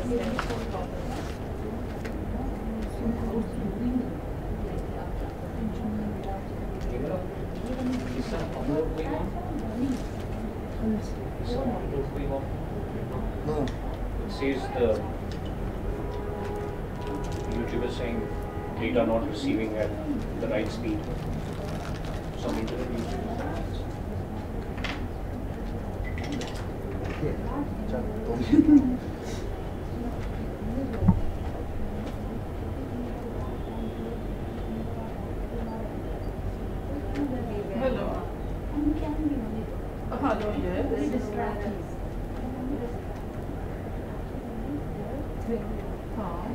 Is some upload going on? Is some upload going on? No. It says the YouTube is saying data not receiving at the right speed. Some internet users. Hello. Hello, yes. Huh?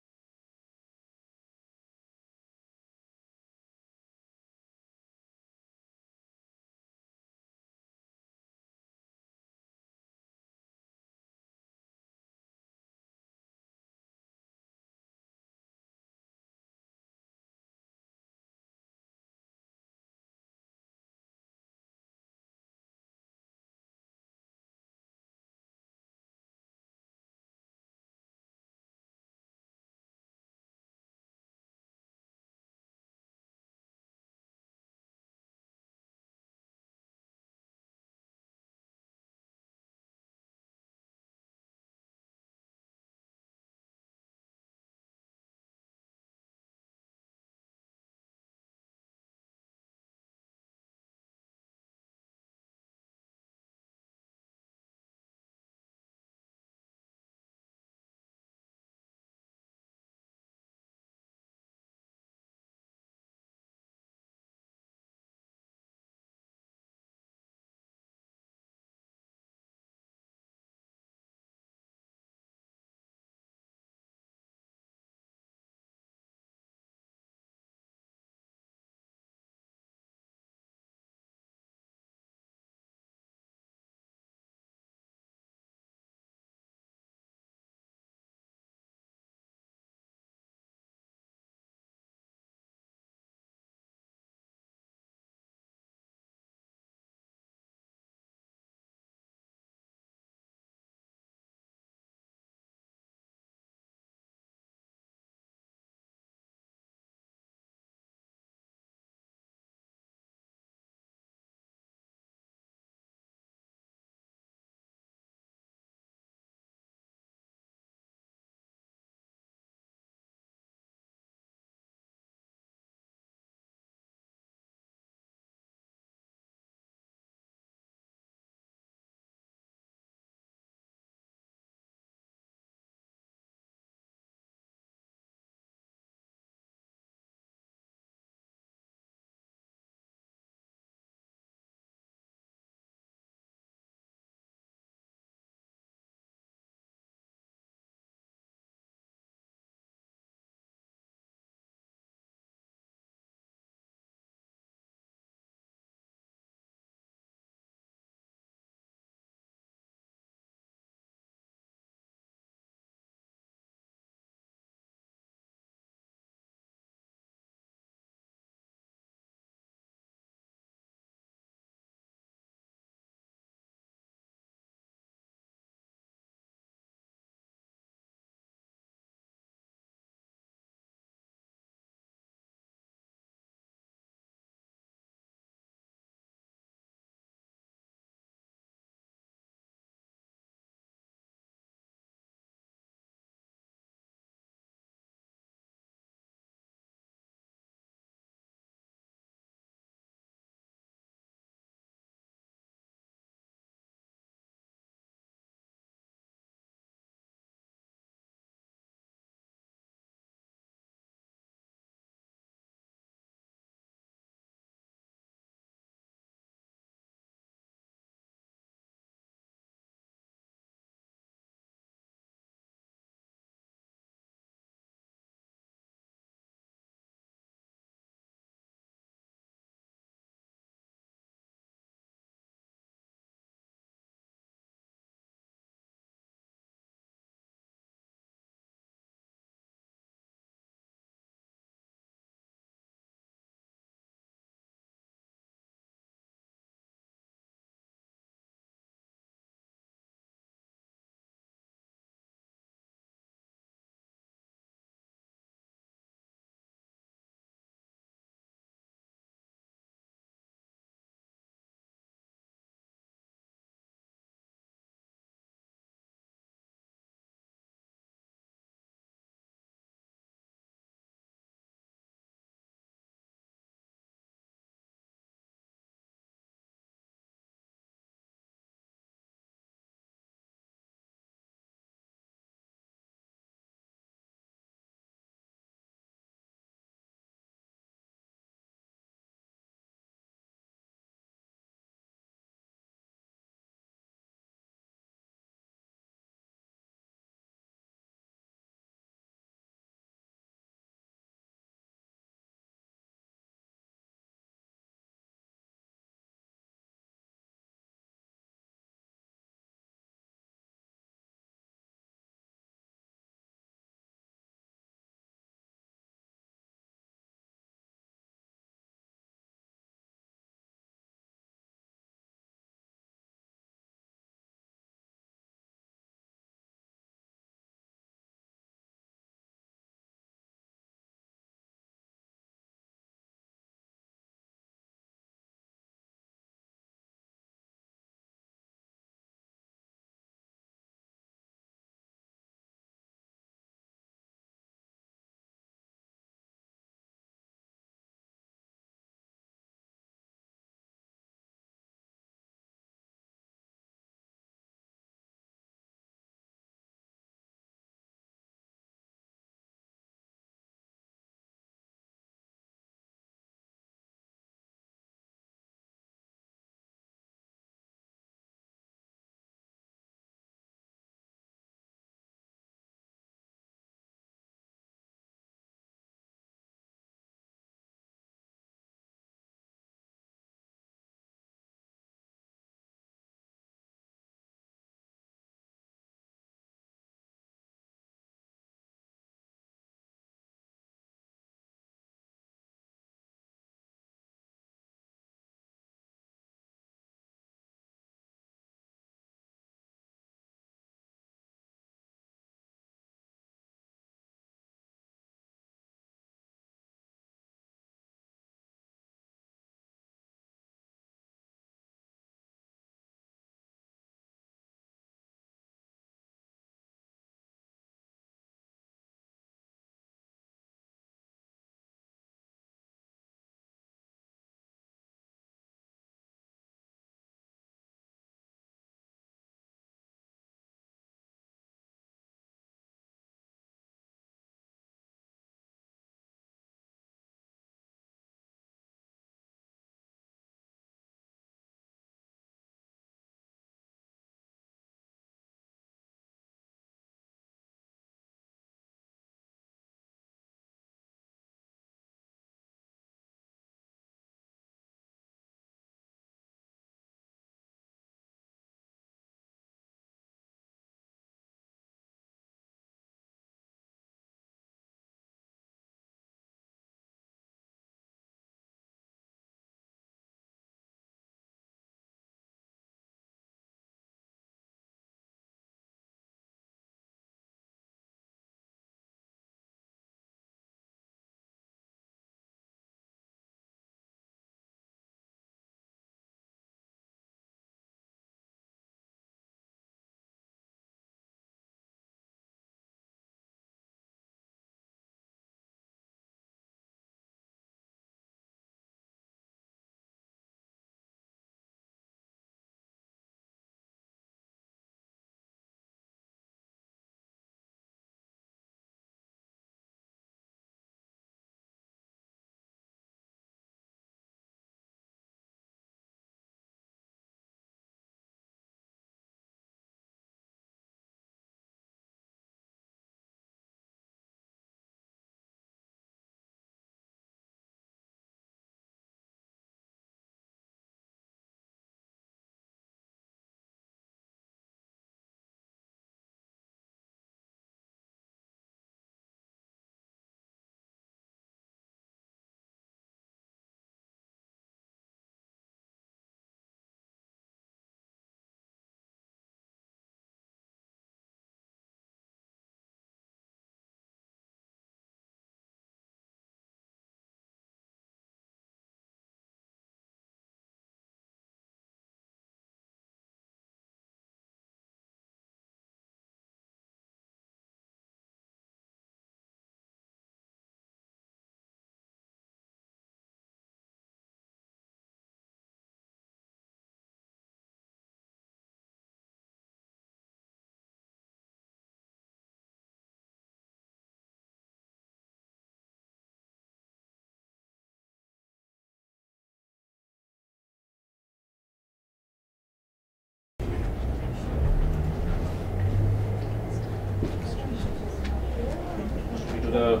the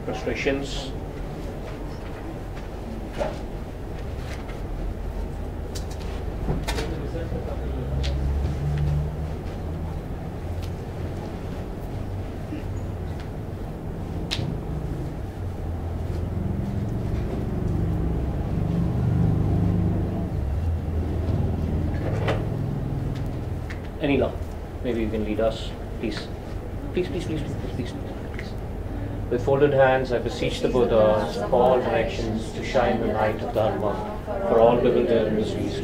frustrations. Anila, maybe you can lead us, please. Please. With folded hands, I beseech the Buddhas of all directions to shine the light of Dharma for all bewildered miseries.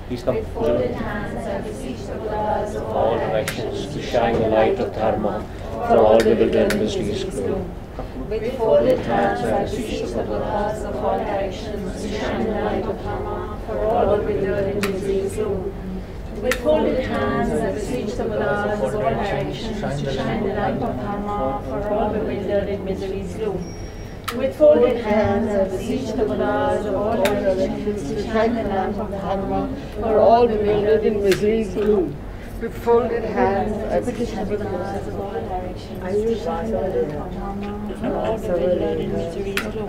Please come. With folded hands, I beseech the Buddhas of All directions to shine the light of Dharma for all bewildered miseries. With folded hands, I beseech the Buddhas of all directions to shine the light of Dharma for all bewildered miseries. With folded hands, I beseech the Buddhas of all directions to shine the light of Dharma for all bewildered in misery's gloom. With folded hands, I beseech the Buddhas of all directions to shine the light of Dharma for all bewildered in misery's gloom. With folded hands, I beseech the Buddhas of all directions to shine the light of Dharma for all bewildered in misery's gloom.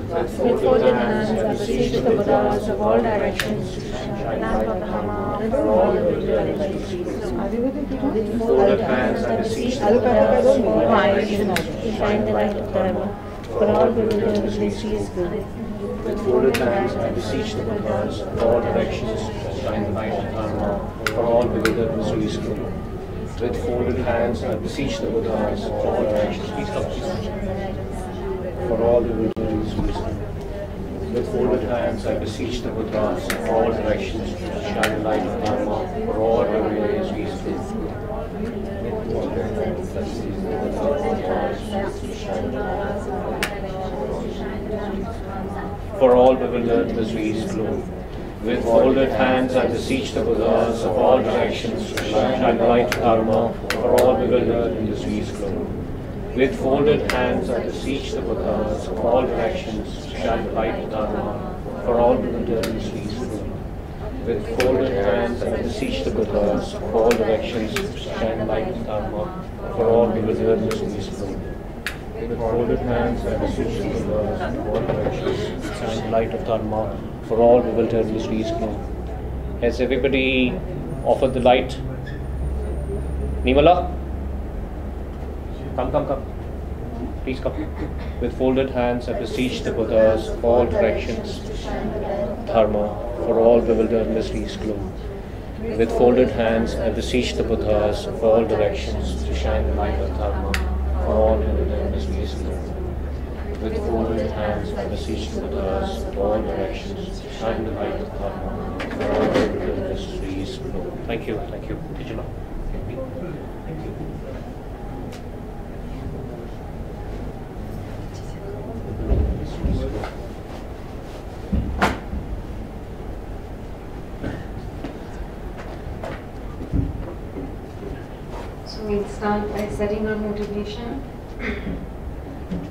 With folded hands, I beseech the Buddhas of all directions to shine the light of Dharma for all bewildered in misery's gloom. With folded hands, I beseech the Buddhas of all directions to shine the light of Dharma for all bewildered in misery's gloom. With folded hands, I beseech the Buddhas of all directions to shine the light of Dharma for all bewildered miseries. With folded hands, I beseech the Buddhas of all directions. Please come, for all bewildered miseries. With folded hands, I beseech the Buddhas of all directions to shine the light of Dharma for all bewildered miseries. For all bewildered miseries gloom. With folded hands, I beseech the Buddhas of all directions to shine the light of Dharma for all bewildered miseries gloom. With folded hands, I beseech the Buddhas of all directions to shine the light of Dharma for all bewildered miseries gloom. With folded hands, I beseech the Buddhas of all directions to shine the light of Dharma for all bewildered miseries gloom. With folded hands, I beseech the Buddhas of all directions to shine the light of Dharma for all bewildered miseries gloom. Has everybody offered the light? Nimala? Come. Please come. With folded hands, I beseech the Buddhas of all directions to shine the light of Dharma for all bewildered miseries gloom. With folded hands, I beseech the Buddhas of all directions to shine the light of Dharma for all bewildered miseries gloom. With folded hands, I beseech the Buddhas of all directions to shine the light of Dharma for all bewildered miseries gloom. Thank you. Tijula. Thank you. So we'll start by setting our motivation,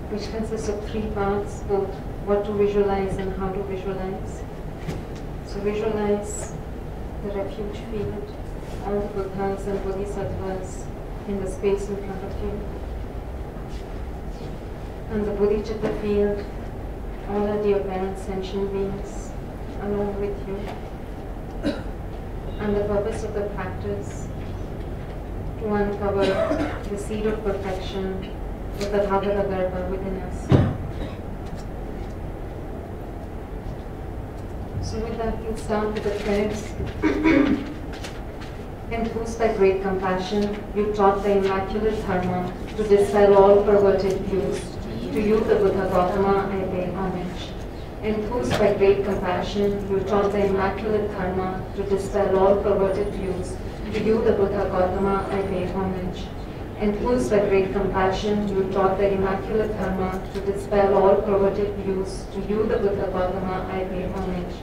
which consists of three parts, both what to visualize and how to visualize. So visualize the refuge field, all the Buddhas and Bodhisattvas in the space in front of you. And the Bodhicitta field, all are the apparent sentient beings along with you. And the purpose of the practice to uncover the seed of perfection with the Bhagavad Garbha within us. So with that, we'll start with the prayers. Enthused by great compassion, you taught the immaculate Dharma to dispel all perverted views. To you, the Buddha Gautama, I pay homage. Enthused by great compassion, you taught the immaculate Dharma to dispel all perverted views. To you, the Buddha Gautama, I pay homage. Enthused by great compassion, you taught the immaculate Dharma to dispel all perverted views. To you, the Buddha Gautama, I pay homage.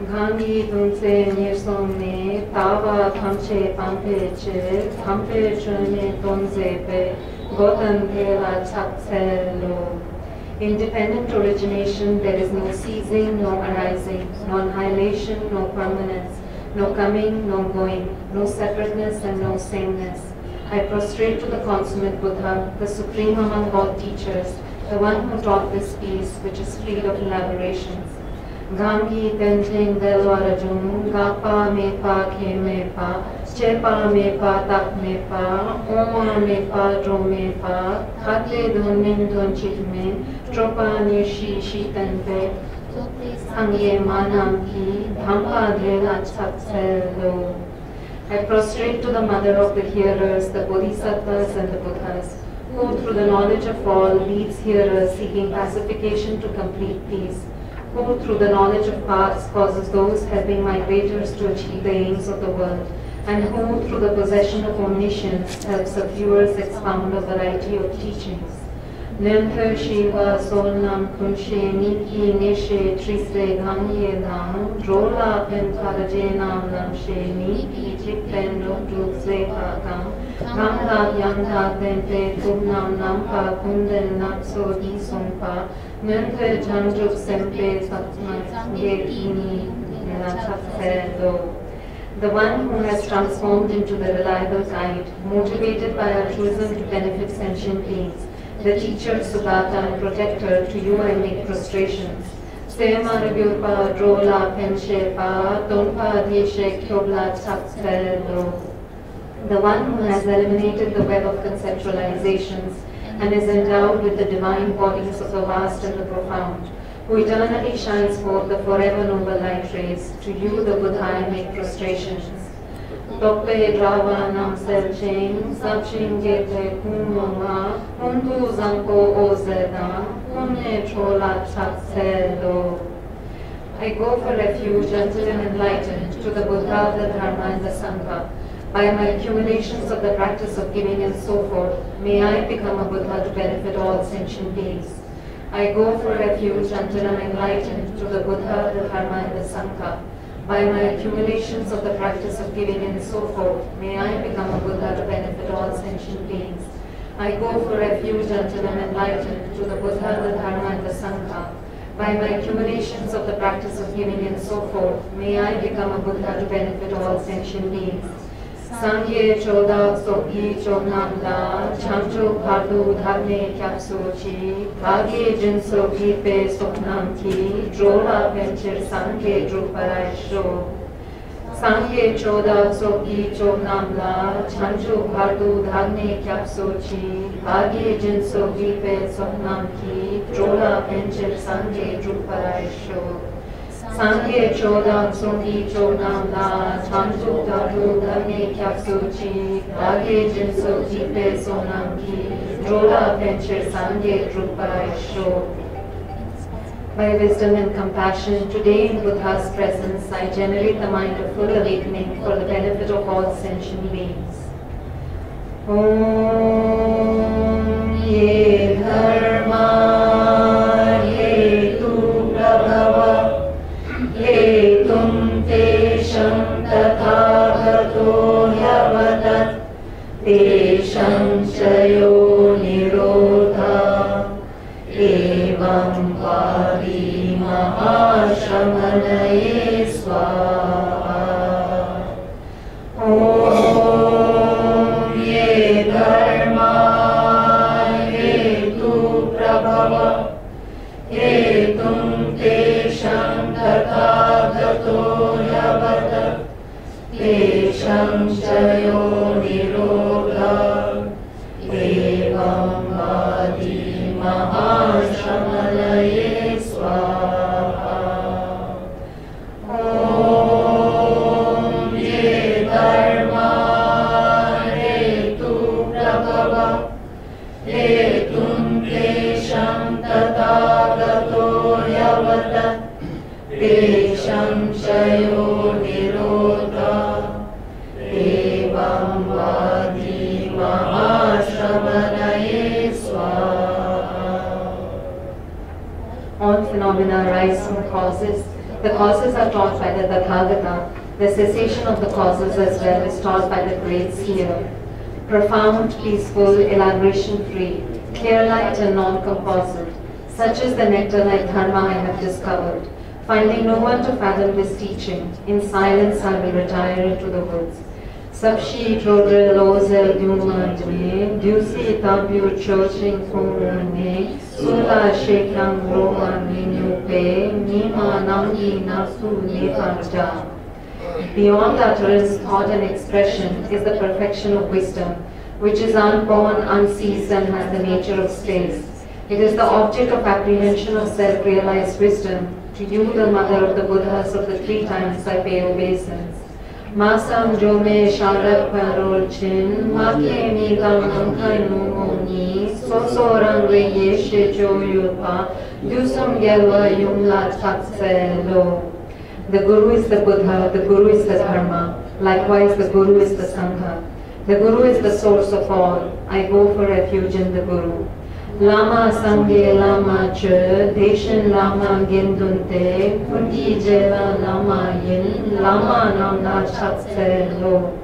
Gandhi tunse nirsomne tava thamche pampeche thampeche tunze pe gotan pela chakselo. Independent origination, there is no ceasing, no arising, no annihilation, no permanence, no coming, no going, no separateness and no sameness. I prostrate to the consummate Buddha, the supreme among all teachers, the one who taught this peace which is freed of elaborations. Gangi Tenteng Delwarajum, Gapa Mepa Ke Mepa, Chepa Mepa Tak Mepa, Oma Mepa Dro Mepa, Kate Donin Donchitme, Tropa Nishi Shitanpe, Sangye Manamki, Dhampa Dhela Chatselo. I prostrate to the mother of the hearers, the bodhisattvas and the buddhas, who through the knowledge of all leads hearers seeking pacification to complete peace, who through the knowledge of paths causes those helping migrators to achieve the aims of the world, and who through the possession of omniscience helps the viewers expound a variety of teachings. Nilher Shiva Solnam Kunshe Niki Nishe Trise Ganye Dhan Drola Pen Paraje Nam Namshe Niki Chipen Nukse Hakam Kamda Yanda Tente Tumnam Nampa Kunden Napso Di Sumpa Nilher Janjuk Sempe Satmat Yekini Natapsedo. The one who has transformed into the reliable guide, motivated by altruism to benefit sentient beings, the teacher, Sugata, and protector, to you I make prostrations. Sema Ragyurpa, Drola, Penshepa, Donpa, Deshe, Kyobla, Tsakspelo. The one who has eliminated the web of conceptualizations and is endowed with the divine bodies of the vast and the profound, who eternally shines forth the forever noble light rays. To you, the Buddha, I make prostrations. Tope Drava Nam Selching, Sapching Gete Kumoma, Hundu Zanko Ozeda, Humne Chola Chatselo. I go for refuge until I am enlightened to the Buddha, the Dharma, and the Sangha. By my accumulations of the practice of giving and so forth, may I become a Buddha to benefit all sentient beings. I go for refuge until I am enlightened to the Buddha, the Dharma, and the Sangha. By my accumulations of the practice of giving and so forth, may I become a Buddha to benefit all sentient beings. I go for refuge until I am enlightened to the Buddha, the Dharma, and the Sangha. By my accumulations of the practice of giving and so forth, may I become a Buddha to benefit all sentient beings. Sangye Choda Soki Chonamda, Chanchu Padu Dharne Kyapsochi, Bhage Jinso Gipe Soknamki, Drola Penchir Sangye Druparaisho. Sangye Choda Soki Chonamda, Chanchu Padu Dharne Kyapsochi, Bhage Jinso Gipe Soknamki, Drola Penchir Sangye Druparaisho. Sangye Choda Soki Chodamda, Chanchu Padu Dharne Kyapsochi, Bhage Jinso Gipe Sonamki, Drola Penchir Sangye Druparaisho. By wisdom and compassion, today in Buddha's presence, I generate the mind of full awakening for the benefit of all sentient beings. Om Ye Dharma Ye Tu Prabhava Ye Tum Tesham Tathagato Yavatat Tesham Chayo Nirodha Evam Pari Mahashamanaye Swaha. Om Ye Dharma Ye Tu Prabhava Ye Tum Tesham Tathagato Yavata Tesham Chayo Nirodha Evam Vadi Mahashamalaye Swaha. Om Ye Dharma Ye Tu Prabhava Ye Tum Tesham Tathagato Yavata Tesham Chayo Nirodha Evam Vadi Mahashamanaye Swaha. All phenomena arise from causes. The causes are taught by the Tathagata. The cessation of the causes as well is taught by the great seer. Profound, peaceful, elaboration-free, clear light and non-composite. Such is the nectar-like dharma I have discovered. Finding no one to fathom this teaching, in silence I will retire into the woods. Sabshi Chodre Lozel Dumajne, Dusi Tabu Choching Kumune, Sula Shekang Roa Minupe, Nima Nangi Nasu Neparja. Beyond utterance, thought and expression is the perfection of wisdom, which is unborn, unceased, and has the nature of space. It is the object of apprehension of self-realized wisdom. To you, the mother of the Buddhas of the 3 times, I pay obeisance. Masam Jome Sharat Parol Chin, Make Mi Gamam Kainu Moni, Sosorang Reyeshe Joyupa, Dusum Yelva Yumla Tatselo. The Guru is the Buddha, the Guru is the Dharma, likewise the Guru is the Sangha. The Guru is the source of all. I go for refuge in the Guru. Lama Sanghe Lama Che, Deshin Lama Gendunte, Pundi Jela Lama Yin, Lama Nanda Chatse Lo.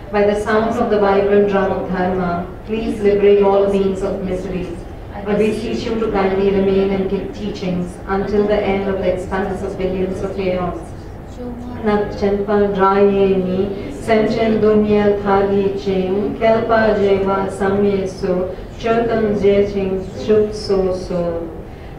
By the sound of the vibrant drum of Dharma, please liberate all beings of miseries. I beseech you to kindly remain and give teachings until the end of the expanse of billions of aeons. Nak Chenpa Drayeni, Senchen Dunya Thali Ching, Kelpa Jeva Samyesu, Churtam Jeching Shuk So.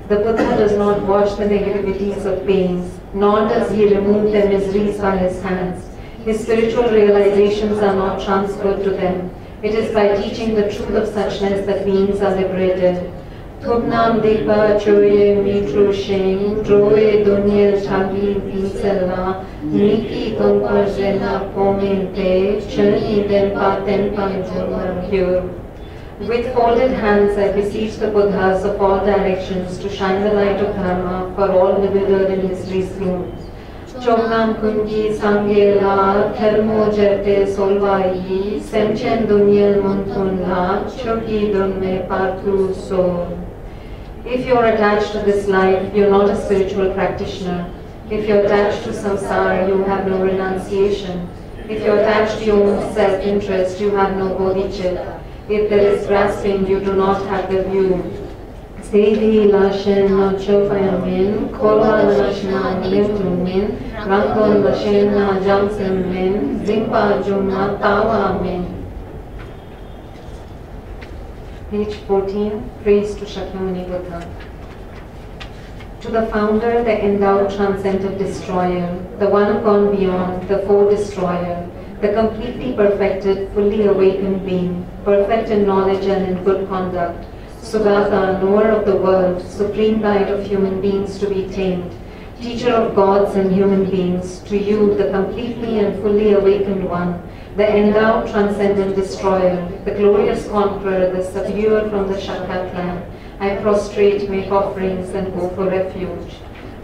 The Buddha does not wash the negativities of pains, nor does he remove their miseries by his hands. His spiritual realizations are not transferred to them. It is by teaching the truth of suchness that beings are liberated. Thupnam Depa Choye Mitru Sheng, Droe Dunyel Chagi Vinsela, Niki Tumpa Jena Pomente, Chani Denpa Tenpan Jumar Pure. With folded hands, I beseech the Buddhas of all directions to shine the light of Dharma for all the withered in history's gloom. Chomnam Kungi Sangela, Thermo Jerte Solvai, Senchen Dunyel Muntunla, Choki Dunme Partu So. If you are attached to this life, you are not a spiritual practitioner. If you are attached to samsara, you have no renunciation. If you are attached to your own self-interest, you have no bodhicitta. If there is grasping, you do not have the view. Seidi Lashen no Chofayamin, Kola Lashna Limtumin, Rankon Lashena Jamsen Min, Zimpa Jumma Tawa Min. Page 14, Praise to Shakyamuni Buddha. To the founder, the endowed transcendent destroyer, the one gone beyond, the foe-destroyer, the completely perfected, fully awakened being, perfect in knowledge and in good conduct, Sugata, knower of the world, supreme guide of human beings to be tamed, teacher of gods and human beings, to you, the completely and fully awakened one, the endowed transcendent destroyer, the glorious conqueror, the subduer from the Shaka clan, I prostrate, make offerings, and go for refuge.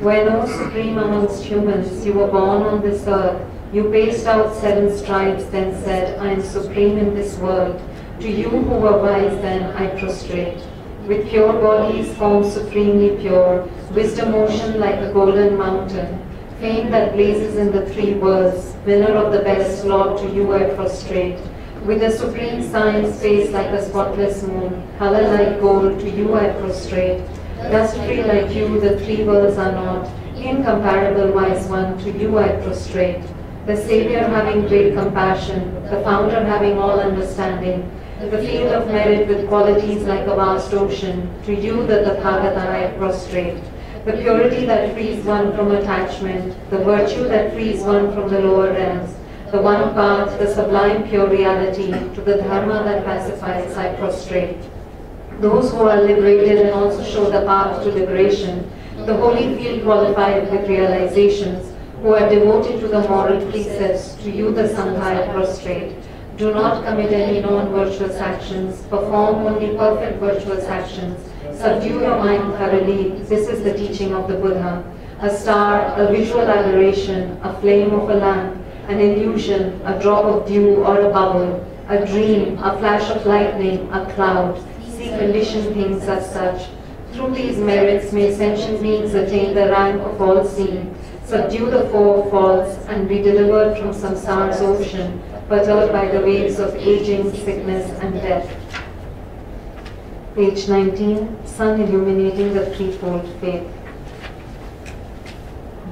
When, O supreme amongst humans, you were born on this earth, you paced out 7 strides, then said, I am supreme in this world. To you who were wise then, I prostrate. With pure bodies, formed supremely pure, wisdom ocean like a golden mountain, fame that blazes in the 3 worlds, winner of the best, Lord, to you I prostrate. With a supreme science face like a spotless moon, color like gold, to you I prostrate. Dust free like you, the 3 worlds are not, incomparable wise one, to you I prostrate. The Savior having great compassion, the Founder having all understanding, the field of merit with qualities like a vast ocean, to you the Tathagata I prostrate. The purity that frees one from attachment, the virtue that frees one from the lower realms, the one path, the sublime pure reality, to the Dharma that pacifies I prostrate. Those who are liberated and also show the path to liberation, the holy field qualified with realizations, who are devoted to the moral precepts, to you the Sangha I prostrate. Do not commit any non-virtuous actions, perform only perfect virtuous actions, subdue your mind thoroughly, this is the teaching of the Buddha. A star, a visual aberration, a flame of a lamp, an illusion, a drop of dew or a bubble, a dream, a flash of lightning, a cloud, see conditioned things as such. Through these merits may sentient beings attain the rank of all seeing, subdue the foe of faults, and be delivered from samsara's ocean, perturbed by the waves of aging, sickness, and death. Page 19, Sun illuminating the threefold faith.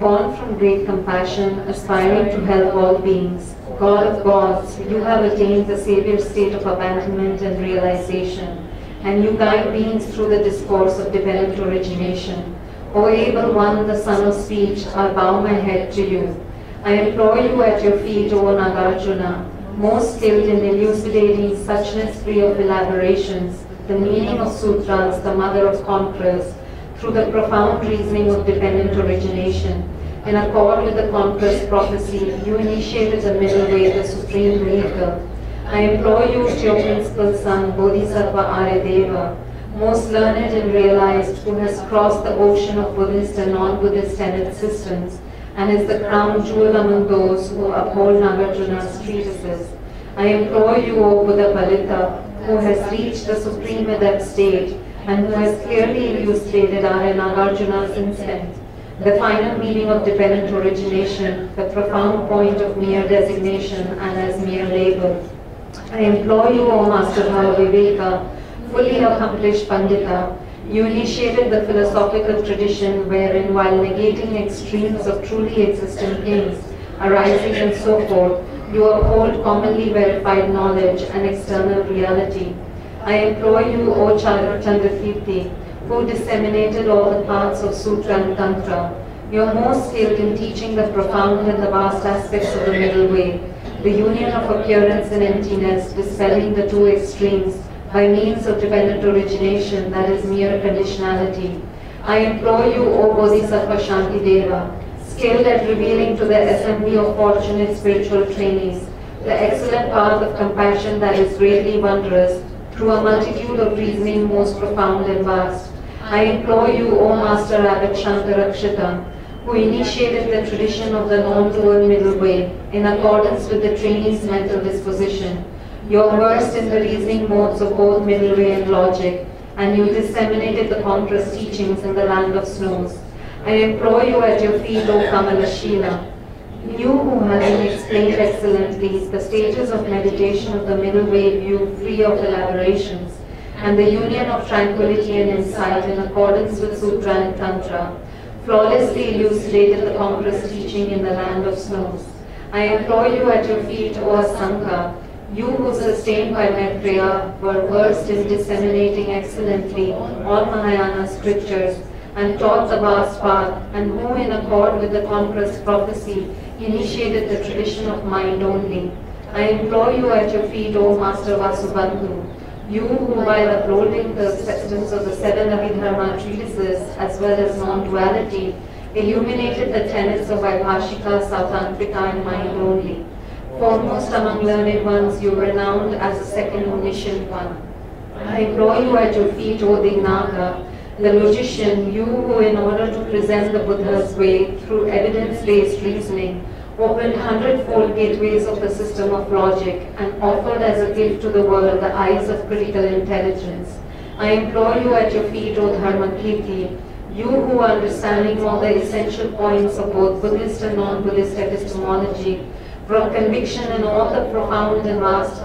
Born from great compassion, aspiring to help all beings, God of gods, you have attained the Savior state of abandonment and realization, and you guide beings through the discourse of dependent origination. O able one, the son of speech, I bow my head to you. I implore you at your feet, O Nagarjuna, most skilled in elucidating suchness free of elaborations, the meaning of sutras, the mother of conquerors, through the profound reasoning of dependent origination. In accord with the conqueror's prophecy, you initiated the middle way, the supreme vehicle. I implore you to your principal son, Bodhisattva Aryadeva, most learned and realized, who has crossed the ocean of Buddhist and non-Buddhist tenet systems, and is the crown jewel among those who uphold Nagarjuna's treatises. I implore you, O Buddha Palita, who has reached the supreme adept state, and who has clearly elucidated Arya Nagarjuna's intent, the final meaning of dependent origination, the profound point of mere designation and as mere label. I implore you, O Master Bhavaviveka, fully accomplished Pandita, you initiated the philosophical tradition wherein, while negating extremes of truly existing things, arising and so forth, you uphold commonly verified knowledge and external reality. I implore you, O Chandrakirti, who disseminated all the parts of Sutra and Tantra, you are most skilled in teaching the profound and the vast aspects of the middle way, the union of appearance and emptiness, dispelling the two extremes by means of dependent origination, that is mere conditionality. I implore you, O Bodhisattva Shantideva, skilled at revealing to the assembly of fortunate spiritual trainees the excellent path of compassion that is greatly wondrous, through a multitude of reasoning most profound and vast. I implore you, O Master Abbot Shantarakshita, who initiated the tradition of the non-dual middle way in accordance with the trainee's mental disposition. You are versed in the reasoning modes of both middle way and logic, and you disseminated the conqueror's teachings in the land of snows. I implore you at your feet, O Kamalashila, you who having explained excellently the stages of meditation of the middle way view free of elaborations, and the union of tranquility and insight in accordance with Sutra and Tantra, flawlessly elucidated the conqueror's teaching in the land of snows. I implore you at your feet, O Asanka, you who, sustained by Maitreya, were versed in disseminating excellently all Mahayana scriptures and taught the vast path, and who, in accord with the conqueror's prophecy, initiated the tradition of mind only. I implore you at your feet, O Master Vasubandhu, you who, while upholding the acceptance of the seven Abhidharma treatises as well as non-duality, illuminated the tenets of Vaibhashika, Sautantrika and mind only. Foremost among learned ones, you renowned as the second omniscient one. I implore you at your feet, O Dignaga, the logician, you who, in order to present the Buddha's way through evidence-based reasoning, opened 100-fold gateways of the system of logic and offered as a gift to the world the eyes of critical intelligence. I implore you at your feet, O Dharmakirti, you who, understanding all the essential points of both Buddhist and non-Buddhist epistemology, brought conviction in all the profound and vast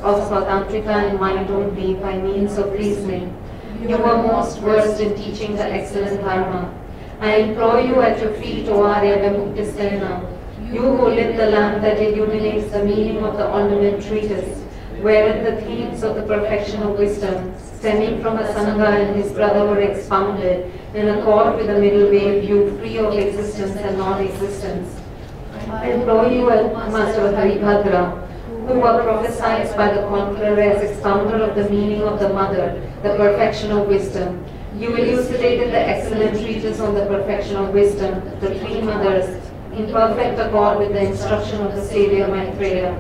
of Sautantrika and mind only by means of reasoning. You were most versed in teaching the excellent Dharma. I implore you at your feet, O Arya Vimuktisena, you who lit the lamp that illuminates the meaning of the ornament treatise, wherein the themes of the perfection of wisdom, stemming from Asanga and his brother, were expounded in accord with the middle way view free of existence and non-existence. I implore you, Master Haribhadra, who were prophesied by the conqueror as expounder of the meaning of the mother, the perfection of wisdom. You elucidated the excellent treatise on the perfection of wisdom, the three mothers, in perfect accord with the instruction of the Savior Maitreya.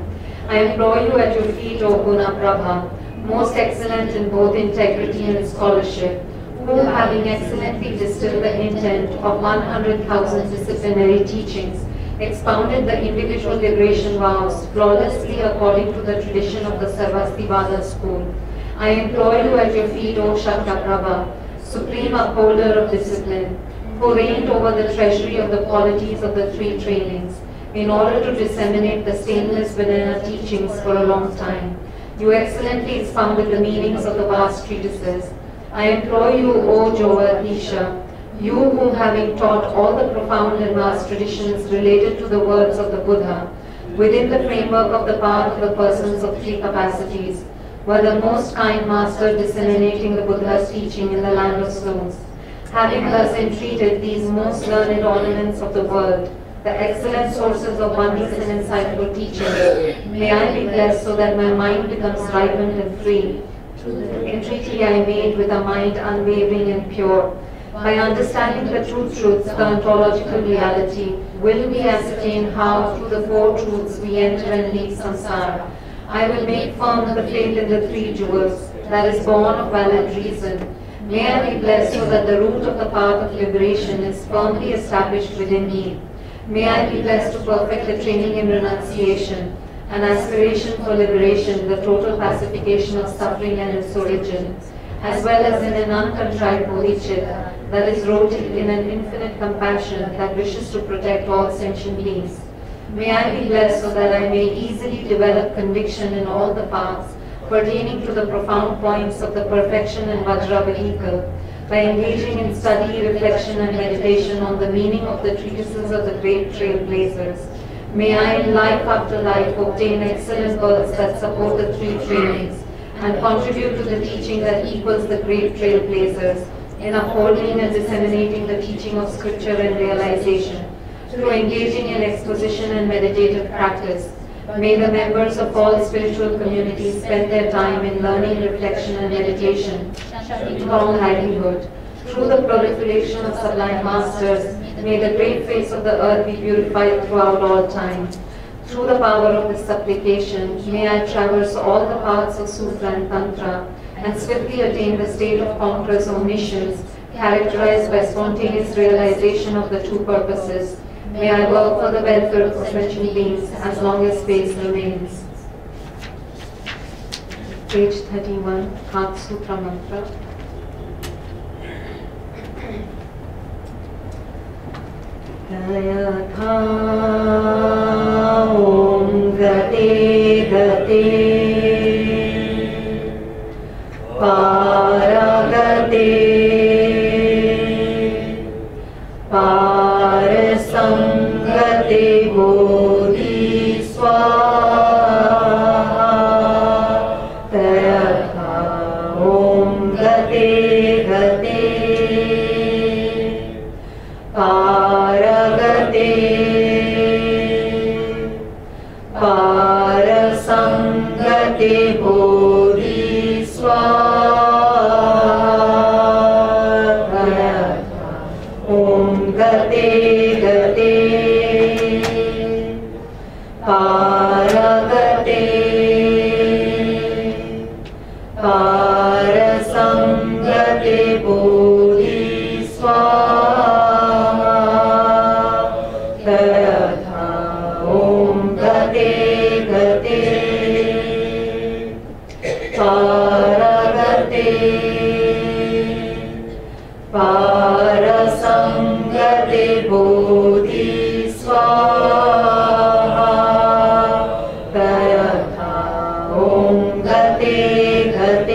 I implore you at your feet, O Gunaprabha, most excellent in both integrity and scholarship, who, having excellently distilled the intent of 100,000 disciplinary teachings, expounded the individual liberation vows flawlessly according to the tradition of the Sarvastivada school. I implore you at your feet, O Shaktaprabha, supreme upholder of discipline, who reigned over the treasury of the qualities of the three trainings, in order to disseminate the stainless Vinaya teachings for a long time. You excellently expounded the meanings of the vast treatises. I implore you, O Jovadisha, you who, having taught all the profound and vast traditions related to the words of the Buddha, within the framework of the path of the persons of three capacities, were the most kind master disseminating the Buddha's teaching in the land of stones. Having thus entreated these most learned ornaments of the world, the excellent sources of wondrous and insightful teachings, may I be blessed so that my mind becomes ripened and free. Entreaty I made with a mind unwavering and pure. By understanding the true truths, the ontological reality, will we ascertain how through the four truths we enter and leave samsara. I will make firm the faith in the three jewels, that is born of valid reason. May I be blessed so that the root of the path of liberation is firmly established within me. May I be blessed to perfect the training in renunciation, an aspiration for liberation, the total pacification of suffering and its origin, as well as in an uncontrite bodhicitta that is rooted in an infinite compassion that wishes to protect all sentient beings. May I be blessed so that I may easily develop conviction in all the paths pertaining to the profound points of the perfection and Vajra vehicle, by engaging in study, reflection and meditation on the meaning of the treatises of the great trailblazers. May I, life after life, obtain excellent births that support the three trainings and contribute to the teaching that equals the great trailblazers in upholding and disseminating the teaching of scripture and realization. Through engaging in exposition and meditative practice, may the members of all spiritual communities spend their time in learning, reflection and meditation in long livelihood. Through the proliferation of sublime masters, may the great face of the earth be purified throughout all time. Through the power of this supplication, may I traverse all the paths of Sutra and Tantra and swiftly attain the state of conqueror's omniscience, characterized by spontaneous realization of the two purposes. May I work for the welfare of sentient beings as long as space remains. Page 31, Heart Sutra Mantra. Yatha Om Gate Gate Paragate Parasangate Bodhi Swaha Tayatha Om Gate Gate Paragate Parasangate Bodhi Swaha Om Gate Gate Paragate Parasangate Bodhi Swaha Tayatha Om Gate Gate Paragate Parasangate Bodhi Swaha Tayatha Om Gate Gate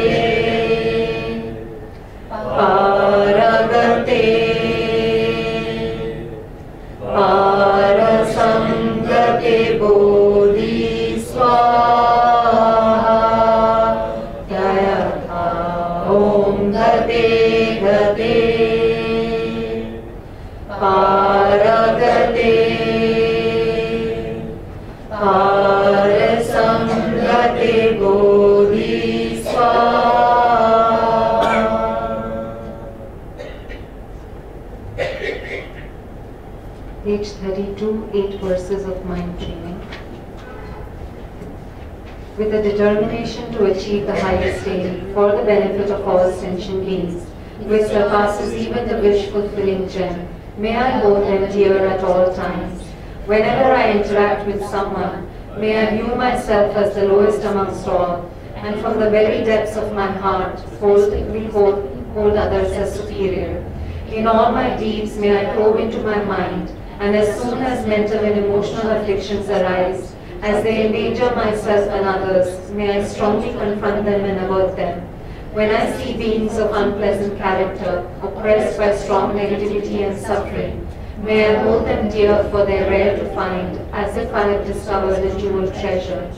Paragate Parasangate Bodhi Swaha Tayatha Om Gate Gate Paragate Parasangate Bodhi Swaha. Page 32, 8 verses of mind training. With a determination to achieve the highest aim for the benefit of all sentient beings, which surpasses even the wish-fulfilling gem, may I hold them dear at all times. Whenever I interact with someone, may I view myself as the lowest amongst all, and from the very depths of my heart, hold others as superior. In all my deeds, may I probe into my mind, and as soon as mental and emotional afflictions arise, as they endanger myself and others, may I strongly confront them and avert them. When I see beings of unpleasant character, oppressed by strong negativity and suffering, May I hold them dear, for they're rare to find, as if I have discovered a jewel treasure.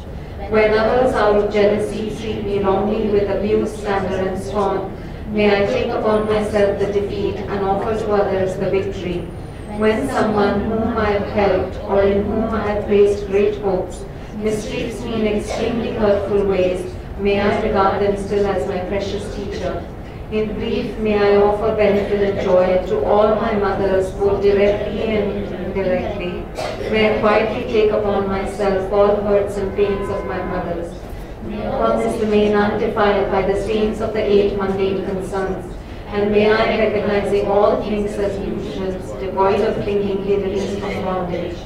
When others out of jealousy treat me wrongly with abuse, slander, and scorn, may I take upon myself the defeat and offer to others the victory. When someone whom I have helped or in whom I have placed great hopes mistreats me in extremely hurtful ways, may I regard them still as my precious teacher. In brief, may I offer benefit and joy to all my mothers, both directly and indirectly. May I quietly take upon myself all hurts and pains of my mothers. May all this remain undefiled by the stains of the 8 mundane concerns. And may I, recognizing all things as illusions, devoid of clinging, be released from bondage.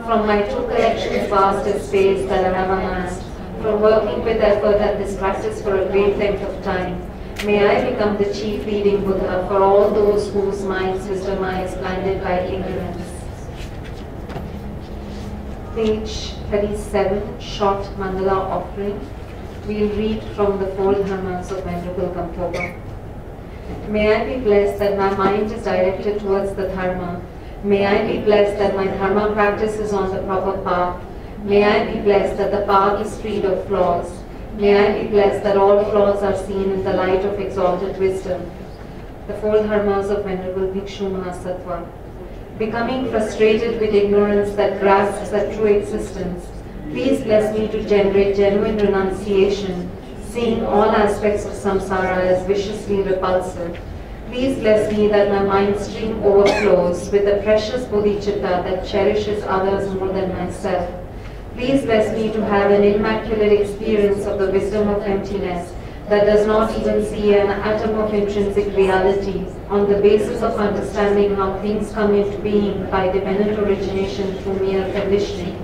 From my true collections vast as space that I have amassed, from working with effort at this practice for a great length of time, may I become the chief leading Buddha for all those whose minds' wisdom eye is blinded by ignorance. Page 37, short mandala offering. We'll read from the 4 dharmas of Venerable Gampopa. May I be blessed that my mind is directed towards the dharma. May I be blessed that my dharma practice is on the proper path. May I be blessed that the path is freed of flaws. May I be blessed that all flaws are seen in the light of exalted wisdom. The 4 dharmas of Venerable Bhikshu Mahasattva. Becoming frustrated with ignorance that grasps at true existence, please bless me to generate genuine renunciation, seeing all aspects of samsara as viciously repulsive. Please bless me that my mind stream overflows with the precious bodhicitta that cherishes others more than myself. Please bless me to have an immaculate experience of the wisdom of emptiness that does not even see an atom of intrinsic reality on the basis of understanding how things come into being by dependent origination through mere conditioning.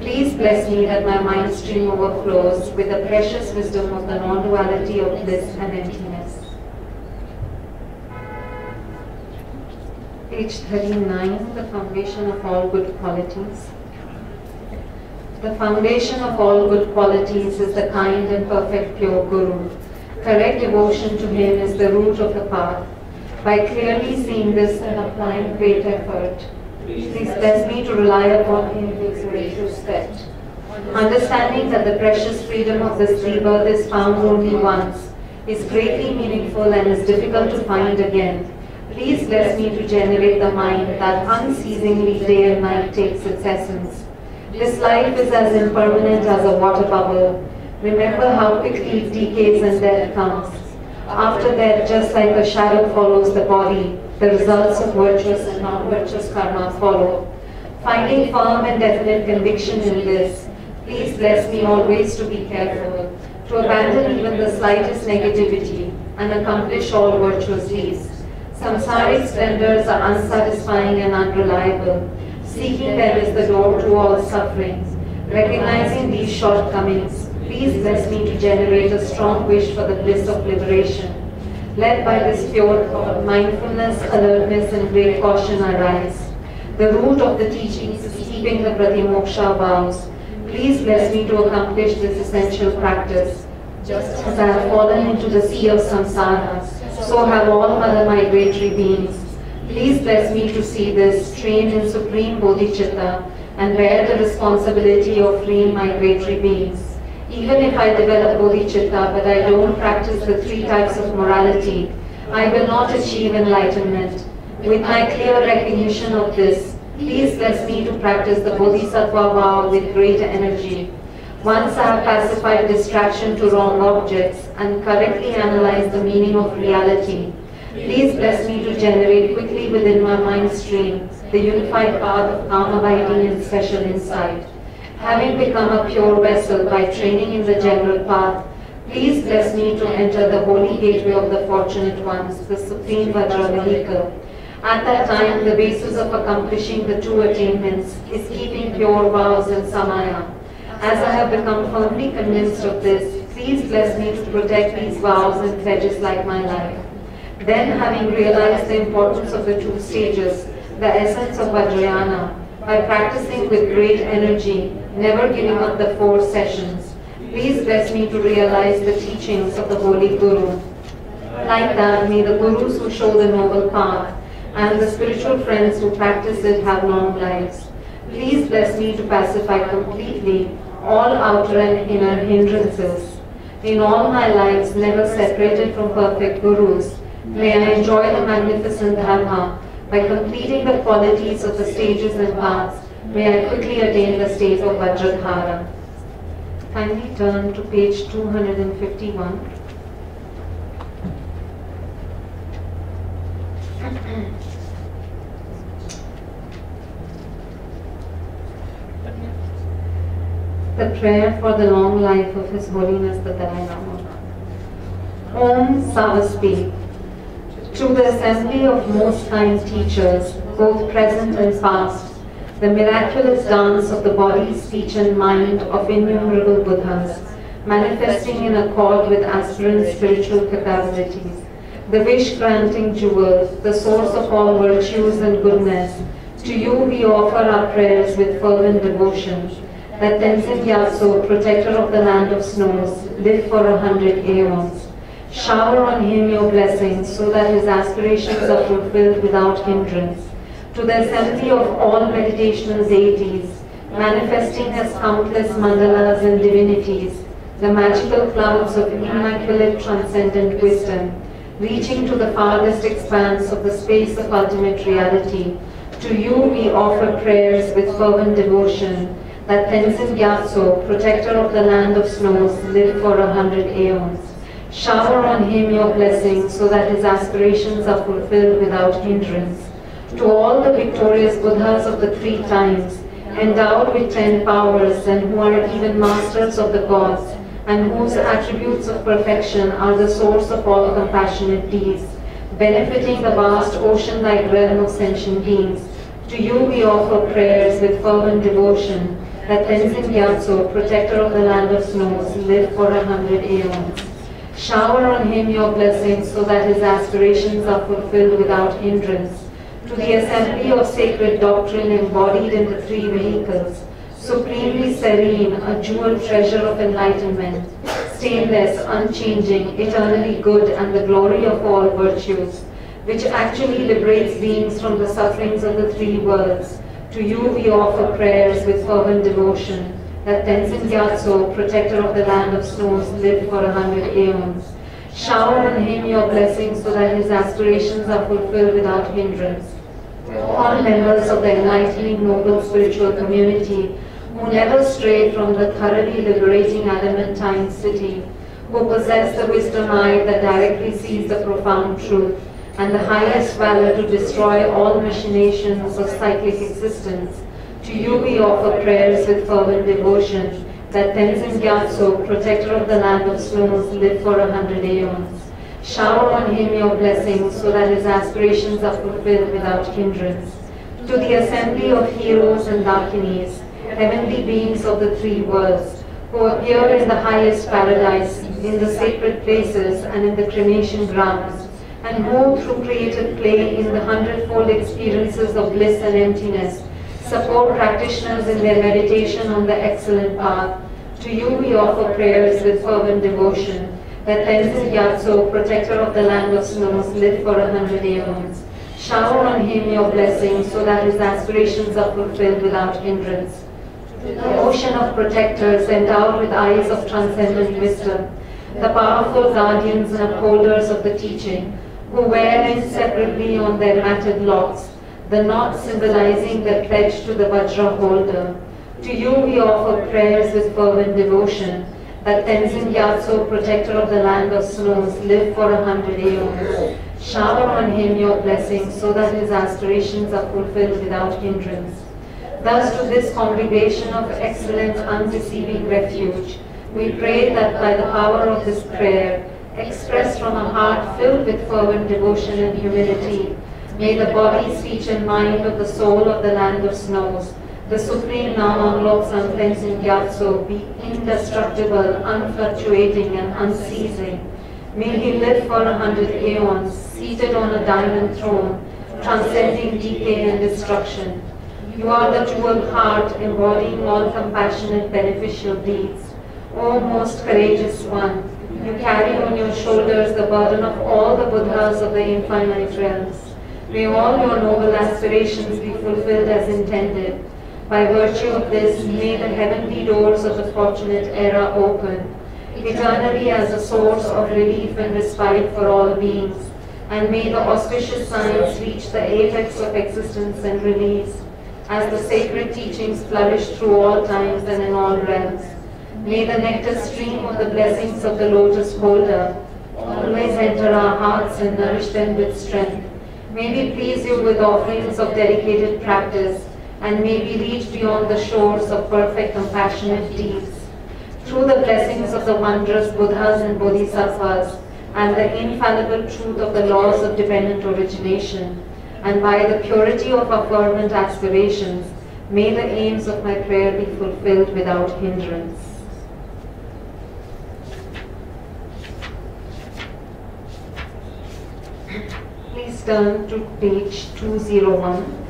Please bless me that my mind stream overflows with the precious wisdom of the non-duality of bliss and emptiness. Page 39, the foundation of all good qualities. The foundation of all good qualities is the kind and perfect pure Guru. Correct devotion to him is the root of the path. By clearly seeing this and applying great effort, please bless me to rely upon him with great respect. Understanding that the precious freedom of this rebirth is found only once, is greatly meaningful and is difficult to find again, please bless me to generate the mind that unceasingly day and night takes its essence. This life is as impermanent as a water bubble. Remember how quickly it decays and death comes. After death, just like a shadow follows the body, the results of virtuous and non-virtuous karma follow. Finding firm and definite conviction in this, please bless me always to be careful, to abandon even the slightest negativity and accomplish all virtuous deeds. Samsaric splendors are unsatisfying and unreliable. Seeking them is the door to all sufferings. Recognizing these shortcomings, please bless me to generate a strong wish for the bliss of liberation. Led by this pure thought, mindfulness, alertness, and great caution arise. The root of the teachings is keeping the Pratimoksha vows. Please bless me to accomplish this essential practice. Just as I have fallen into the sea of samsara, so have all other migratory beings. Please bless me to see this, trained in supreme bodhicitta, and bear the responsibility of freeing migratory beings. Even if I develop bodhicitta, but I don't practice the 3 types of morality, I will not achieve enlightenment. With my clear recognition of this, please bless me to practice the bodhisattva vow with great energy. Once I have pacified distraction to wrong objects and correctly analyzed the meaning of reality, please bless me to generate quickly within my mind stream the unified path of calm abiding and special insight. Having become a pure vessel by training in the general path, please bless me to enter the holy gateway of the fortunate ones, the supreme Vajra vehicle. At that time, the basis of accomplishing the 2 attainments is keeping pure vows and samaya. As I have become firmly convinced of this, please bless me to protect these vows and pledges like my life. Then, having realized the importance of the 2 stages, the essence of Vajrayana, by practicing with great energy, never giving up the 4 sessions, please bless me to realize the teachings of the Holy Guru. Like that, may the Gurus who show the noble path and the spiritual friends who practice it have long lives. Please bless me to pacify completely all outer and inner hindrances. In all my lives, never separated from perfect gurus, may I enjoy the magnificent Dharma by completing the qualities of the stages and paths. May I quickly attain the state of Vajradhara. Kindly turn to page 251. The prayer for the long life of His Holiness the Dalai Lama. Om Savaspi. To the assembly of most kind teachers, both present and past, the miraculous dance of the body, speech and mind of innumerable Buddhas, manifesting in accord with aspirant spiritual capabilities, the wish-granting jewel, the source of all virtues and goodness, to you we offer our prayers with fervent devotion, that Tenzin Gyatso, protector of the land of snows, live for 100 aeons. Shower on him your blessings so that his aspirations are fulfilled without hindrance. To the assembly of all meditational deities, manifesting as countless mandalas and divinities, the magical clouds of immaculate transcendent wisdom, reaching to the farthest expanse of the space of ultimate reality, to you we offer prayers with fervent devotion, that Tenzin Gyatso, protector of the land of snows, live for 100 aeons. Shower on him your blessings so that his aspirations are fulfilled without hindrance. To all the victorious Buddhas of the three times, endowed with 10 powers and who are even masters of the gods, and whose attributes of perfection are the source of all compassionate deeds, benefiting the vast ocean-like realm of sentient beings, to you we offer prayers with fervent devotion, that Tenzin Gyatso, protector of the land of snows, live for 100 aeons. Shower on him your blessings so that his aspirations are fulfilled without hindrance. To the assembly of sacred doctrine embodied in the three vehicles, supremely serene, a jewel treasure of enlightenment, stainless, unchanging, eternally good, and the glory of all virtues, which actually liberates beings from the sufferings of the three worlds, to you we offer prayers with fervent devotion, that Tenzin Gyatso, protector of the land of snows, live for 100 aeons. Shower on him your blessings so that his aspirations are fulfilled without hindrance. All members of the enlightening noble spiritual community who never stray from the thoroughly liberating adamantine city, who possess the wisdom eye that directly sees the profound truth, and the highest valor to destroy all machinations of cyclic existence, to you we offer prayers with fervent devotion, that Tenzin Gyatso, protector of the land of snows, live for 100 aeons. Shower on him your blessings so that his aspirations are fulfilled without hindrance. To the assembly of heroes and dakinis, heavenly beings of the three worlds, who appear in the highest paradise, in the sacred places and in the cremation grounds, and who through creative play in the 100-fold experiences of bliss and emptiness, support practitioners in their meditation on the excellent path, to you we offer prayers with fervent devotion, that Tenzin Gyatso, protector of the land of snows, live for 100 aeons. Shower on him your blessings so that his aspirations are fulfilled without hindrance. The ocean of protectors endowed with eyes of transcendent wisdom, the powerful guardians and upholders of the teaching, who wear inseparably on their matted locks the knot symbolizing their pledge to the Vajra holder. To you we offer prayers with fervent devotion, that Tenzin Gyatso, protector of the land of snows, live for 100 aeons. Shower on him your blessings so that his aspirations are fulfilled without hindrance. Thus to this congregation of excellent undeceiving refuge, we pray that by the power of this prayer, expressed from a heart filled with fervent devotion and humility, may the body, speech and mind of the soul of the land of snows, the supreme Namam Loksang Tenzin Gyatso, be indestructible, unfluctuating and unceasing. May he live for 100 aeons, seated on a diamond throne, transcending decay and destruction. You are the jewel heart, embodying all compassionate beneficial deeds. O most courageous one, you carry on your shoulders the burden of all the Buddhas of the infinite realms. May all your noble aspirations be fulfilled as intended. By virtue of this, may the heavenly doors of the fortunate era open, eternally as a source of relief and respite for all beings, and may the auspicious signs reach the apex of existence and release, as the sacred teachings flourish through all times and in all realms. May the nectar stream of the blessings of the lotus holder always enter our hearts and nourish them with strength. May we please you with offerings of dedicated practice, and may we reach beyond the shores of perfect compassionate deeds. Through the blessings of the wondrous Buddhas and Bodhisattvas, and the infallible truth of the laws of dependent origination, and by the purity of our fervent aspirations, may the aims of my prayer be fulfilled without hindrance. Please turn to page 201.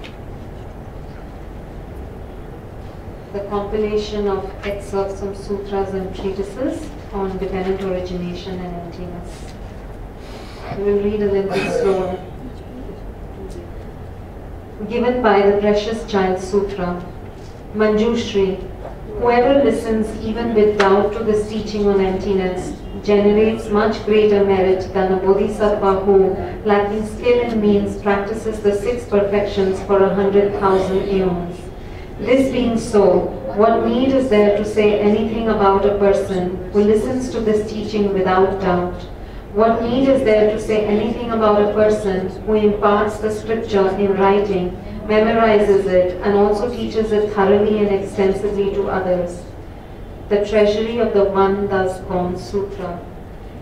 The compilation of excerpts from sutras and treatises on dependent origination and emptiness. We will read a little bit slower. Given by the precious child sutra, Manjushri, whoever listens even with doubt to this teaching on emptiness generates much greater merit than a bodhisattva who, lacking skill and means, practices the 6 perfections for 100,000 aeons. This being so, what need is there to say anything about a person who listens to this teaching without doubt? What need is there to say anything about a person who imparts the scripture in writing, memorizes it, and also teaches it thoroughly and extensively to others? The treasury of the One Thus Gone Sutra.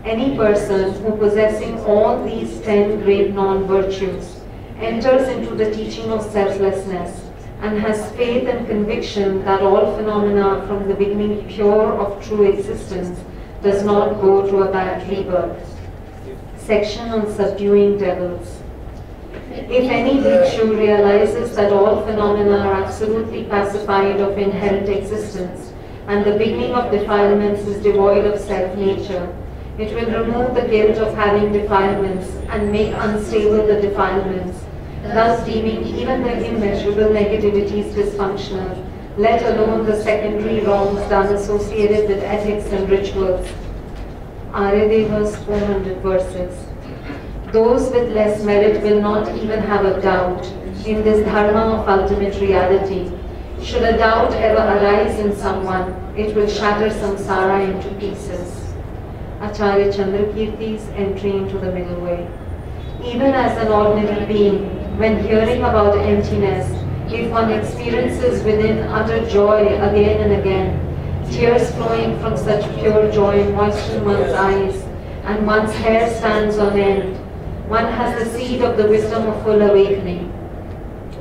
Any person who, possessing all these 10 great non-virtues, enters into the teaching of selflessness, and has faith and conviction that all phenomena from the beginning pure of true existence does not go to a bad rebirth. Section on subduing devils. If any bhikshu realizes that all phenomena are absolutely pacified of inherent existence, and the beginning of defilements is devoid of self-nature, it will remove the guilt of having defilements and make unstable the defilements, thus deeming even the immeasurable negativities dysfunctional, let alone the secondary wrongs done associated with ethics and rituals. Aryadeva's 400 verses. Those with less merit will not even have a doubt in this dharma of ultimate reality. Should a doubt ever arise in someone, it will shatter samsara into pieces. Acharya Chandrakirti's entry into the middle way. Even as an ordinary being, when hearing about emptiness, if one experiences within utter joy again and again, tears flowing from such pure joy moisten one's eyes, and one's hair stands on end, one has the seed of the wisdom of full awakening.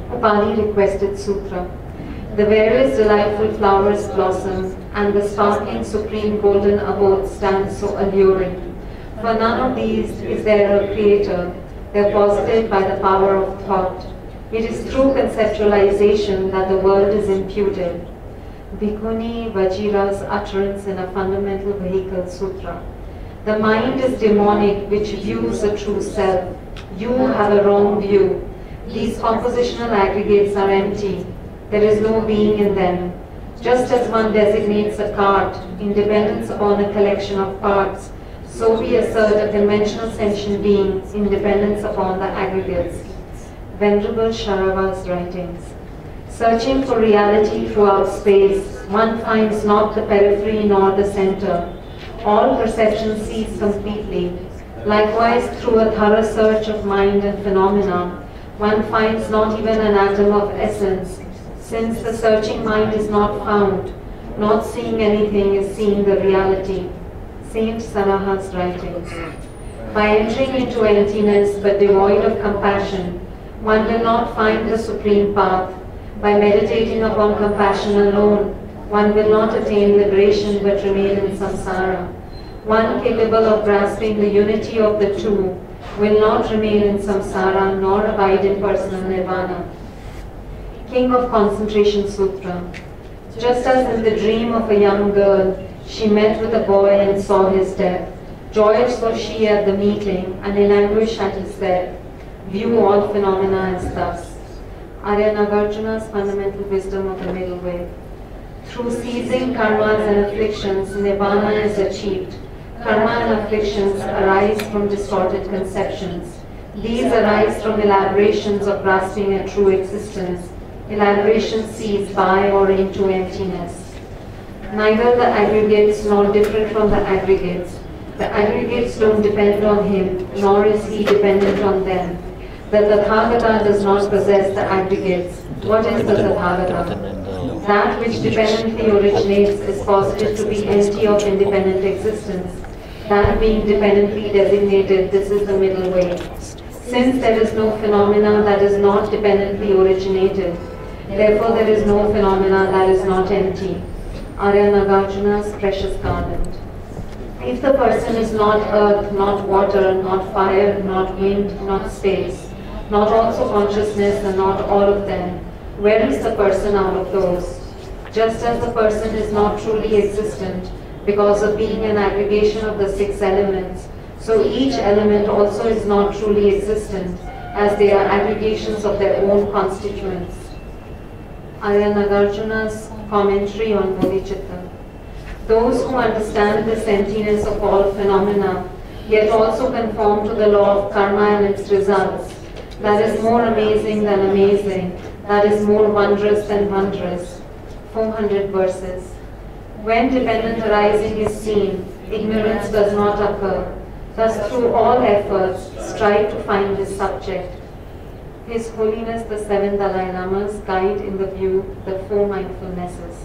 Upali requested sutra. The various delightful flowers blossom, and the sparkling supreme golden abode stands so alluring. For none of these is there a creator. They are posited by the power of thought. It is through conceptualization that the world is imputed. Bhikkhuni Vajira's utterance in a fundamental vehicle sutra. The mind is demonic which views a true self. You have a wrong view. These compositional aggregates are empty. There is no being in them. Just as one designates a cart in dependence upon a collection of parts, so we assert a conventional sentient being in dependence upon the aggregates. Venerable Sharava's writings. Searching for reality throughout space, one finds not the periphery nor the center. All perception ceases completely. Likewise, through a thorough search of mind and phenomena, one finds not even an atom of essence. Since the searching mind is not found, not seeing anything is seeing the reality. Saint Saraha's writings. By entering into emptiness but devoid of compassion, one will not find the supreme path. By meditating upon compassion alone, one will not attain liberation but remain in samsara. One capable of grasping the unity of the two will not remain in samsara nor abide in personal nirvana. King of Concentration Sutra. Just as in the dream of a young girl, she met with a boy and saw his death. Joyous was she at the meeting and in anguish at his death. View all phenomena as thus. Arya Nagarjuna's fundamental wisdom of the middle way. Through ceasing karmas and afflictions, nirvana is achieved. Karma and afflictions arise from distorted conceptions. These arise from elaborations of grasping a true existence. Elaborations cease by or into emptiness. Neither the aggregates nor different from the aggregates. The aggregates don't depend on him, nor is he dependent on them. The Tathagata does not possess the aggregates. What is the Tathagata? That which dependently originates is posited to be empty of independent existence. That being dependently designated, this is the middle way. Since there is no phenomena that is not dependently originated, therefore there is no phenomena that is not empty. Arya Nagarjuna's precious garland. If the person is not earth, not water, not fire, not wind, not space, not also consciousness and not all of them, where is the person out of those? Just as the person is not truly existent because of being an aggregation of the 6 elements, so each element also is not truly existent as they are aggregations of their own constituents. Arya Nagarjuna's commentary on Bodhicitta. Those who understand this emptiness of all phenomena, yet also conform to the law of karma and its results, that is more amazing than amazing, that is more wondrous than wondrous. 400 verses. When dependent arising is seen, ignorance does not occur. Thus through all efforts, strive to find this subject. His Holiness the 7 Dalai Lamas guide in the view the 4 mindfulnesses.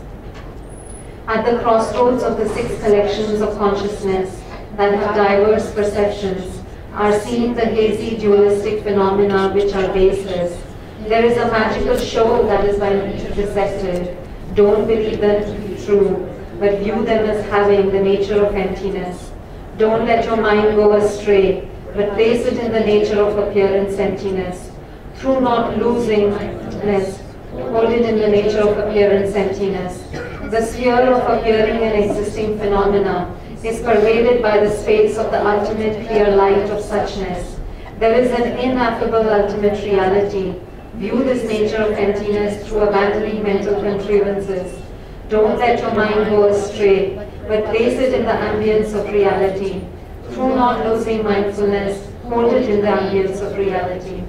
At the crossroads of the 6 collections of consciousness that have diverse perceptions, are seen the hazy dualistic phenomena which are baseless. There is a magical show that is by nature deceptive. Don't believe them to be true, but view them as having the nature of emptiness. Don't let your mind go astray, but place it in the nature of appearance emptiness. Through not losingness, hold it in the nature of appearance emptiness. The sphere of appearing and existing phenomena is pervaded by the space of the ultimate clear light of suchness. There is an ineffable ultimate reality. View this nature of emptiness through abandoning mental contrivances. Don't let your mind go astray, but place it in the ambience of reality. Through not losing mindfulness, hold it in the ambience of reality.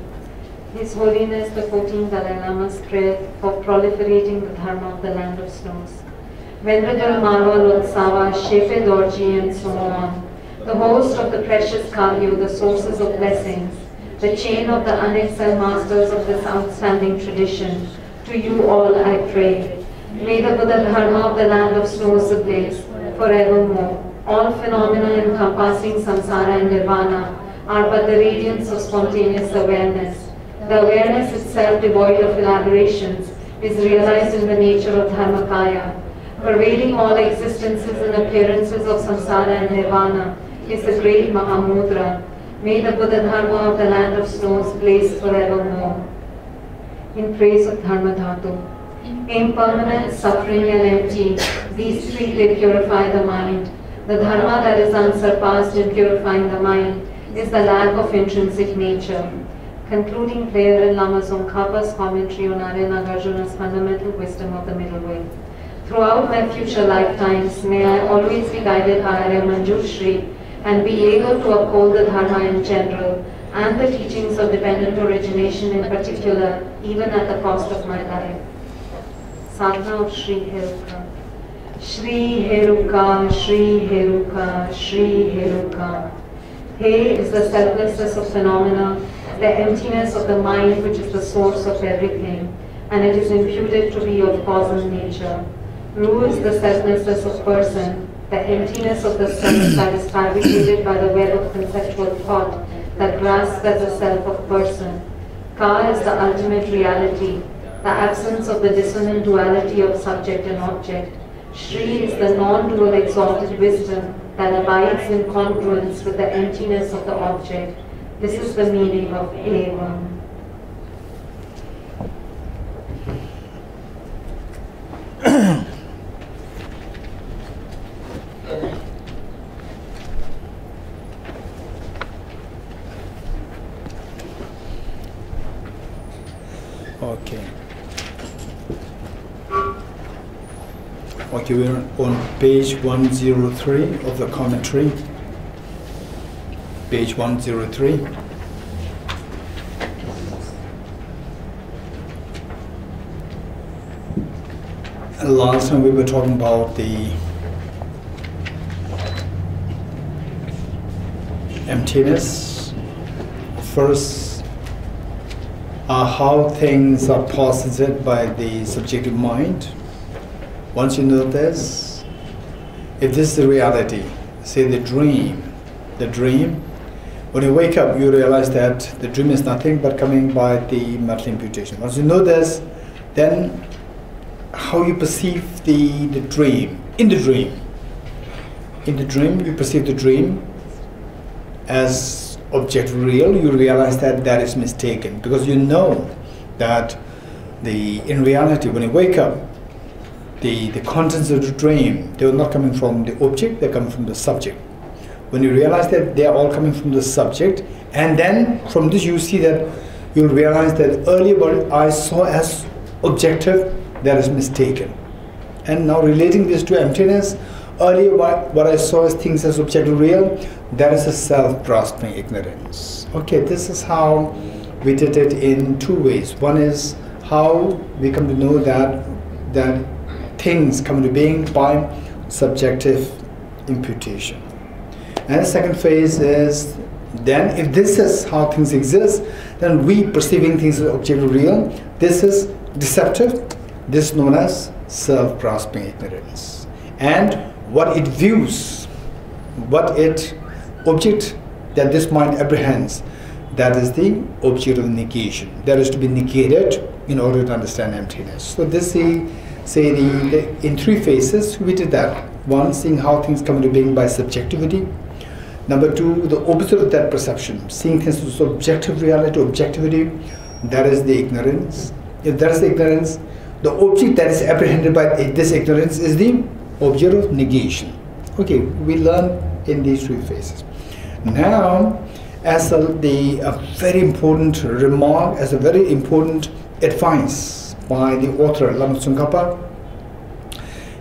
His Holiness the 14th Dalai Lama's prayer for proliferating the dharma of the land of snows. Venerable Marwa Lotsava, Shepe Dorji, and so on. The host of the precious Kalyu, the sources of blessings, the chain of the unexcelled masters of this outstanding tradition, to you all I pray. May the Buddha Dharma of the land of snows ablaze forevermore. All phenomena encompassing samsara and nirvana are but the radiance of spontaneous awareness. The awareness itself, devoid of elaborations, is realized in the nature of Dharmakaya. Pervading all existences and appearances of samsara and nirvana is the great Mahamudra. May the Buddha Dharma of the land of snows blaze forevermore. In praise of Dharma Dhatu. Impermanent, suffering and empty, these 3 they purify the mind. The Dharma that is unsurpassed in purifying the mind is the lack of intrinsic nature. Concluding prayer in Lama Tsongkhapa's commentary on Arya Nagarjuna's fundamental wisdom of the middle way. Throughout my future lifetimes, may I always be guided by Arya Manjushri and be able to uphold the Dharma in general and the teachings of dependent origination in particular, even at the cost of my life. Sadhana of Sri Heruka. Sri Heruka, Sri Heruka, Sri Heruka. He is the selflessness of phenomena, the emptiness of the mind which is the source of everything, and it is imputed to be of causal nature. Ru is the selflessness of person, the emptiness of the self that is fabricated by the web of conceptual thought that grasps as the self of person. Ka is the ultimate reality, the absence of the dissonant duality of subject and object. Shri is the non-dual exalted wisdom that abides in congruence with the emptiness of the object. This is the meaning of Evam. Okay. Okay, we're on page 103 of the commentary. Page 103. Last time we were talking about the emptiness. First, how things are posited by the subjective mind. Once you know this, if this is the reality, say the dream, when you wake up, you realize that the dream is nothing but coming by the mental imputation. Once you know this, then how you perceive the dream. In the dream, you perceive the dream as object real. You realize that that is mistaken, because you know that in reality, when you wake up, the contents of the dream, they are not coming from the object, they're coming from the subject. When you realize that they are all coming from the subject, and then from this you see that you'll realize that earlier what I saw as objective, that is mistaken. And now relating this to emptiness, earlier what I saw as things as objective real, that is a self-grasping ignorance. Okay, this is how we did it in two ways. One is how we come to know that things come into being by subjective imputation. And the second phase is, then if this is how things exist, then we perceiving things as objective real, this is deceptive. This is known as self-grasping ignorance. And what it views, object that this mind apprehends, that is the object of negation. That is to be negated in order to understand emptiness. So this in three phases we did that. One, seeing how things come into being by subjectivity. Number two, the opposite of that perception, seeing things as objective reality, objectivity, that is the ignorance. If that is the ignorance, the object that is apprehended by this ignorance is the object of negation. Okay, we learn in these three phases. Now, as a very important remark, as a very important advice by the author Lama Tsongkhapa,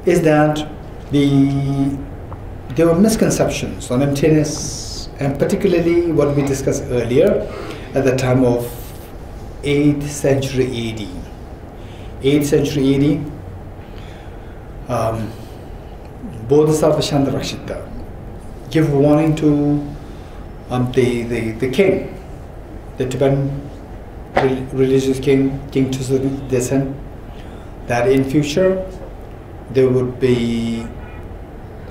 is that there were misconceptions on emptiness, and particularly what we discussed earlier at the time of 8th century AD. 8th century AD, Bodhisattva Shantarakshita give warning to the king, the Tibetan religious king, King Tuzun, that in future there would be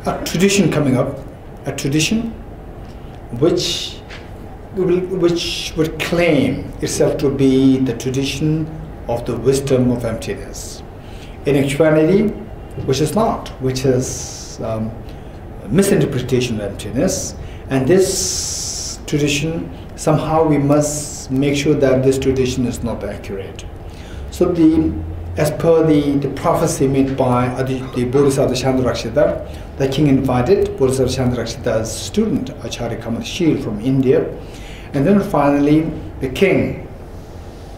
a tradition coming up, a tradition which would claim itself to be the tradition of the wisdom of emptiness. In actuality, which is not, which is misinterpretation of emptiness, and this tradition, somehow we must make sure that this tradition is not accurate. So as per the prophecy made by the Bodhisattva Shantarakshita, the king invited Bodhisattva Shantarakshita's student, Acharya Kamalashil from India, and then finally the king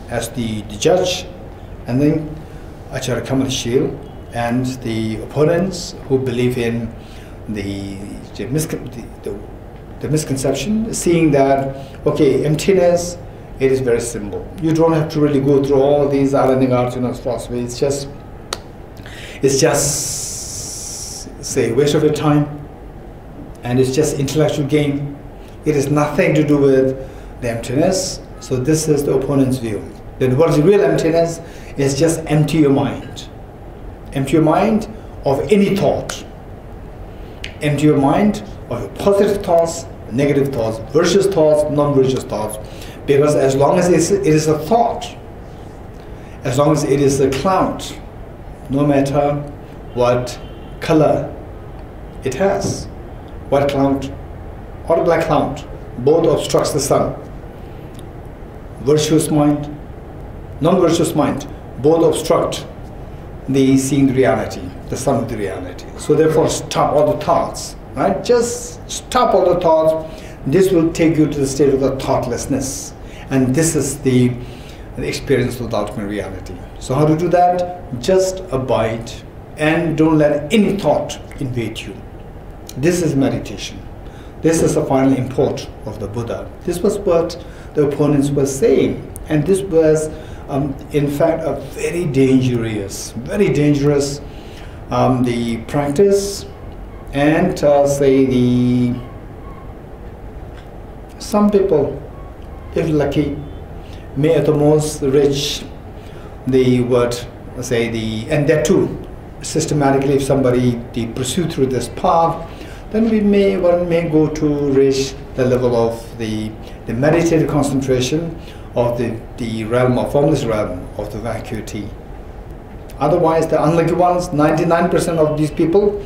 as the judge, and then Acharya Kamalashil and the opponents who believe in the misconception, seeing that, okay, emptiness, it is very simple. You don't have to really go through all these Arjuna's philosophy. It's just say waste of your time, and it's just intellectual game. It has nothing to do with the emptiness. So this is the opponent's view. Then what is real emptiness? Is just empty your mind. Empty your mind of any thought. Empty your mind of positive thoughts, negative thoughts, virtuous thoughts, non-virtuous thoughts. Because as long as it is a thought, as long as it is a cloud, no matter what color it has, white cloud or black cloud, both obstructs the sun. Virtuous mind, non-virtuous mind, both obstruct the seeing reality, the sun of the reality. So therefore stop all the thoughts, right? Just stop all the thoughts. This will take you to the state of the thoughtlessness. And this is the the experience of the ultimate reality. So how to do that? Just abide and don't let any thought invade you. This is meditation. This is the final import of the Buddha. This was what the opponents were saying, and this was in fact a very dangerous the practice, and say some people, if lucky, may at the most reach and that too systematically. If somebody pursue through this path, then one may go to reach the level of the meditative concentration of the realm of formless realm of the vacuity. Otherwise, the unlucky ones, 99% of these people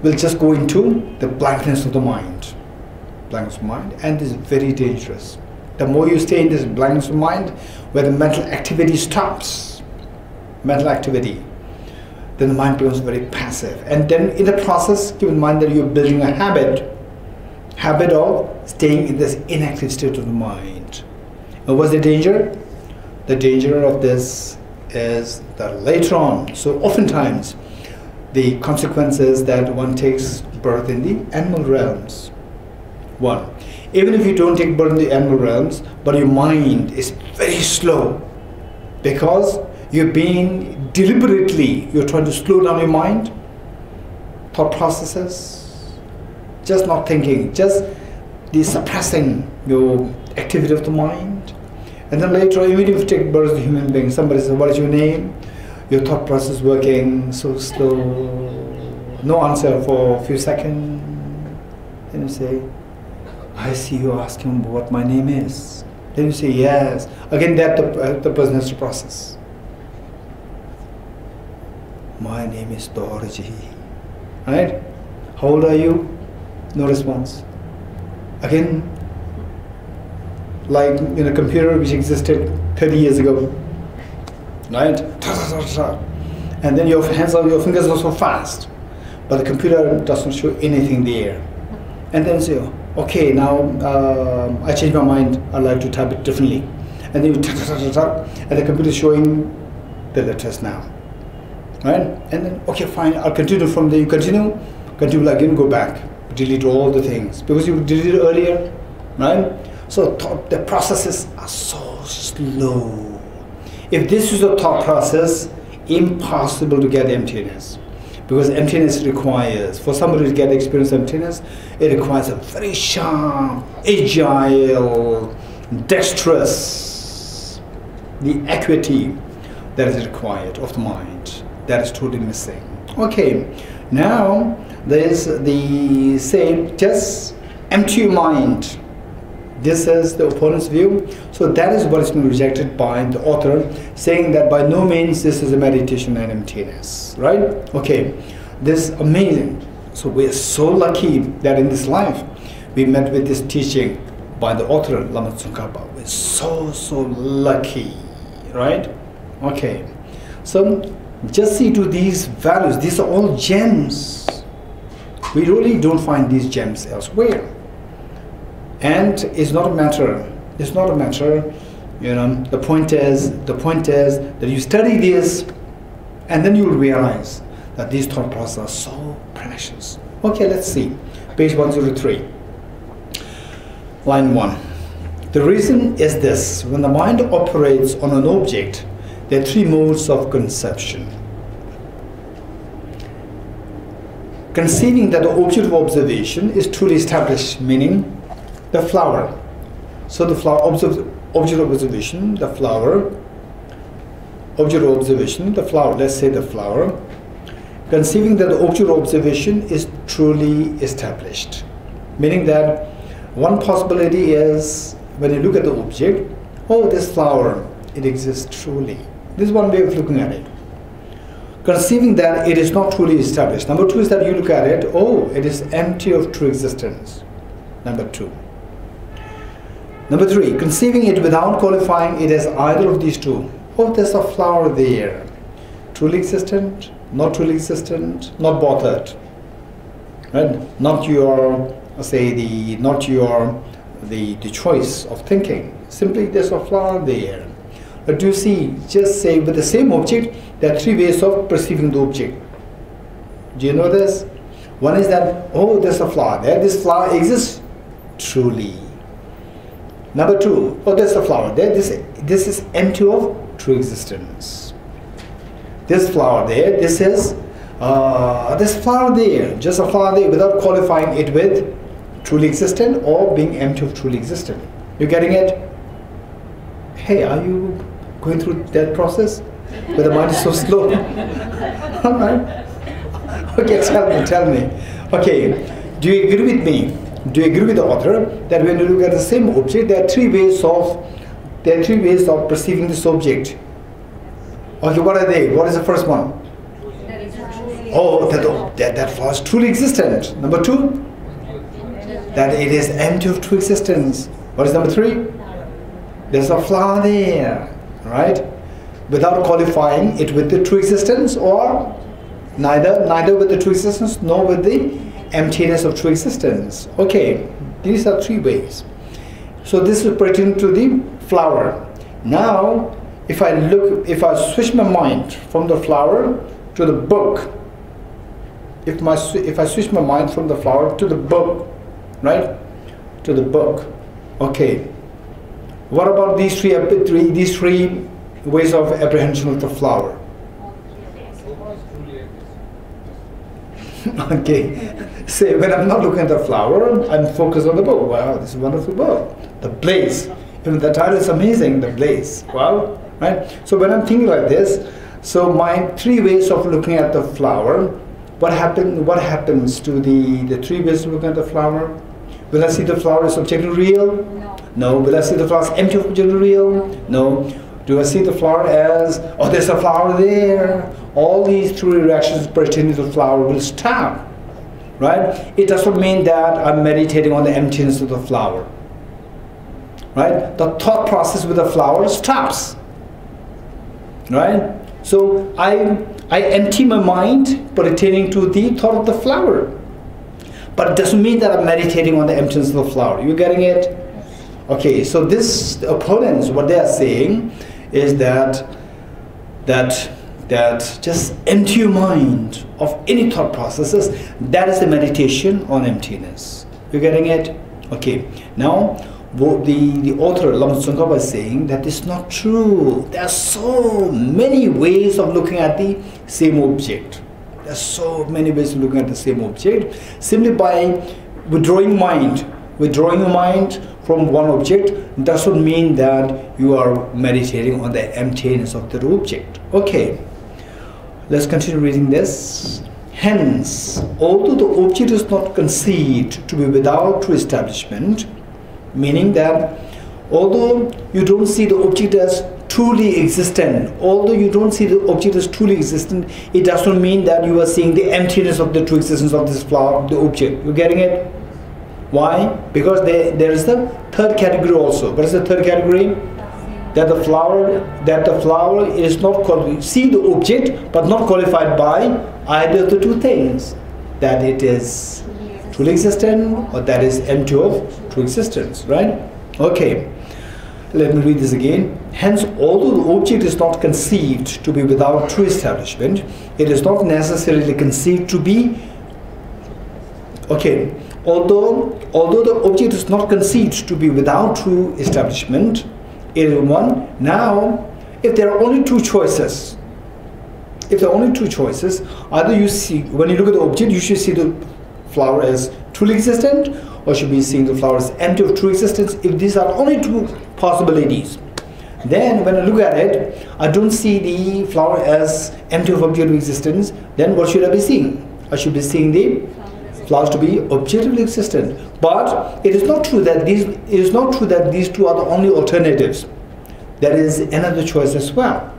will just go into the blankness of the mind. Blankness of mind, and this is very dangerous. The more you stay in this blankness of mind, where the mental activity stops, then the mind becomes very passive. And then in the process, keep in mind that you're building a habit of staying in this inactive state of the mind. And what's the danger? The danger of this is that later on, so oftentimes, the consequence is that one takes birth in the animal realms. One, even if you don't take birth in the animal realms, but your mind is very slow, because you're trying to slow down your mind, thought processes, just not thinking, just suppressing your activity of the mind. And then later on, even if you take birth as a human being, somebody says, what is your name? Your thought process working so slow, no answer for a few seconds. Then you say, I see you asking what my name is. Then you say, yes. Again, that the person has to process. My name is Dorji. Right? How old are you? No response. Again, like in a computer which existed 30 years ago. Right? And then your fingers are so fast, but the computer doesn't show anything there. And then say, okay, now I changed my mind, I'd like to type it differently. And then you and the computer is showing the letters now. Right? And then, okay, fine, I'll continue from there. You continue again, go back, delete all the things, because you deleted earlier, right? So the processes are so slow. If this is a thought process, impossible to get emptiness. Because emptiness requires, for somebody to get experience emptiness, it requires a very sharp, agile, dexterous, the acuity that is required of the mind. That is totally missing. Okay, now there's the say, just empty your mind. This is the opponent's view. So that is what has been rejected by the author, saying that by no means this is a meditation and emptiness, right? Okay, this is amazing. So we are so lucky that in this life we met with this teaching by the author, Lama Tsongkhapa. We're so lucky, right? Okay, so just see to these values. These are all gems. We really don't find these gems elsewhere. And it's not a matter, you know, the point is that you study this and then you will realize that these thought processes are so precious. Okay, let's see. Page 103. Line 1. The reason is this: when the mind operates on an object, there are three modes of conception. Conceiving that the object of observation is truly established, meaning the flower. So the flower, object of observation, the flower, object of observation, the flower, let's say the flower. Conceiving that the object of observation is truly established, meaning that one possibility is, when you look at the object, oh, this flower, it exists truly. This is one way of looking at it. Conceiving that it is not truly established. Number two is that you look at it, oh, it is empty of true existence. Number two. Number three, conceiving it without qualifying it as either of these two. Oh, there's a flower there. Truly existent, not bothered. Right? Not your, say, the choice of thinking. Simply there's a flower there. But do you see, just say with the same object, there are three ways of perceiving the object. Do you know this? One is that, oh, there's a flower there. This flower exists truly. Number two, oh, there's a flower there. This is empty of true existence. This flower there, this is this flower there, just a flower there without qualifying it with truly existent or being empty of truly existent. You getting it? Hey, are you going through that process? Where the mind is so slow. Alright. Okay, tell me. Okay, do you agree with me? Do you agree with the author that when you look at the same object, there are three ways of perceiving this object? Okay, what are they? What is the first one? Oh, that flower is truly existent. Number two, that it is empty of true existence. What is number three? There's a flower there, right? Without qualifying it with the true existence, or neither with the true existence nor with the emptiness of true existence. Okay, these are three ways. So this is pertaining to the flower. Now, if I switch my mind from the flower to the book, if I switch my mind from the flower to the book, right? To the book. Okay. What about these three ways of apprehension of the flower? Okay. Say when I'm not looking at the flower, I'm focused on the book. Wow, this is a wonderful book. The Blaze. Even the title is amazing. The Blaze. Wow. Right. So when I'm thinking like this, so my three ways of looking at the flower. What happens to the three ways of looking at the flower? Will I see the flower as objectively real? No. No. Will I see the flower as empty of objectively real? No. Do I see the flower as, oh, there's a flower there? All these three reactions pertaining to the flower will stop. Right? It doesn't mean that I'm meditating on the emptiness of the flower. Right? The thought process with the flower stops. Right? So I empty my mind pertaining to the thought of the flower. But it doesn't mean that I'm meditating on the emptiness of the flower. You getting it? Okay, so this, the opponents, what they are saying is that just empty your mind of any thought processes. That is the meditation on emptiness. You getting it? Okay. Now, the author Lama Tsongkhapa is saying that it's not true. There are so many ways of looking at the same object. There are so many ways of looking at the same object. Simply by withdrawing your mind from one object doesn't mean that you are meditating on the emptiness of the object. Okay, let's continue reading this. Hence, although the object is not conceived to be without true establishment, meaning that although you don't see the object as truly existent, it doesn't mean that you are seeing the emptiness of the true existence of this flower, the object. You getting it? Why? Because there is the third category also. What is the third category? That the flower is not called, see the object but not qualified by either of the two things, that it is truly existent or that is empty of true existence, right? Okay, let me read this again. Hence, although the object is not conceived to be without true establishment, it is not necessarily conceived to be, okay, although the object is not conceived to be without true establishment, it is one. Now, if there are only two choices, either you see, when you look at the object, you should see the flower as truly existent, or should be seeing the flower as empty of true existence. If these are only two possibilities, then when I look at it, I don't see the flower as empty of objective existence. Then what should I be seeing? I should be seeing the flowers to be objectively existent. But it is not true that these two are the only alternatives. There is another choice as well,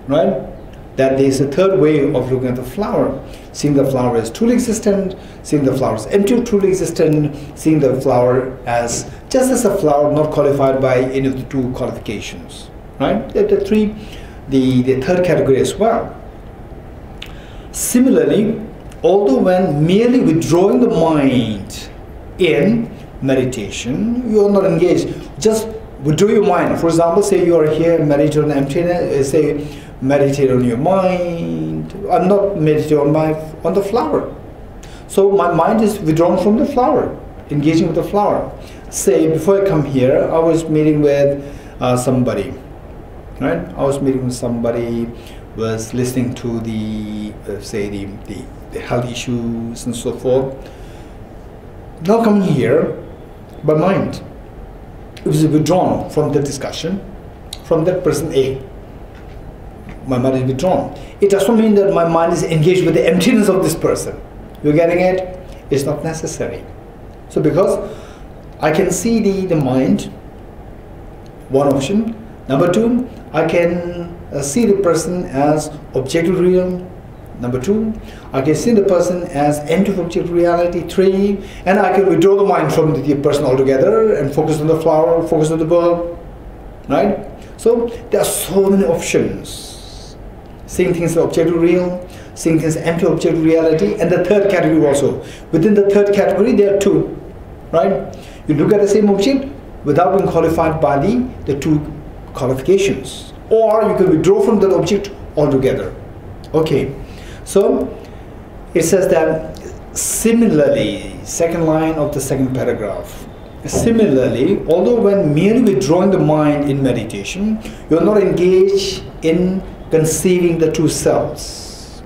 right? That there is a third way of looking at the flower, seeing the flower as truly existent, seeing the flower as empty of truly existent, seeing the flower as just as a flower, not qualified by any of the two qualifications, right? The third category as well. Similarly, although when merely withdrawing the mind in meditation, you are not engaged, just withdraw your mind. For example, say you are here, meditate on emptiness, say meditate on your mind. I'm not meditating on the flower. So my mind is withdrawn from the flower, engaging with the flower. Say before I come here, I was meeting with somebody, right? I was meeting with somebody, was listening to the health issues and so forth. Now coming here, my mind is withdrawn from the discussion, from that person A. My mind is withdrawn. It doesn't mean that my mind is engaged with the emptiness of this person. You're getting it? It's not necessary. So because I can see the mind, one option. Number two, I can see the person as objective real. Number two, I can see the person as end of objective reality. Three, and I can withdraw the mind from the person altogether and focus on the flower, focus on the bird, right? So there are so many options. Seeing things as objective real, seeing things as empty objective reality, and the third category also. Within the third category, there are two, right? You look at the same object without being qualified by the two qualifications, or you can withdraw from that object altogether. Okay. So it says that similarly, second line of the second paragraph, similarly, although when merely withdrawing the mind in meditation, you are not engaged in conceiving the two selves.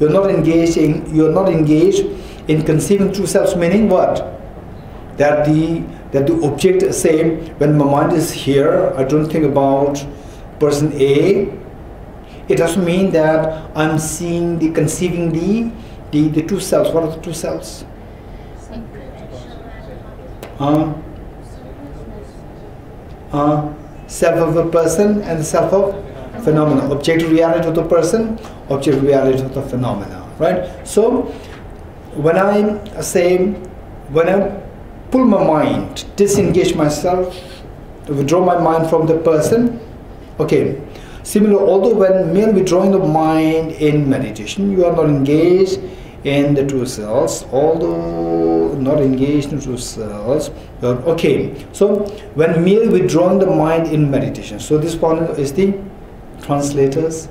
You are not engaged in conceiving two selves, meaning what? That the object, say, when my mind is here, I don't think about person A. It doesn't mean that I'm conceiving the two selves. What are the two selves? Self of a person and self of phenomena. Objective reality of the person, objective reality of the phenomena. Right? So when I pull my mind, disengage myself, withdraw my mind from the person, okay. Similar, although when merely withdrawing the mind in meditation, you are not engaged in the two selves. Although not engaged in the two selves, okay. So when merely withdrawing the mind in meditation, so this one is the translator's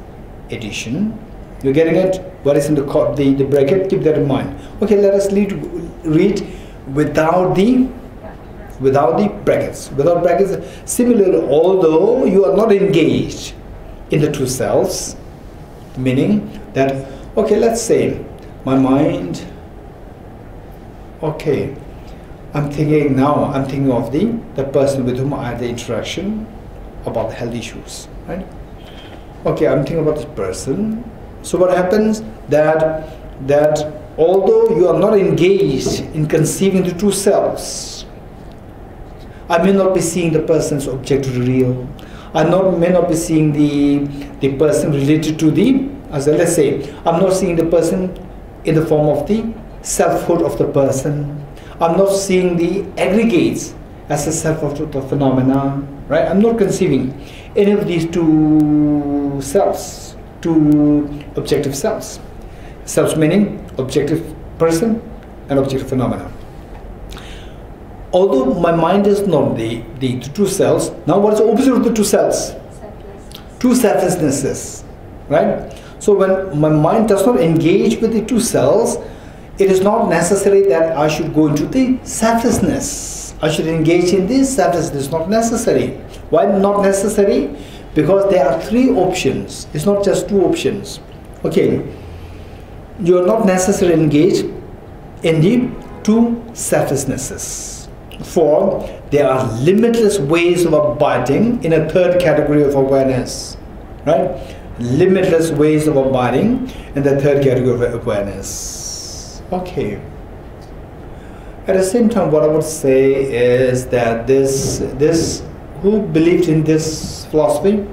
edition. You're getting it? What is in the bracket? Keep that in mind. Okay, let us read without the brackets. Without brackets. Similarly, although you are not engaged in the two selves, meaning that, okay, let's say my mind, okay, I'm thinking of the person with whom I had the interaction about the health issues, right? Okay, I'm thinking about this person. So what happens that although you are not engaged in conceiving the two selves, I may not be seeing the person's objective real. I may not be seeing the person related to let's say, I'm not seeing the person in the form of the selfhood of the person. I'm not seeing the aggregates as a self of the phenomena, right? I'm not conceiving any of these two selves, two objective selves. Selves meaning objective person and objective phenomena. Although my mind is not the two selves, now what is the opposite of the two selves? Two selflessnesses, right? So when my mind does not engage with the two selves, it is not necessary that I should go into the selflessness. I should engage in this selflessness. Not necessary. Why not necessary? Because there are three options. It's not just two options. Okay. You are not necessarily engaged in the two selflessnesses. For there are limitless ways of abiding in a third category of awareness, right? Limitless ways of abiding in the third category of awareness. Okay. At the same time, what I would say is that this who believed in this philosophy,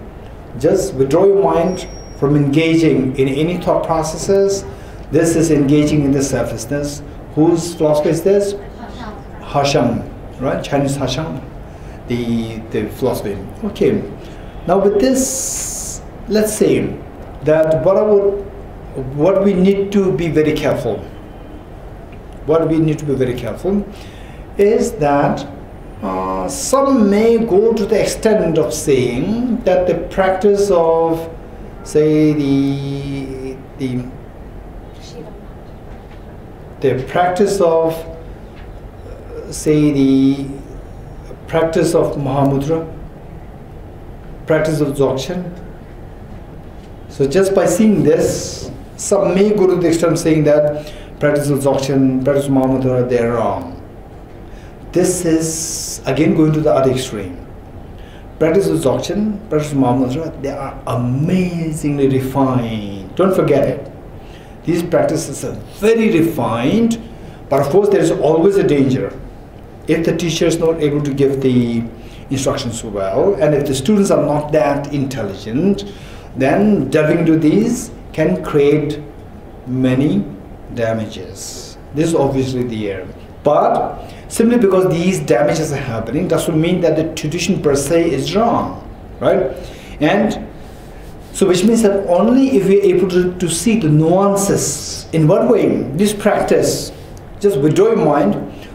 just withdraw your mind from engaging in any thought processes. This is engaging in the selflessness. Whose philosophy is this? Harsham. Right, Chinese Harsham, the philosophy. Okay, now with this, let's say that what we need to be very careful. What we need to be very careful is that Some may go to the extent of saying that the practice of, say, the practice of, say, the practice of Mahamudra, practice of Dzogchen. So just by seeing this, some may go to the extent of saying that practice of Dzogchen, practice of Mahamudra, they are wrong. This is again going to the other extreme. Practice of Dzogchen, practice of Mahamudra, they are amazingly refined. Don't forget it. These practices are very refined, but of course there is always a danger. If the teacher is not able to give the instructions well, and if the students are not that intelligent, then delving into these can create many damages. This is obviously there. But simply because these damages are happening doesn't mean that the tradition per se is wrong, right? And so which means that only if we are able to see the nuances. In what way? This practice, just withdraw your mind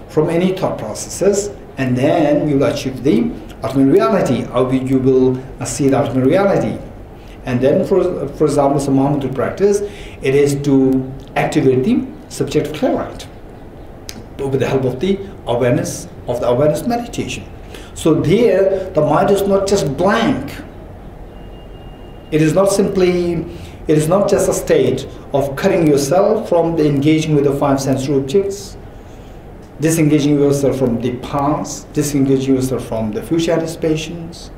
from any thought processes, and then you will achieve the ultimate reality. You will see the ultimate reality. And then, for example, some Mahamudra practice, it is to activate the subjective clear-light with the help of the awareness meditation. So there, the mind is not just blank. It is not just a state of cutting yourself from the engaging with the five sensory objects, disengaging yourself from the past, disengaging yourself from the future anticipations,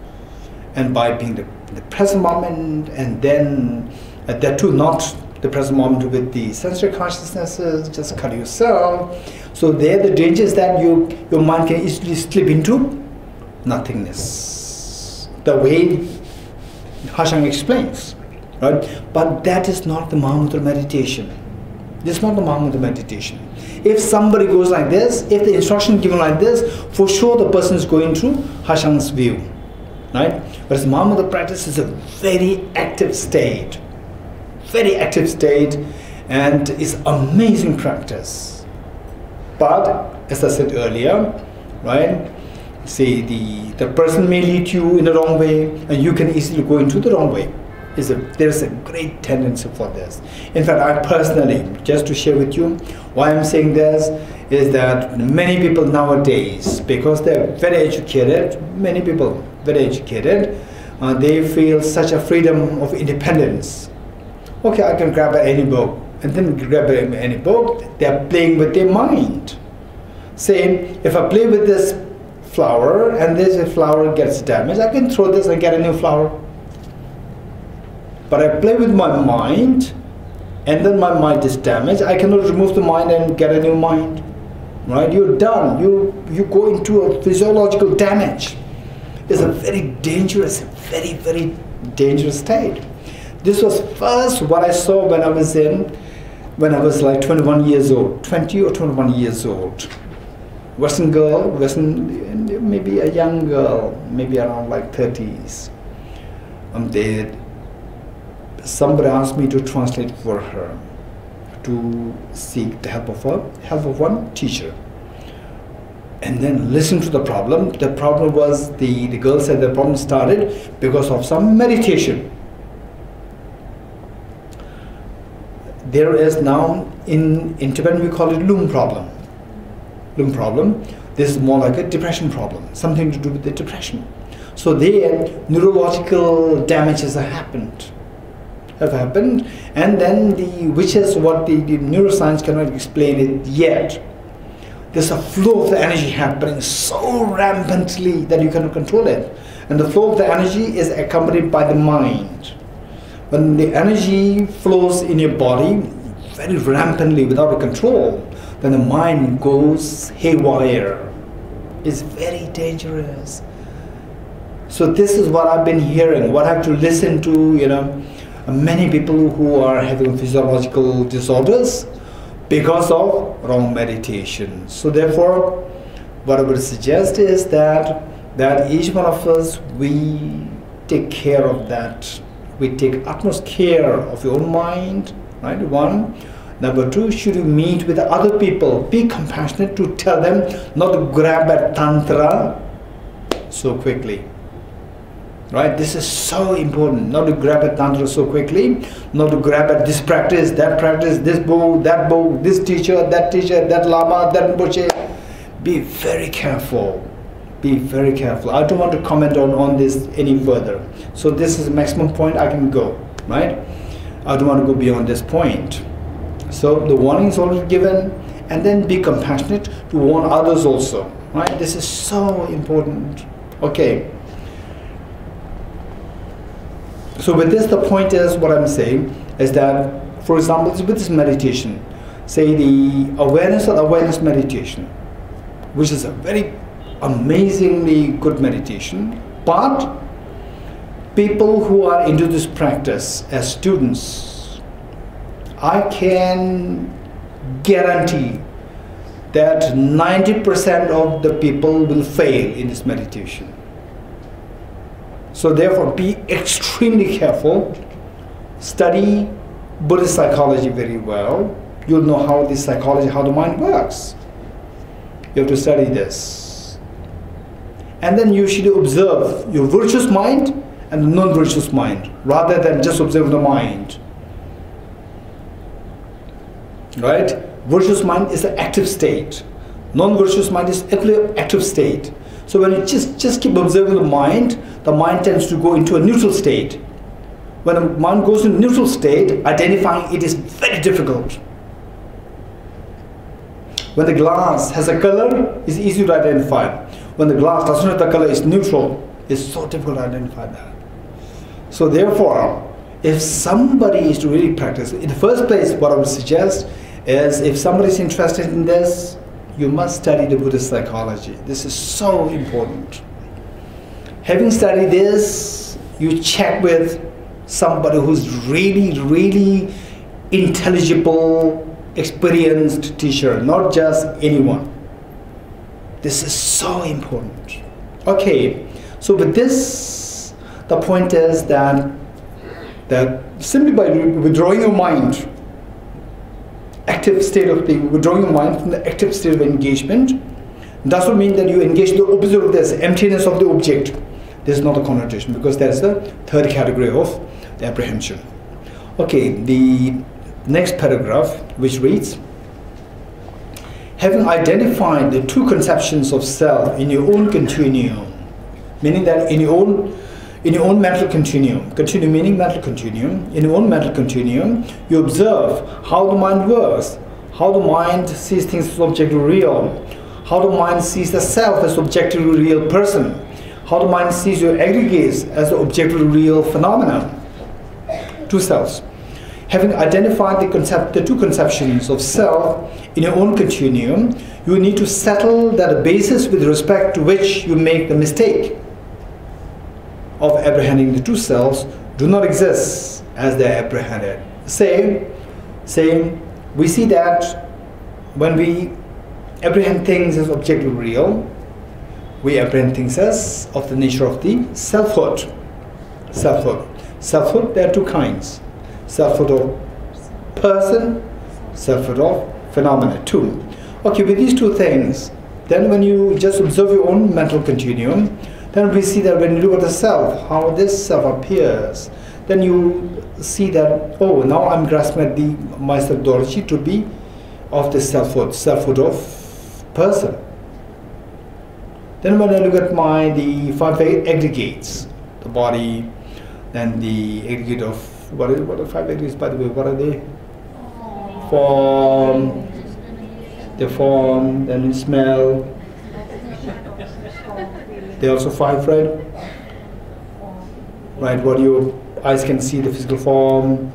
and by being the present moment, and then that too not the present moment with the sensory consciousnesses, just cut yourself. So there the danger is that your mind can easily slip into nothingness, the way Hashang explains, right? But that is not the Mahamudra meditation. This is not the Mahamudra meditation. If somebody goes like this, if the instruction is given like this, for sure the person is going through Hashang's view, right? Whereas Mahamudra practice is a very active state, and is amazing practice. But as I said earlier, right? See, the person may lead you in the wrong way, and you can easily go into the wrong way. There's a great tendency for this. In fact, I personally, just to share with you, why I'm saying this is that many people nowadays, because they're very educated, they feel such a freedom of independence. Okay, I can grab any book, and then grab any book, they're playing with their mind. Say, if I play with this flower and this flower gets damaged, I can throw this and get a new flower. But I play with my mind, and then my mind is damaged. I cannot remove the mind and get a new mind, right? You're done. You go into a physiological damage. It's a very dangerous, very dangerous state. This was first what I saw when I was like 21 years old, 20 or 21 years old. Western girl, maybe a young girl, maybe around like 30s. Somebody asked me to translate for her, to seek the help of one teacher. And then listen to the problem. The problem was, the girl said the problem started because of some meditation. There is now, in Tibetan we call it loom problem. Loom problem. This is more like a depression problem, something to do with the depression. So there, neurological damages have happened, and then which is what the neuroscience cannot explain it yet. There's a flow of the energy happening so rampantly that you cannot control it, and the flow of the energy is accompanied by the mind. When the energy flows in your body very rampantly without a control, then the mind goes haywire. It's very dangerous. So this is what I've been hearing, what I have to listen to, many people who are having physiological disorders because of wrong meditation. So therefore, what I would suggest is that each one of us, we take care of that. We take utmost care of your own mind, right? One. Number 2, should you meet with other people, be compassionate to tell them not to grab at Tantra so quickly. Right? This is so important, not to grab at Tantra so quickly, not to grab at this practice, this book, this teacher, that Lama, that Rinpoche. Be very careful. Be very careful. I don't want to comment on this any further. So this is the maximum point I can go, right? I don't want to go beyond this point. So the warning is already given, and then be compassionate to warn others also, right? This is so important. Okay. So with this, the point is, what I'm saying is that, for example, with this meditation, say the awareness or awareness meditation, which is a very amazingly good meditation, but people who are into this practice as students, I can guarantee that 90% of the people will fail in this meditation. So therefore, be extremely careful. Study Buddhist psychology very well. You'll know how this psychology, how the mind works. You have to study this. And then you should observe your virtuous mind and the non-virtuous mind, rather than just observe the mind. Right? Virtuous mind is the active state. Non-virtuous mind is equally active state. So when you just keep observing the mind tends to go into a neutral state. When the mind goes into a neutral state, identifying it is very difficult. When the glass has a color, it's easy to identify. When the glass doesn't have the color, it's neutral. It's so difficult to identify that. So therefore, if somebody is to really practice, in the first place, what I would suggest is, if somebody is interested in this, you must study the Buddhist psychology. This is so important. Having studied this, you check with somebody who's really, really intelligible, experienced teacher, not just anyone. This is so important. Okay, so with this, the point is that simply by withdrawing your mind, active state of being, withdrawing your mind from the active state of engagement, doesn't mean that you engage the opposite of this, emptiness of the object. This is not a connotation, because that's the third category of the apprehension. Okay, the next paragraph, which reads, having identified the two conceptions of self in your own continuum, meaning that in your own mental continuum, continuum meaning mental continuum, in your own mental continuum, you observe how the mind works, how the mind sees things as objectively real, how the mind sees the self as objectively real person, how the mind sees your aggregates as the objectively real phenomena, two selves. Having identified the two conceptions of self in your own continuum, you need to settle that a basis with respect to which you make the mistake of apprehending the two selves do not exist as they are apprehended. Saying, we see that when we apprehend things as objectively real, we apprehend things as of the nature of the selfhood. Selfhood, there are two kinds. Selfhood of person, selfhood of phenomena, two. Okay, with these two things, then when you just observe your own mental continuum, then we see that when you look at the self, how this self appears, then you see that, oh, now I'm grasping at my self-dorji to be of the selfhood of person. Then when I look at the five aggregates, the body, then the aggregate of, what are the five aggregates, by the way, what are they? Form, the form, then the smell. They are also five, right? Right, what your eyes can see, the physical form,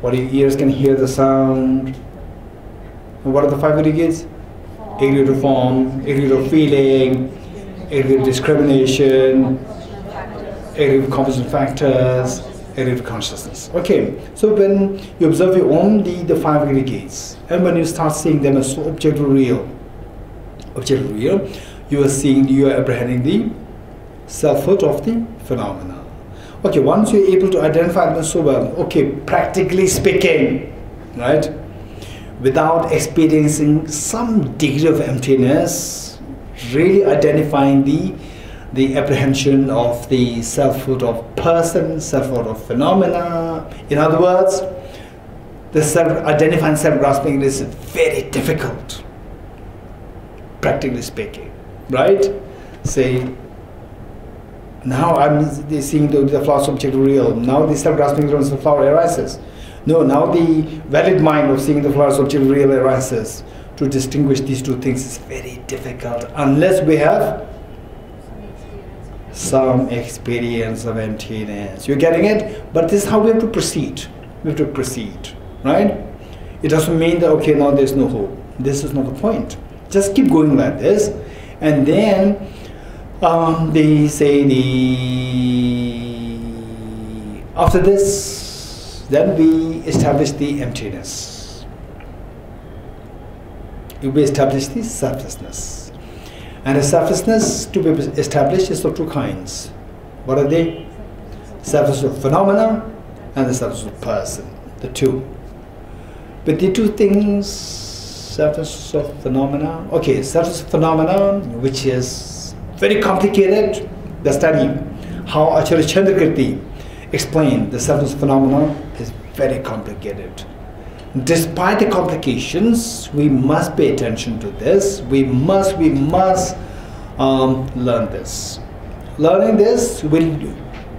what your ears can hear, the sound. And what are the five aggregates? Aggregate of form, aggregate of feeling, aggregate of discrimination, aggregate of composite factors, aggregate of consciousness. Okay, so when you observe your own, the five aggregates, and when you start seeing them as objectively real, you are apprehending the selfhood of the phenomena. Okay, once you're able to identify them so well, okay, practically speaking, right? without experiencing some degree of emptiness, really identifying the apprehension of the selfhood of person, selfhood of phenomena. In other words, the identifying self-grasping is very difficult, practically speaking, right? Say, now I'm seeing the flowers objective real. Now the self-grasping of the flower arises. No, now the valid mind of seeing the flowers objective real arises. To distinguish these two things is very difficult unless we have some experience of emptiness. You're getting it? But this is how we have to proceed. We have to proceed, right? It doesn't mean that, okay, now there's no hope. This is not the point. Just keep going like this, and then they say after this, then we establish the emptiness. We establish the selflessness. And the selflessness to be established is of two kinds. What are they? Selflessness of phenomena and the selflessness of person. The two. But the two things, selflessness of phenomena. Okay, selflessness of phenomena, which is very complicated. The study, how Acharya Chandrakirti explained the selflessness of phenomena, is very complicated. Despite the complications, we must pay attention to this. We must learn this. Learning this will,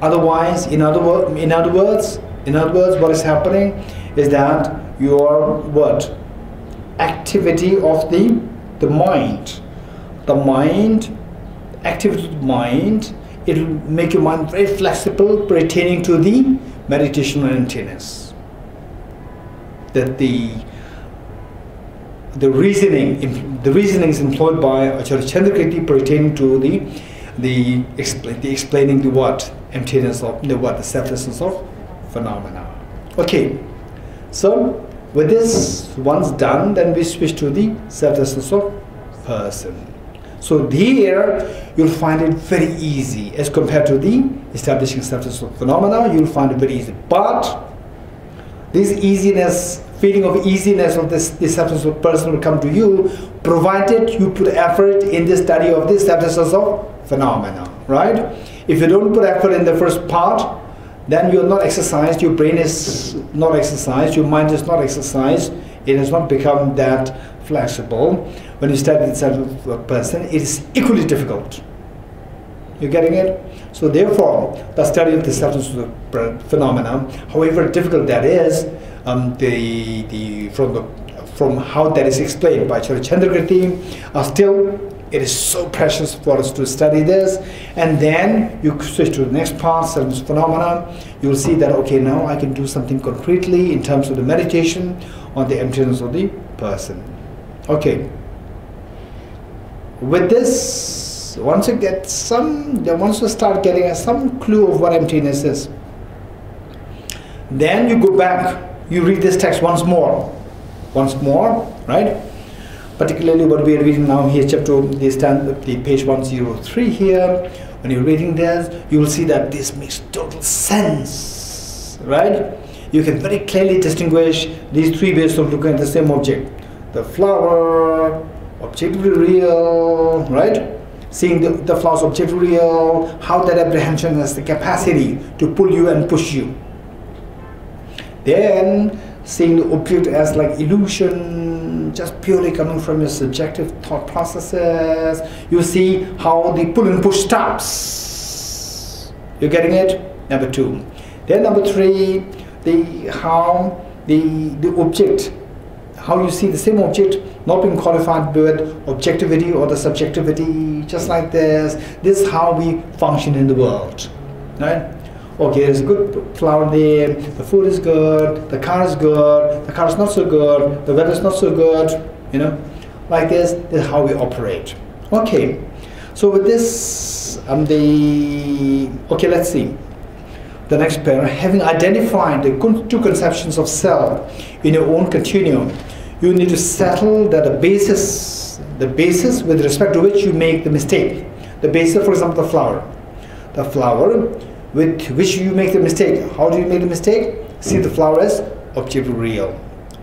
otherwise, in other words, what is happening is that your activity of the mind, activity of the mind, it will make your mind very flexible pertaining to the meditation on emptiness. That the reasonings employed by Acharya Chandrakirti pertaining to the explaining the what emptiness of the selflessness of phenomena. Okay, so with this once done, then we switch to the selflessness of person. So there you'll find it very easy as compared to the establishing selflessness of phenomena. You'll find it very easy, but this easiness, feeling of easiness of this selflessness of person will come to you, provided you put effort in the study of this selflessness of phenomena, right? If you don't put effort in the first part, then you're not exercised, your brain is not exercised, your mind is not exercised, it has not become that flexible. When you study the selflessness of a person, it is equally difficult. You're getting it? So therefore, the study of the selflessness of phenomena, however difficult that is, from how that is explained by Acharya Chandrakirti, still it is so precious for us to study this. And then you switch to the next part, selflessness of phenomena. You will see that, okay, now I can do something concretely in terms of the meditation on the emptiness of the person. Okay. With this, once you start getting some clue of what emptiness is, then you go back, you read this text once more, right? Particularly what we are reading now here, the page 103 here. When you're reading this, you will see that this makes total sense, right? You can very clearly distinguish these three ways of looking at the same object. The flower, objectively real, right? Seeing the flowers objectively real, how that apprehension has the capacity to pull you and push you. Then seeing the object as like illusion, just purely coming from your subjective thought processes. You see how the pull and push stops. You're getting it? Number two. Then number three, how the object, how you see the same object not being qualified with objectivity or the subjectivity, just like this. This is how we function in the world, right? Okay, there's a good flower there, the food is good, the car is good, the car is not so good, the weather is not so good, you know, like this is how we operate. Okay, so with this, okay, let's see. The next pair, having identified the two conceptions of self in your own continuum, you need to settle that the basis with respect to which you make the mistake. The basis, for example, the flower with which you make the mistake. How do you make the mistake? See the flower as objectively real.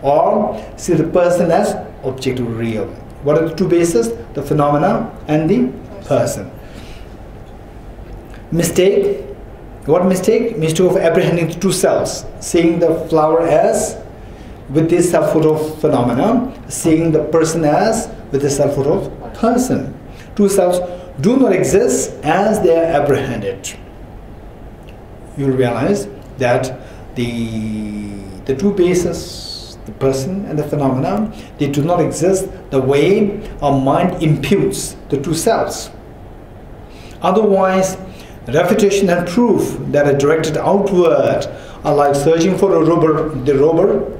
or see the person as objectively real. What are the two bases? The phenomena and the person. Mistake. What mistake? Mistake of apprehending the two selves, seeing the flower as with this selfhood of phenomena, seeing the person as with the selfhood of person. Two selves do not exist as they are apprehended. You will realize that the two bases, the person and the phenomena, they do not exist the way our mind imputes the two selves. Otherwise, refutation and proof that are directed outward are like searching for the robber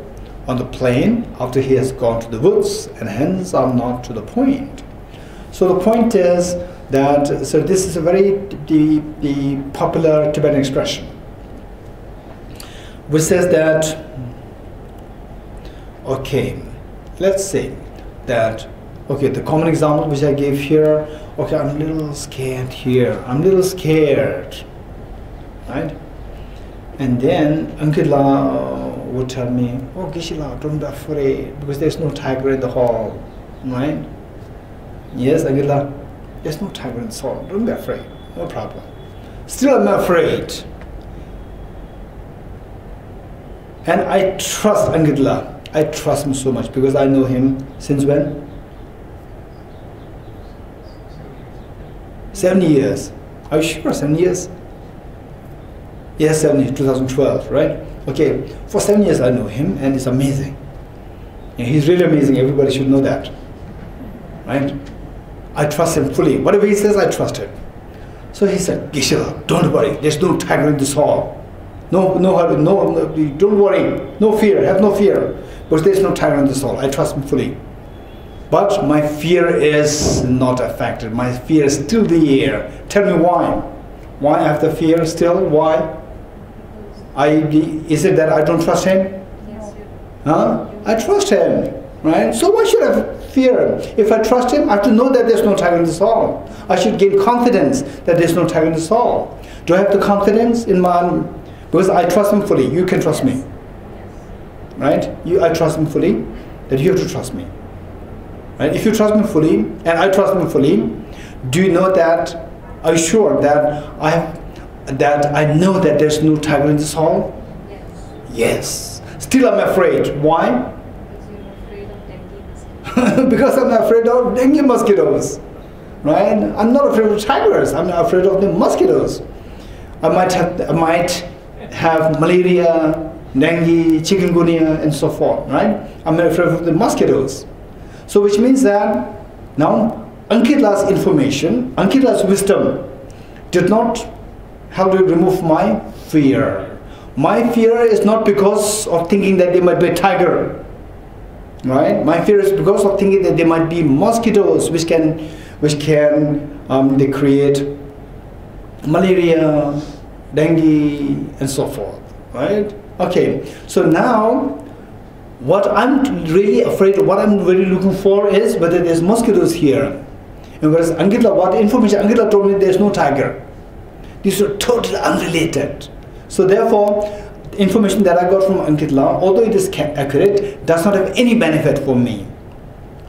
on the plain after he has gone to the woods, and hence are not to the point. So the point is that, so this is a very the popular Tibetan expression, which says that, okay, let's say that, okay, the common example which I gave here, okay, I'm a little scared here, I'm a little scared, right? And then Ankila would tell me, oh Geshe-la, don't be afraid, because there's no tiger in the hall, right? Yes, Ankila, there's no tiger in the hall, don't be afraid, no problem. Still I'm afraid. And I trust Ankila, I trust him so much because I know him since when? 7 years. Are you sure? 7 years? Yes, 7 years, 2012, right? Okay, for 7 years I know him and it's amazing. And he's really amazing, everybody should know that. Right? I trust him fully. Whatever he says, I trust him. So he said, Geshe-la, don't worry, there's no tiger in this hall. No, don't worry, no fear, have no fear. Because there's no tiger in this hall, I trust him fully. But my fear is not affected. My fear is still there. Tell me why. Why I have the fear still? Why? Is it that I don't trust him? Yes. Huh? I trust him, right? So why should I have fear? If I trust him, I have to know that there's no tiger in this hall. I should gain confidence that there's no tiger in this hall. Do I have the confidence in my... Because I trust him fully. You can trust me. Right? I trust him fully. That you have to trust me. Right? If you trust me fully, and I trust him fully, do you know that, are you sure that I know that there's no tiger in this hall? Yes. Yes. Still I'm afraid. Why? Because you're afraid of dengue mosquitoes. Because I'm afraid of dengue mosquitoes. Right? I'm not afraid of tigers. I'm not afraid of the mosquitoes. I might have malaria, dengue, chikungunya, and so forth. Right? I'm not afraid of the mosquitoes. So which means that now Ankitla's information, Ankitla's wisdom did not help to remove my fear. My fear is not because of thinking that there might be a tiger. Right? My fear is because of thinking that there might be mosquitoes which can they create malaria, dengue, and so forth. Right? Okay. So now what I'm really afraid of, what I'm really looking for is whether there's mosquitoes here. And whereas Ankitla, what information Ankitla told me, there's no tiger. These are totally unrelated. So therefore, the information that I got from Ankitla, although it is accurate, does not have any benefit for me.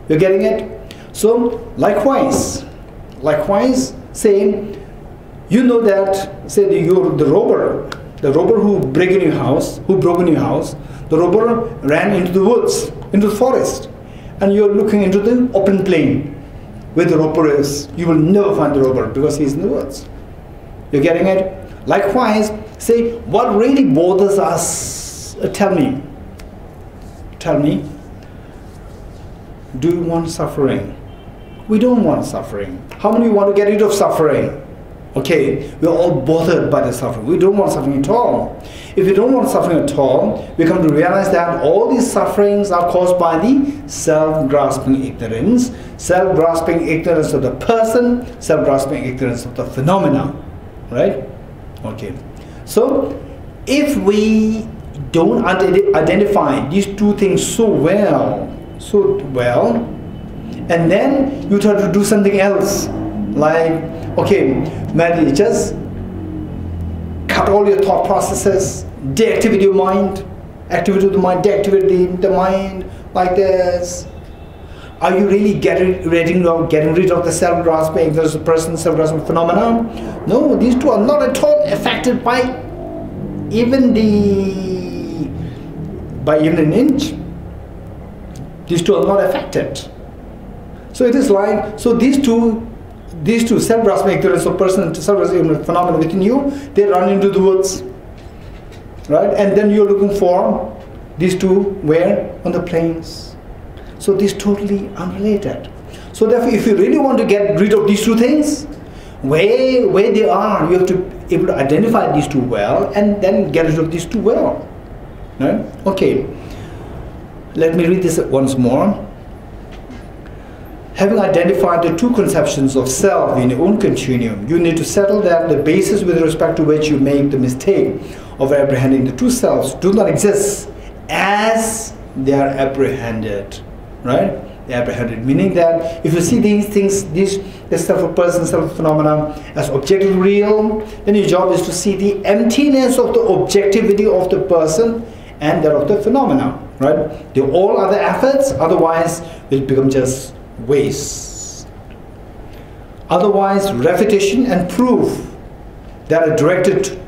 You're getting it? So likewise, say, you know that, say you're the robber who broke in your house, the robber ran into the woods, into the forest, and you're looking into the open plain where the robber is. You will never find the robber because he's in the woods. You're getting it? Likewise, say, what really bothers us? Tell me. Do you want suffering? We don't want suffering. How many want to get rid of suffering? Okay, we're all bothered by the suffering. We don't want suffering at all. If we don't want suffering at all, we come to realize that all these sufferings are caused by the self-grasping ignorance of the person, self-grasping ignorance of the phenomena. Right? Okay. So, if we don't identify these two things so well, and then you try to do something else, like, okay, maybe just cut all your thought processes, deactivate your mind, Activity of the mind, deactivate the mind like this. Are you really getting rid of the self-grasping, ignorance of person, self-grasping phenomena? No, these two are not at all affected by even an inch. These two are not affected. So it is like, so these two self-grasping, ignorance of person, self-grasping phenomena within you, they run into the woods, right? And then you're looking for these two where? On the plains. So these totally unrelated. So therefore, if you really want to get rid of these two things, where they are, you have to be able to identify these two well, and then get rid of these two well. Right? Okay. Let me read this once more. Having identified the two conceptions of self in your own continuum, you need to settle that the basis with respect to which you make the mistake of apprehending the two selves do not exist as they are apprehended. Right? They are apprehended, meaning that if you see these things, this self-person, self-phenomena as objectively real, then your job is to see the emptiness of the objectivity of the person and that of the phenomena. Right? The all other efforts otherwise will become just waste. Otherwise, refutation and proof that are directed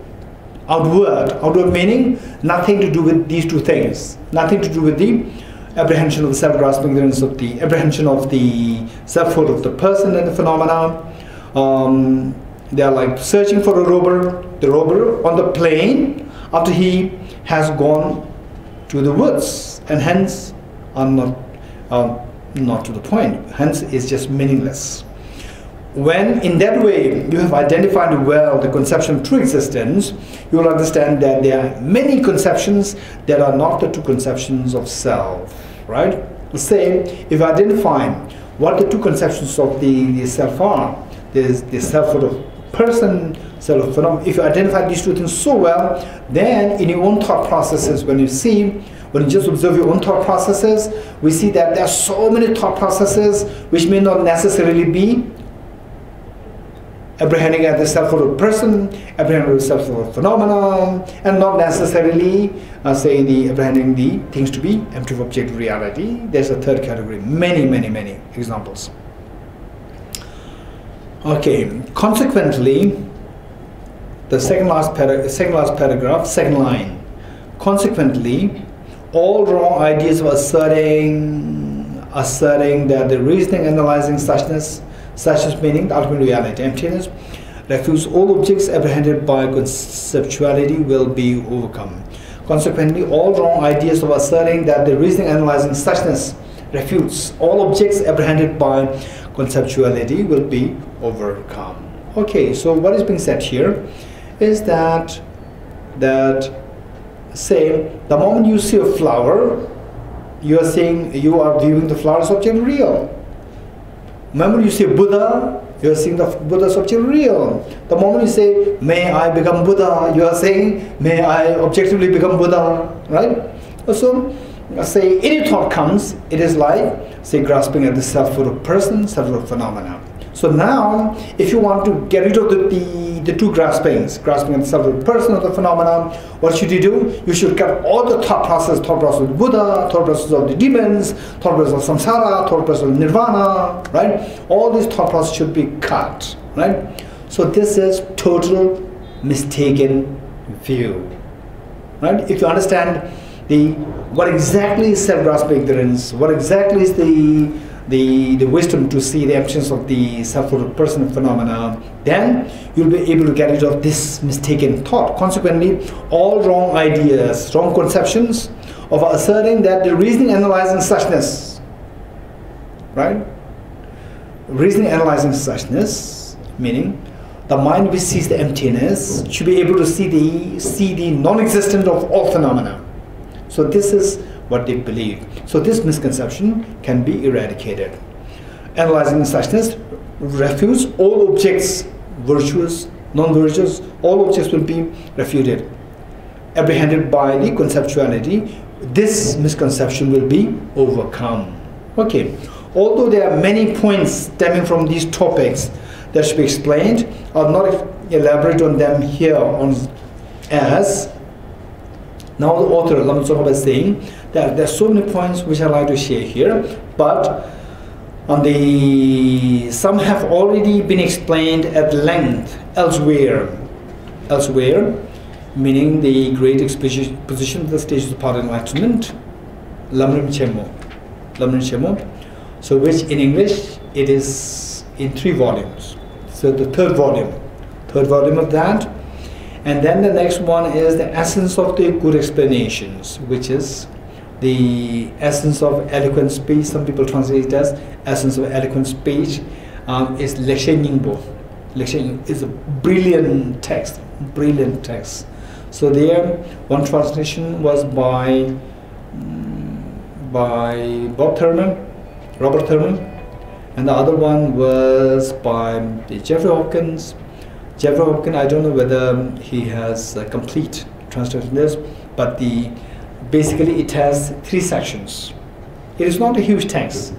outward meaning nothing to do with these two things, nothing to do with the apprehension of the self-grasping, ignorance of the apprehension of the selfhood of the person and the phenomena. They are like searching for the robber on the plain after he has gone to the woods, and hence are not to the point. Hence is just meaningless. When in that way you have identified well the conception of true existence, you will understand that there are many conceptions that are not the two conceptions of self. Right? The same, if you identify what the two conceptions of the self are, there's the selfhood of person, self of phenomenon. If you identify these two things so well, then in your own thought processes, when you just observe your own thought processes, we see that there are so many thought processes which may not necessarily be apprehending at the self-of person, apprehending the self-of phenomenon, and not necessarily apprehending the things to be empty of objective reality. There's a third category. Many examples. Okay. Consequently, the second last paragraph, second line. Consequently, all wrong ideas of asserting that the reasoning, analyzing suchness meaning, the ultimate reality, emptiness, refuse all objects apprehended by conceptuality will be overcome. Consequently, all wrong ideas of asserting that the reasoning, analyzing suchness refutes all objects apprehended by conceptuality will be overcome. Okay, so what is being said here is that say the moment you see a flower, you are viewing the flower as object real. The moment you see Buddha, you are seeing the Buddha as object real. The moment you say, may I become Buddha, you are saying, may I objectively become Buddha, right? So, say any thought comes, it is like, say, grasping at the selfhood of person, selfhood of phenomena. So now, if you want to get rid of the two graspings, grasping at the selfhood of person or the phenomena, what should you do? You should cut all the thought process of Buddha, thought process of the demons, thought process of samsara, thought process of nirvana, right? All these thought processes should be cut, right? So this is total mistaken view, right? If you understand what exactly is self-grasping ignorance, what exactly is the wisdom to see the absence of the selfhood of person phenomena, then you'll be able to get rid of this mistaken thought. Consequently, all wrong ideas, wrong conceptions of asserting that the reasoning, analyzing suchness, right? Reasoning, analyzing suchness, meaning the mind which sees the emptiness should be able to see the non-existence of all phenomena. So this is what they believe. So this misconception can be eradicated. Analyzing suchness refutes all objects, virtuous, non-virtuous, all objects will be refuted. Apprehended by the conceptuality, this misconception will be overcome. Okay, although there are many points stemming from these topics that should be explained, I'll not elaborate on them here as Now the author Lama Zohar is saying that there are so many points which I like to share here, but on the some have already been explained at length elsewhere. Elsewhere, meaning the great exposition of the stages of power enlightenment, Lamrim Chemo. So which in English it is in 3 volumes. So the third volume of that. And then the next one is the essence of the good explanations, which is the essence of eloquent speech. Some people translate it as essence of eloquent speech. Is Lekshe Nyingbo. Lekshe is a brilliant text. So there, one translation was by Robert Thurman, and the other one was by Jeffrey Hopkins. I don't know whether he has a complete translation this, but basically it has 3 sections. It is not a huge text.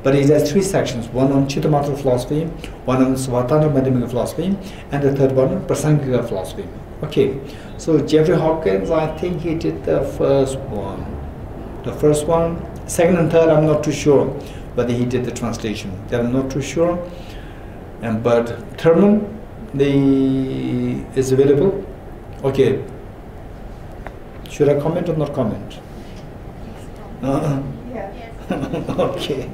But it has 3 sections. One on Chittamattha philosophy, one on Svatana Madhyamika philosophy, and the third one on Prasangika philosophy. Okay, so Jeffrey Hopkins, I think he did the first one. Second and third, I'm not too sure whether he did the translation. I'm not too sure. But Thurman, is available. Okay. Should I comment or not comment? Yeah. Okay.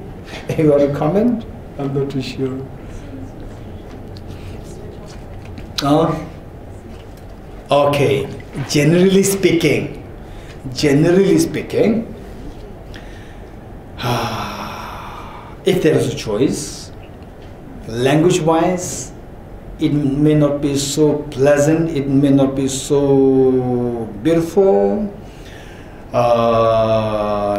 You want to comment? I'm not too sure. Okay. Generally speaking, if there is a choice, language-wise, it may not be so pleasant, it may not be so beautiful.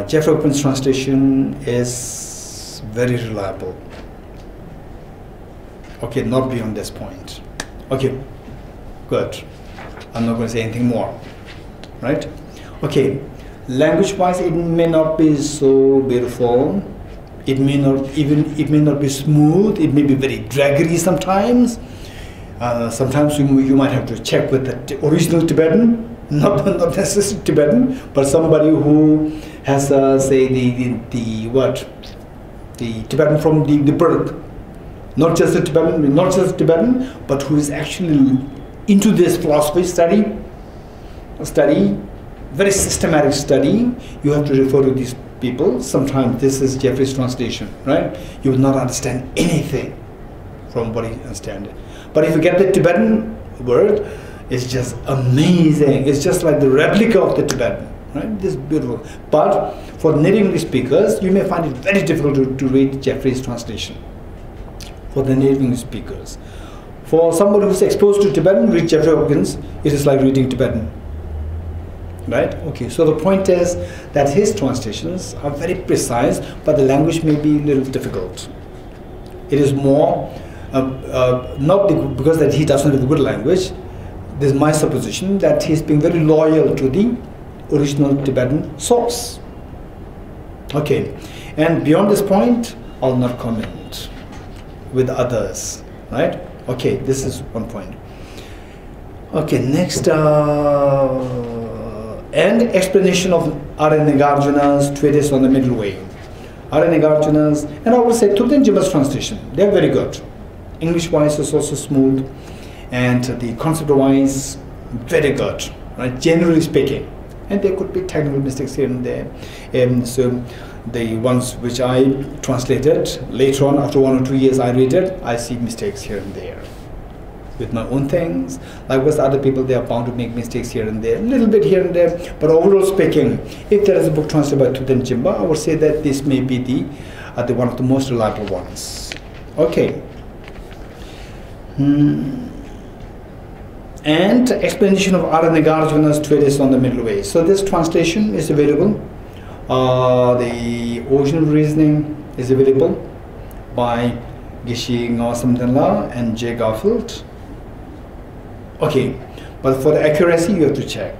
Jeffrey Hopkins' translation is very reliable. Okay, not beyond this point. Okay, good. I'm not going to say anything more, right? Okay, language-wise, it may not be so beautiful. It may not be smooth. It may be very draggery sometimes. Sometimes you might have to check with the original Tibetan, not necessarily Tibetan, but somebody who has say the Tibetan from the birth, not just the Tibetan, but who is actually into this philosophy study, very systematic study. You have to refer to these people. Sometimes this is Jeffrey's translation, right? You will not understand anything from what he understands. But if you get the Tibetan word, it's just amazing. It's just like the replica of the Tibetan, right? This is beautiful. But for native English speakers, you may find it very difficult to read Jeffrey's translation. For the native English speakers. For somebody who's exposed to Tibetan, read Jeffrey Hopkins, it is like reading Tibetan. Right? Okay, so the point is that his translations are very precise, but the language may be a little difficult. It is more, not because that he doesn't have a good language. This is my supposition that he's being very loyal to the original Tibetan source. Okay, and beyond this point, I'll not comment with others, right? Okay, this is one point. Okay, next, and explanation of R.N. Nagarjuna's treatise on the middle way. R.N. Nagarjuna's, and I would say Thubten Jimba's translation, they're very good. English-wise is also smooth, and the concept-wise, very good, right? Generally speaking. And there could be technical mistakes here and there. So the ones which I translated, later on, after 1 or 2 years I read it, I see mistakes here and there. With my own things, likewise other people, they are bound to make mistakes here and there, a little bit here and there, but overall speaking, if there is a book translated by Thubten Jimba, I would say that this may be the one of the most reliable ones. Okay. And explanation of R.N. Nagarjuna's treatise on the middle way. So this translation is available. The original reasoning is available by Geshe Ngawasam Denla and J. Garfield. Okay, but for the accuracy, you have to check.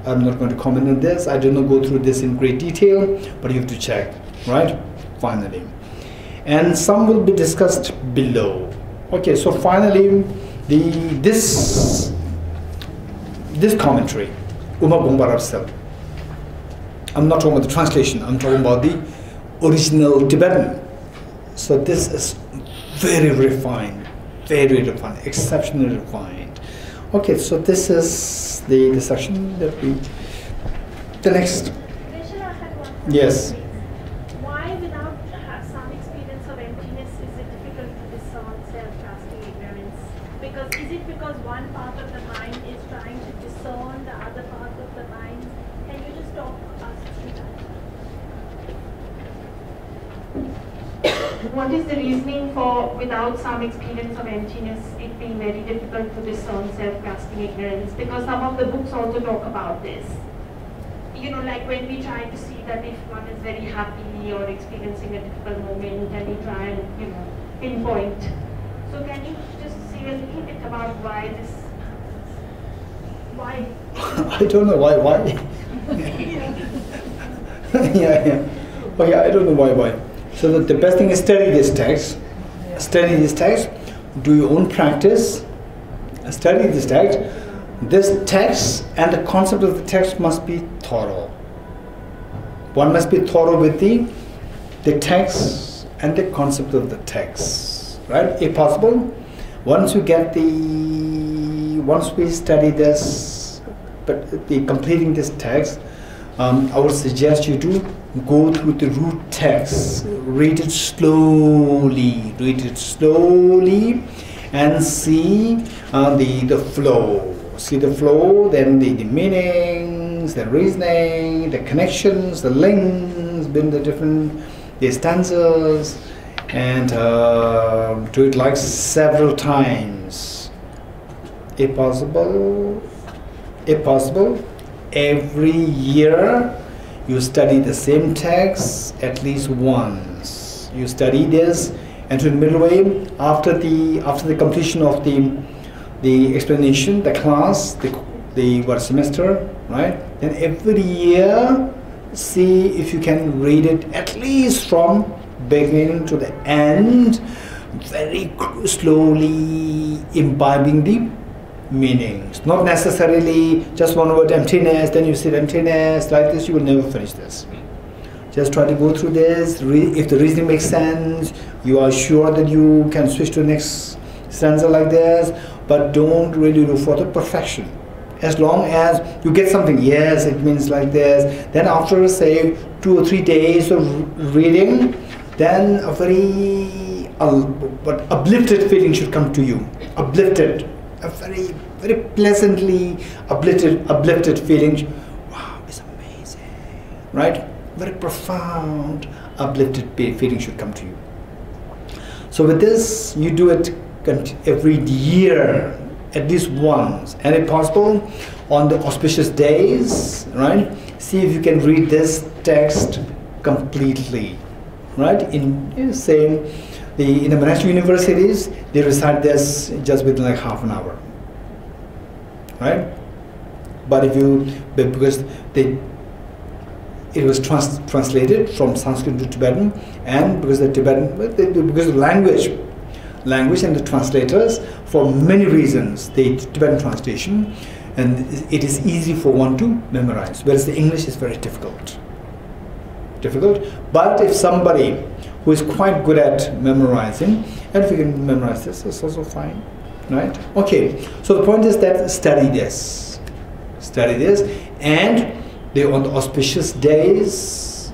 I'm not going to comment on this. I do not go through this in great detail, but you have to check, right? Finally. And some will be discussed below. Okay, so finally, this commentary, Uma Gongbar herself. I'm not talking about the translation, I'm talking about the original Tibetan. So this is very refined, exceptionally refined. Okay, so this is the section that we... The next. Rachel, I had one question. Yes. Why, without some experience of emptiness, is it difficult to discern self-casting ignorance? Because is it because one part of the mind is trying to discern the other part of the mind? Can you just talk us through that? What is the reasoning for, without some experience of emptiness, it being very difficult to discern self-casting ignorance? Because some of the books also talk about this. You know, like when we try to see that if one is very happy or experiencing a difficult moment, and we try and, you know, pinpoint. So can you just say a little bit about why this, why? I don't know why. yeah. Oh yeah, I don't know why. So the best thing is study this text. Study this text. Do your own practice. Study this text. This text and the concept of the text must be thorough. One must be thorough with the text and the concept of the text, right? If possible, once we study this, but completing this text, I would suggest you to go through the root text, read it slowly, and see the flow. See the flow, then the meanings, the reasoning, the connections, the links between the different stanzas, and do it like several times. If possible, every year you study the same text at least once. You study this, and to the middle way, after the completion of the explanation, the class, the semester, right? Then every year, see if you can read it at least from beginning to the end, very slowly imbibing the meanings. Not necessarily just one word emptiness, then you see emptiness, like this, you will never finish this. Just try to go through this, if the reasoning makes sense, you are sure that you can switch to the next stanza like this, but don't really look for the perfection. As long as you get something, yes, it means like this, then after say 2 or 3 days of reading, then a very uplifted feeling should come to you. Uplifted, a very, very pleasantly uplifted feeling. Wow, it's amazing, right? Very profound, uplifted feeling should come to you. So with this, you do it every year, at least once, and if possible, on the auspicious days, right? See if you can read this text completely, right? In the monastery universities, they recite this just within like half an hour, right? But because it was translated from Sanskrit to Tibetan, and because of language and the translators, for many reasons, the Tibetan translation, and it is easy for one to memorize, whereas the English is very difficult. But if somebody who is quite good at memorizing, and if you can memorize this, it's also fine, right? Okay, so the point is that study this, and on the auspicious days,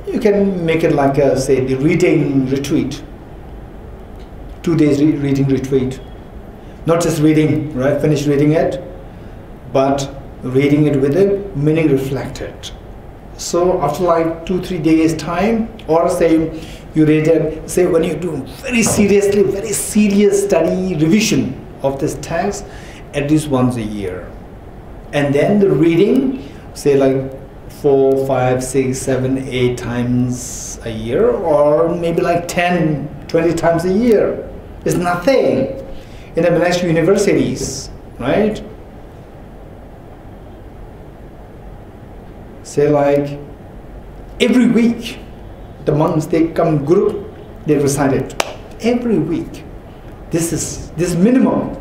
you can make it like say the reading retreat. 2 days reading retreat. Not just reading, right? Finish reading it, but reading it with the meaning reflected. So after like 2-3 days time, or say you read it, say when you do very serious study revision of this text, at least once a year. And then the reading, say like 4, 5, 6, 7, 8 times a year, or maybe like 10, 20 times a year. It's nothing in the monastery universities, right? Say like every week, the monks, they come group, they recite it every week. This is minimum.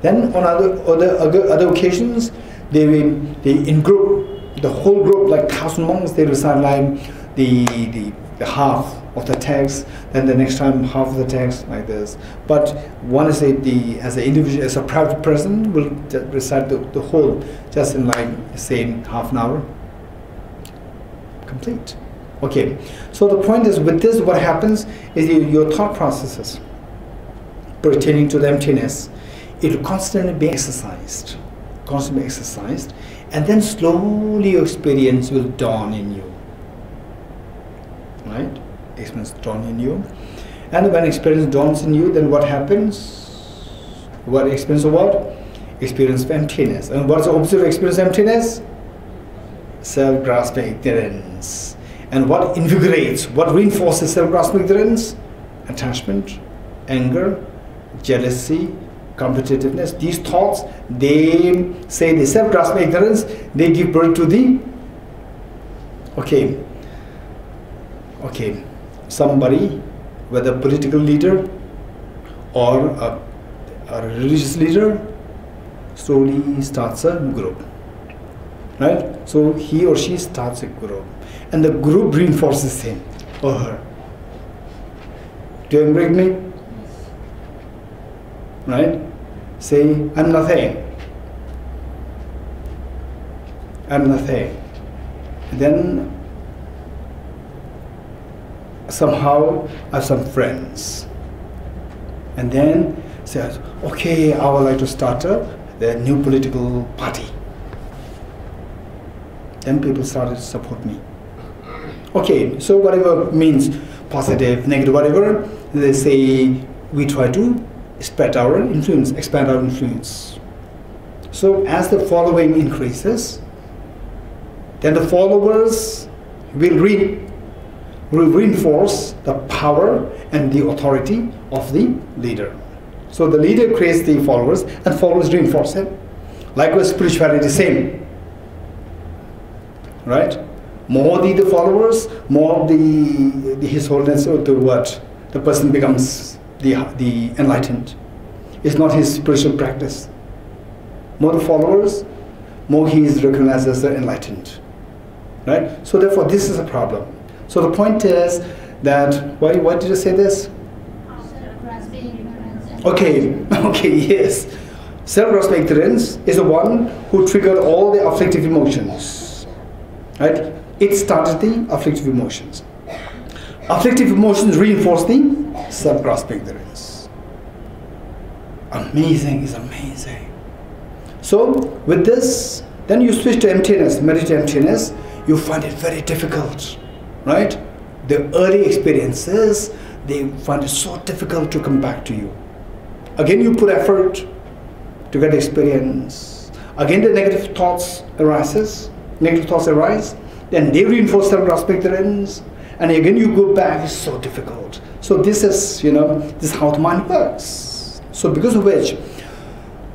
Then on other occasions, they in group, the whole group, like 1,000 monks, they recite like the half of the text, then the next time half of the text, like this. But one is as an individual, as a private person, will recite the whole, just in like, say, half an hour. Complete. Okay, so the point is, with this, what happens is your thought processes pertaining to the emptiness, it will constantly be exercised, and then slowly your experience will dawn in you. Right? Experience dawn in you, and when experience dawns in you, then what happens? What experience of what? Experience of emptiness. And what is the opposite of experience of emptiness? Self-grasping ignorance. And what invigorates, what reinforces self-grasping ignorance? Attachment, anger, jealousy, competitiveness. These thoughts, they say the self-grasping ignorance, they give birth to the somebody, whether a political leader or a religious leader, slowly starts a group, right? So he or she starts a group, and the group reinforces him or her. Do you agree with me? Right? Say, I'm nothing. I'm nothing. Then somehow I have some friends, and then says, okay, I would like to start the new political party. Then people started to support me. Okay, so whatever means positive, negative, whatever, they say we try to spread our influence, expand our influence. So as the following increases, then the followers will reinforce the power and the authority of the leader. So the leader creates the followers, and followers reinforce him. Likewise, spirituality, same. Right? More the followers, more the His Holiness, or the what? The person becomes the enlightened. It's not his spiritual practice. More the followers, more he is recognized as the enlightened. Right? So therefore, this is a problem. So the point is that, why did I say this? Okay, yes. Self-grasping ignorance is the one who triggered all the afflictive emotions. Right? It started the afflictive emotions. Afflictive emotions reinforce the self-grasping ignorance. Amazing is amazing. So with this, then you switch to emptiness, meditate emptiness, you find it very difficult. Right? The early experiences, they find it so difficult to come back to you. Again, you put effort to get experience. Again, the negative thoughts arise, then they reinforce self-grasping ignorance, and again you go back, it's so difficult. So this is, this is how the mind works. So because of which,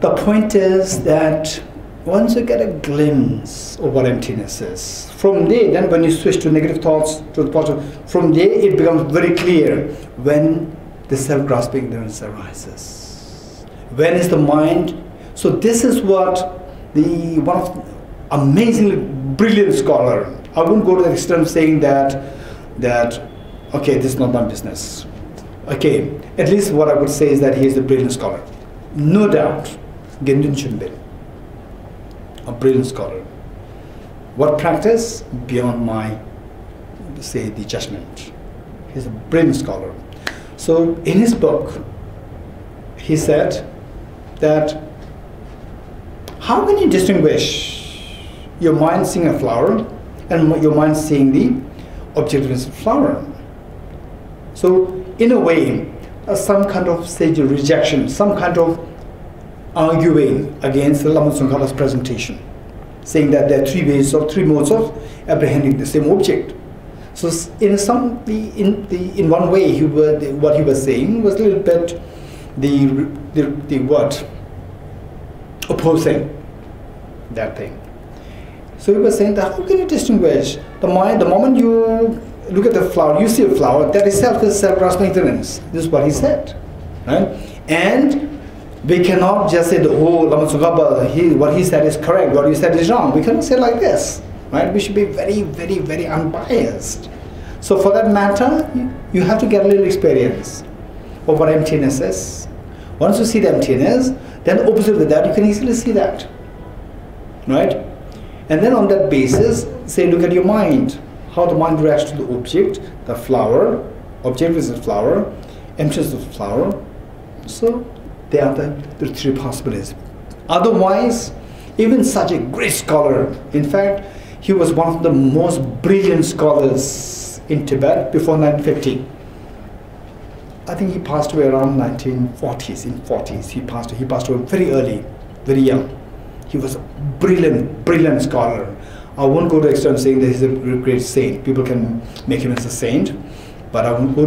the point is that once you get a glimpse of what emptiness is, from there, then when you switch to negative thoughts, to the positive, from there it becomes very clear when the self-grasping ignorance arises. When is the mind? So this is what one of amazingly brilliant scholar, I wouldn't go to the extent of saying that okay, this is not my business. Okay, at least what I would say is that he is a brilliant scholar. No doubt, Gendun Chimbin, a brilliant scholar. What practice? Beyond my, say, the judgment. He's a brilliant scholar. So in his book, he said that how can you distinguish your mind seeing a flower and your mind seeing the objectiveness of flower? So in a way, some kind of stage of rejection, some kind of arguing against Lama Tsongkhala's presentation, saying that there are three modes of apprehending the same object. So in one way, what he was saying was a little bit the what opposing that thing. So he was saying that how can you distinguish the mind? The moment you look at the flower, you see a flower, that itself is self-grasping ignorance. This is what he said, right? And We cannot just say, oh, Lama Tsongkhapa, what he said is correct, what you said is wrong. We cannot say like this, right? We should be very, very, very unbiased. So for that matter, you have to get a little experience of what emptiness is. Once you see the emptiness, then opposite with that, you can easily see that, right? And then on that basis, say, look at your mind, how the mind reacts to the object, the flower, object is a flower, emptiness of the flower. So they are the three possibilities. Otherwise, even such a great scholar, in fact, he was one of the most brilliant scholars in Tibet before 1950. I think he passed away around 1940s, in 40s. He passed away very early, very young. He was a brilliant scholar. I won't go to the extent of saying that he's a great saint. People can make him as a saint, but I won't go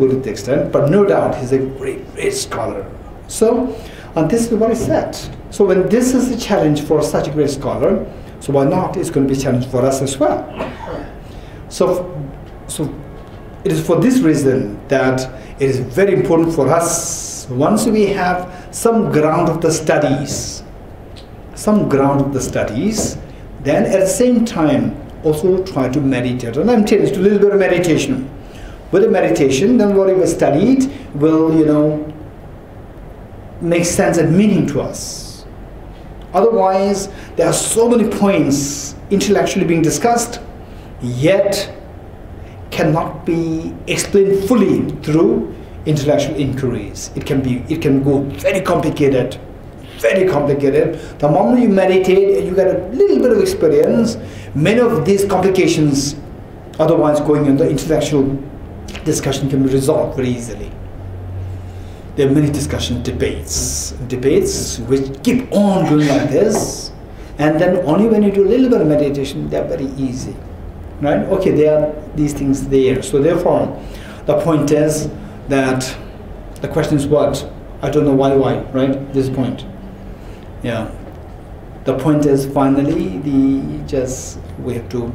to the extent. But no doubt, he's a great scholar. So, and this is what he said. So when this is a challenge for such a great scholar, so why not? It's going to be a challenge for us as well. So it is for this reason that it is very important for us, once we have some ground of the studies, then at the same time also try to meditate. And I'm telling you, a little bit of meditation. With the meditation, then what we studied will, make sense and meaning to us. Otherwise, there are so many points intellectually being discussed, yet cannot be explained fully through intellectual inquiries. It can go very complicated. The moment you meditate and you get a little bit of experience, many of these complications otherwise going in the intellectual discussion can be resolved very easily. There are many debates which keep on going like this, and then only when you do a little bit of meditation, they are very easy. Right? Okay, there are these things there. So therefore, the point is that the question is what? I don't know why, right? This point. Yeah. The point is finally we have to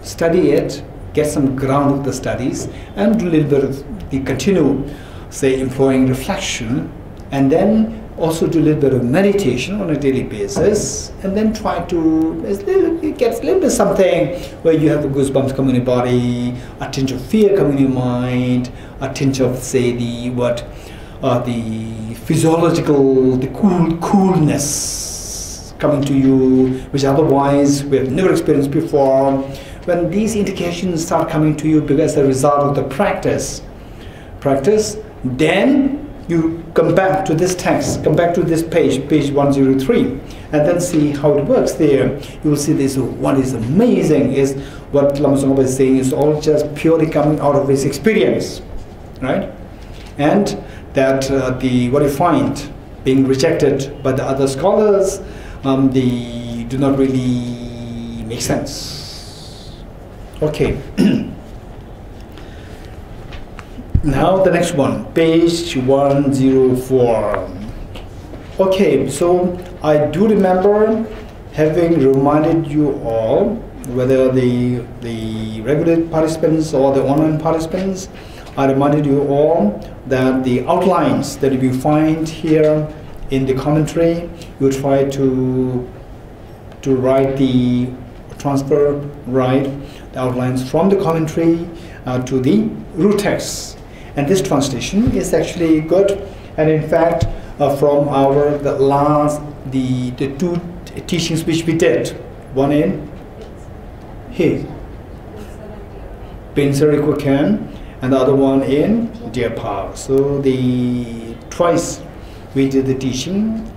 study it, get some ground of the studies, and do a little bit of the continue, say, employing reflection, and then also do a little bit of meditation on a daily basis, and then try to, it gets a little bit something where you have the goosebumps coming in your body, a tinge of fear coming in your mind, a tinge of, say, the physiological, the coolness coming to you, which otherwise we have never experienced before. When these indications start coming to you because as a result of the practice, then you come back to this text, come back to this page 103, and then see how it works there. You will see this. What is amazing is what Lama Tsongkhapa is saying is all just purely coming out of his experience, right? And that what you find being rejected by the other scholars, they do not really make sense. Okay. Now the next one, page 104. Okay, so I do remember having reminded you all, whether the regular participants or the online participants, I reminded you all that the outlines that you find here in the commentary, you try to write the the outlines from the commentary to the root text. And this translation is actually good, and in fact, from the two teachings which we did, one in Pinsar Ikuken, and the other one in Deer Park. So twice we did the teaching,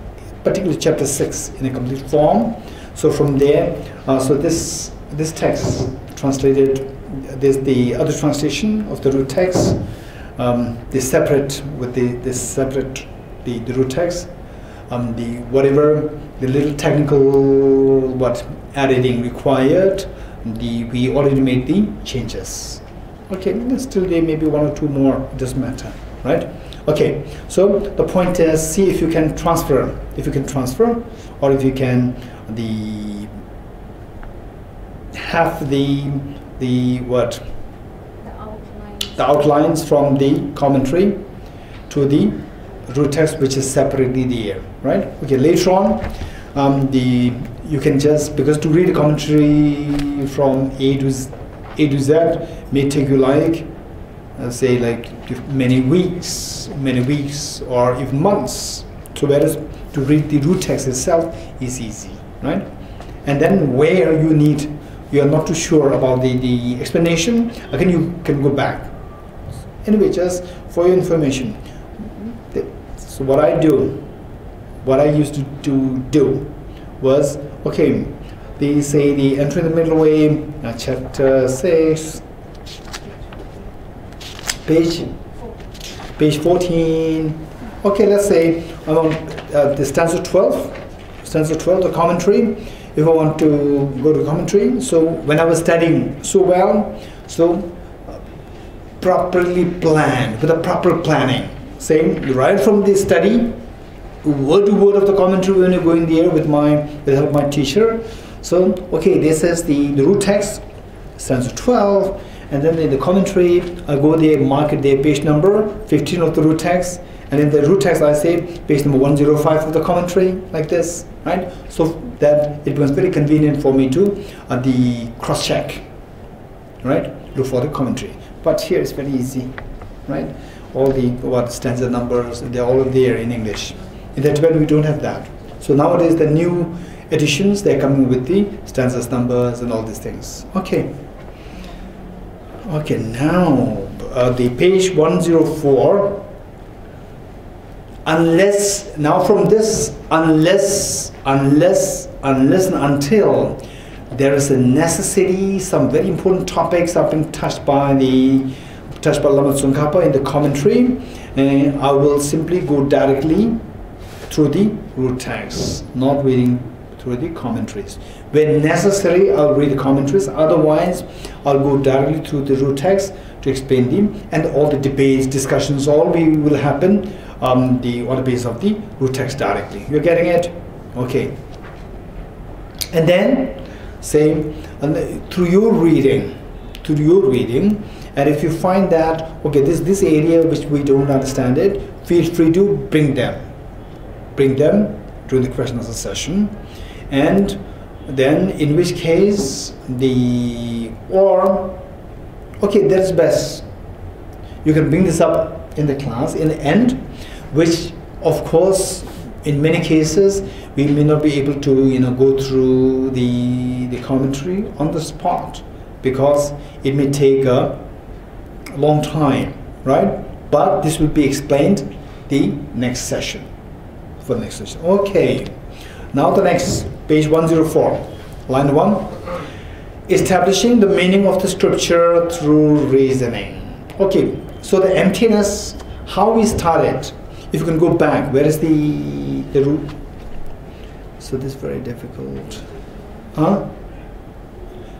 particularly chapter 6 in a complete form. So from there, so this text translated, there's the other translation of the root text. The separate with the root text, the little technical editing required, we already made the changes. Okay, still there may be one or two more, it doesn't matter, right? Okay, so the point is, see if you can transfer, or if you can have the outlines from the commentary to the root text which is separately there, right? Okay, later on, you can just, because to read a commentary from A to Z may take you like, say like many weeks, or even months. So whereas to read the root text itself is easy, right? And then where you are not too sure about the explanation, again you can go back. Anyway, just for your information, so what I used to do was, okay, they say the entry in the middle way, chapter 6, page 14. Okay, let's say I want the stanza 12, the commentary. If I want to go to commentary, so when I was studying so well, so properly planned, with a proper planning, saying right from the study, word to word of the commentary when you're going there with the help of my teacher. So okay, this is the root text, stanza 12, and then in the commentary I go there, mark it there, page number 15 of the root text, and in the root text I say page number 105 of the commentary, like this, right? So that it was very convenient for me to the cross check, right? Look for the commentary. But here it's very easy, right? All the stanza numbers, they're all there in English. In the Tibetan we don't have that. So nowadays the new editions, they're coming with the stanzas numbers and all these things. Okay. Okay, now the page 104. Unless, now from this, unless and until there is a necessity, some very important topics have been touched by Lama Tsongkhapa in the commentary, and I will simply go directly through the root text, not reading through the commentaries. When necessary, I'll read the commentaries, otherwise I'll go directly through the root text to explain them, and all the debates, discussions, all will happen on the basis of the root text directly. You're getting it? Okay. And then say through your reading, and if you find that okay, this area which we don't understand it, feel free to bring them during the question answer session, and then in which case okay, that's best. You can bring this up in the class in the end, which of course in many cases we may not be able to go through the commentary on the spot, because it may take a long time, right? But this will be explained the next session, for the next session. Okay, now the next page 104, line 1, establishing the meaning of the scripture through reasoning. Okay, so the emptiness, how we started, if you can go back, where is the root? So this is very difficult.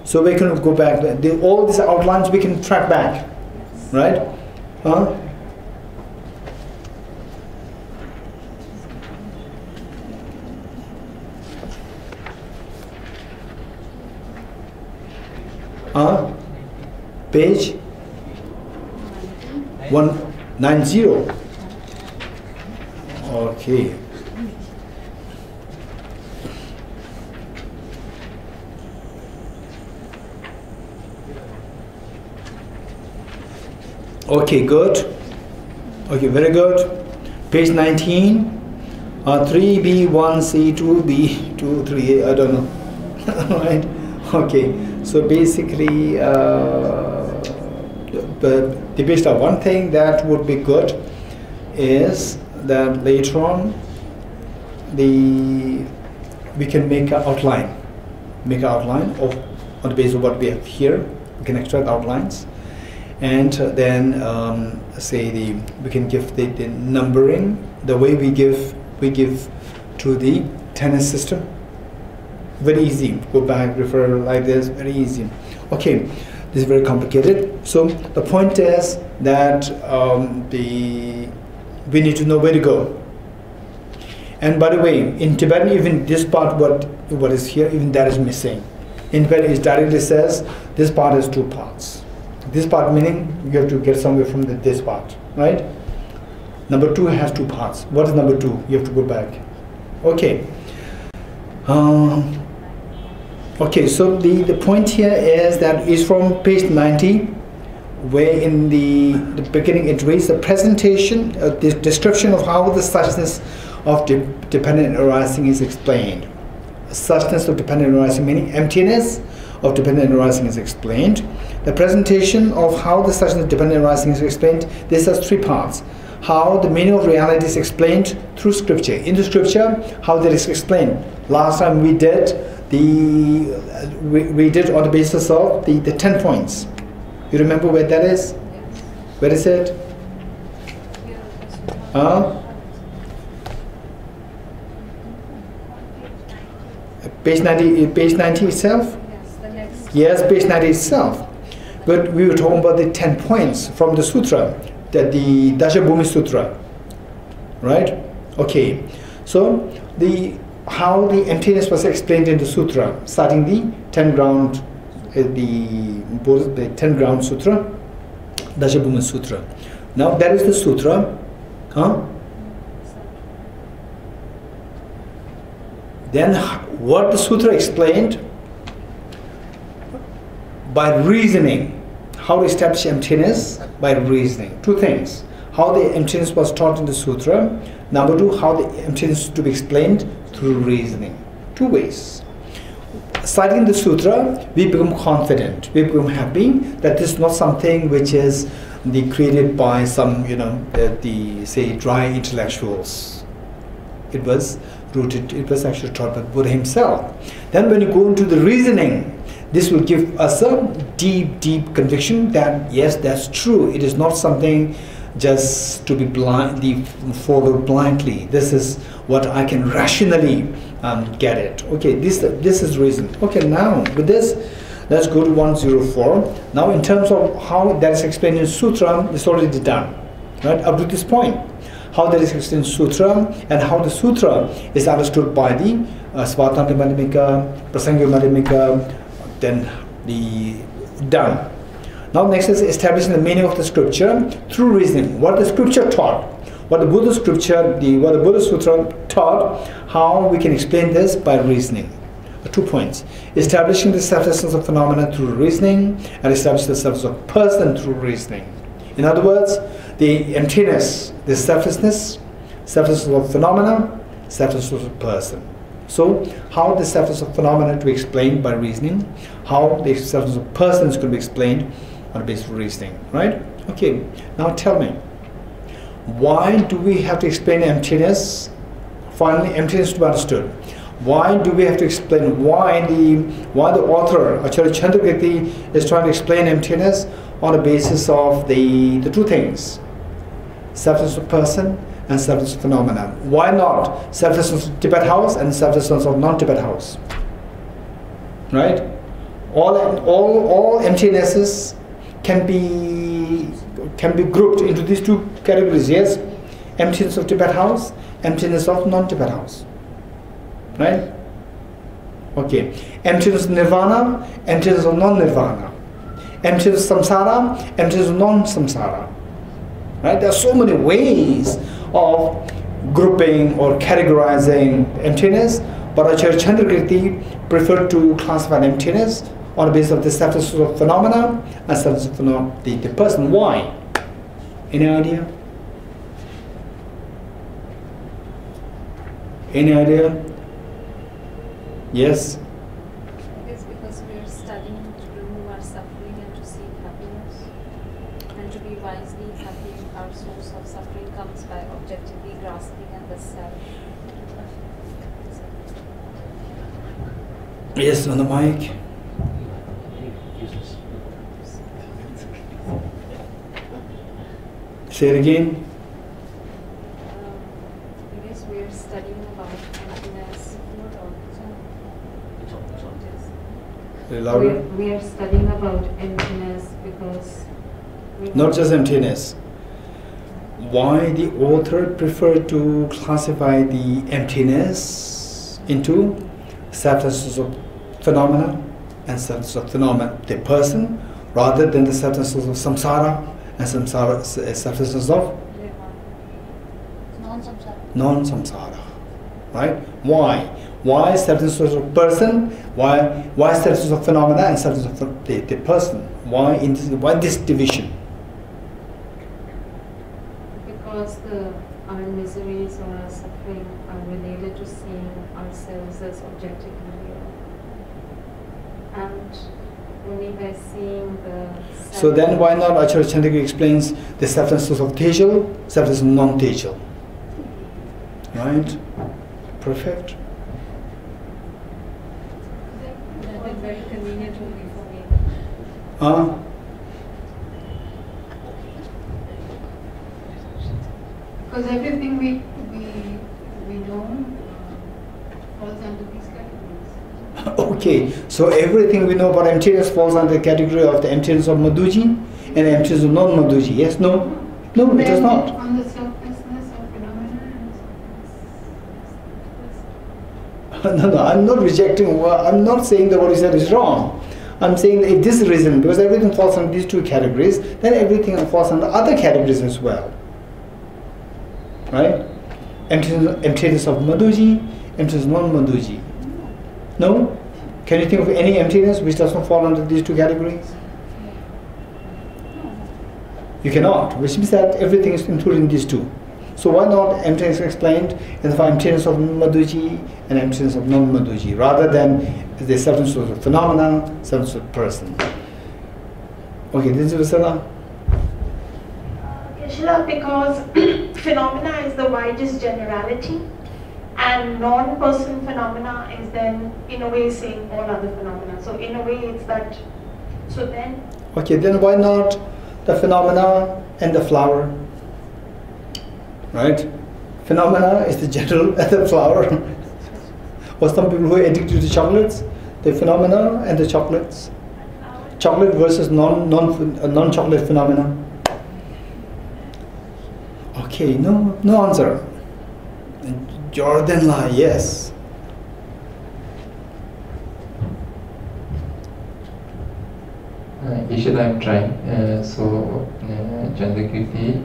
So we can go back, all these outlines we can track back, right? Page 190. Okay. Okay, good. Okay, very good. Page 19. 3B, 1C, 2B, 2, 3A, I don't know. Right? Okay. So basically, the based on one thing that would be good is that later on we can make an outline, of on the basis of what we have here. We can extract outlines, and then we can give the numbering the way we give to the tenet system. Very easy. Go back, refer like this. Very easy. Okay, this is very complicated. So the point is that we need to know where to go. And by the way, in Tibetan, even this part, what is here, even that is missing. In Tibetan, it directly says this part has two parts. This part meaning you have to get somewhere from this part, right? Number 2 has 2 parts. What is number 2? You have to go back. Okay. Okay, so the point here is that is from page 90, where in the beginning it reads the presentation, the description of how the suchness of dependent arising is explained. Suchness of dependent arising meaning emptiness of dependent arising is explained. The presentation of how the suchness of dependent arising is explained, this has 3 parts. How the meaning of reality is explained through scripture. In the scripture, how that is explained. Last time we did we did on the basis of the 10 points. You remember where that is? Where is it? Page 90 itself? Yes, the next. Yes, page 90 itself. But we were talking about the 10 points from the sutra, that the Dashabhumi Sutra. Right? Okay. So how the emptiness was explained in the sutra, starting the 10 ground, the 10 ground sutra, Dashabhumi Sutra. Now that is the sutra. Then what the sutra explained by reasoning, how to establish emptiness by reasoning. 2 things. How the emptiness was taught in the sutra. Number 2, how the emptiness is to be explained through reasoning. 2 ways. Citing the sutra, we become confident, we become happy that this is not something which is created by some, say, dry intellectuals. It was rooted, it was actually taught by Buddha himself. Then when you go into the reasoning, this will give us a deep, deep conviction that yes, that's true. It is not something just to be blindly followed blindly. This is what I can rationally get it. Okay, this is reason. Okay, now with this, let's go to 104. Now in terms of how that is explained in sutra, it's already done, right? Up to this point, how that is explained in sutra and how the sutra is understood by the Svatantra Madhyamika, Prasanga Madhyamika, then the done. Now next is establishing the meaning of the scripture through reasoning. What the scripture taught, what the Buddha scripture, what the Buddha Sutra taught, how we can explain this by reasoning. 2 points. Establishing the self-existence of phenomena through reasoning and establishing the self-existence of person through reasoning. In other words, the emptiness, the selflessness of phenomena, selflessness of person. So, how the selflessness of phenomena to be explained by reasoning, how the selflessness of person is going to be explained on the basis of reasoning, right? Okay, now tell me, why do we have to explain emptiness? Finally, emptiness to be understood. Why do we have to explain why the author Acharya Chandrakirti is trying to explain emptiness on the basis of the 2 things, selflessness of person and selflessness of phenomena. Why not selflessness of Tibet house and selflessness of non-Tibet house? Right? All emptinesses can be grouped into these 2 categories. Yes, emptiness of Tibet house, emptiness of non-Tibet house. Right? Okay. Emptiness of nirvana, emptiness of non-nirvana. Emptiness of samsara, emptiness of non-samsara. Right? There are so many ways of grouping or categorizing emptiness, but Acharya Chandrakirti preferred to classify emptiness on the basis of the selflessness of phenomena and selflessness of the person. Why? Any idea? Any idea? Yes? It is because we are studying to remove our suffering and to seek happiness. And to be wisely happy, our source of suffering comes by objectively grasping at the self. Yes, on the mic. Say it again. Because we are studying about emptiness. Louder. We are studying about emptiness because Not just emptiness. Why the author preferred to classify the emptiness into selflessness of phenomena and selflessness of phenomena, the person, rather than the selflessness of samsara and selflessness of non-samsara. Right? Why? Why selflessness of person? Why selflessness of phenomena and selflessness of the person? Why this division? Because our miseries or our suffering are related to seeing ourselves as objectively real. And only by seeing the... So then why not Acharya Chandrakirti explains the selflessness of Tejal, selflessness of non-Tejal? Right? Perfect. That is very convenient only for me. Because everything we know falls under these categories. Okay, so everything we know about emptiness falls under the category of the emptiness of Madhuji and emptiness of non-Madhuji. Yes, no? No, it does not. On the selflessness of phenomena and No, I'm not rejecting, I'm not saying that what you said is wrong. I'm saying that if this reason, because everything falls under these two categories, then everything falls under other categories as well. Right? Emptiness of Madhuji, emptiness of non-Madhuji. No? Can you think of any emptiness which does not fall under these two categories? You cannot, which means that everything is included in these two. So why not emptiness explained in the emptiness of Madhuji and emptiness of non-Madhuji, rather than the selflessness of phenomena, selflessness of person? Okay, this is Vasudha. Shila, because phenomena is the widest generality, and non-person phenomena is then, in a way, saying all other phenomena. So in a way, it's that. So then. Okay, then why not the phenomena and the flower? Right? Phenomena is the general and the flower. Or some people who are addicted to chocolates, the phenomena and the chocolates. Chocolate versus non-chocolate phenomena. Okay, no answer. Jordan La, yes. Ishida, I'm trying. Chandrakirti.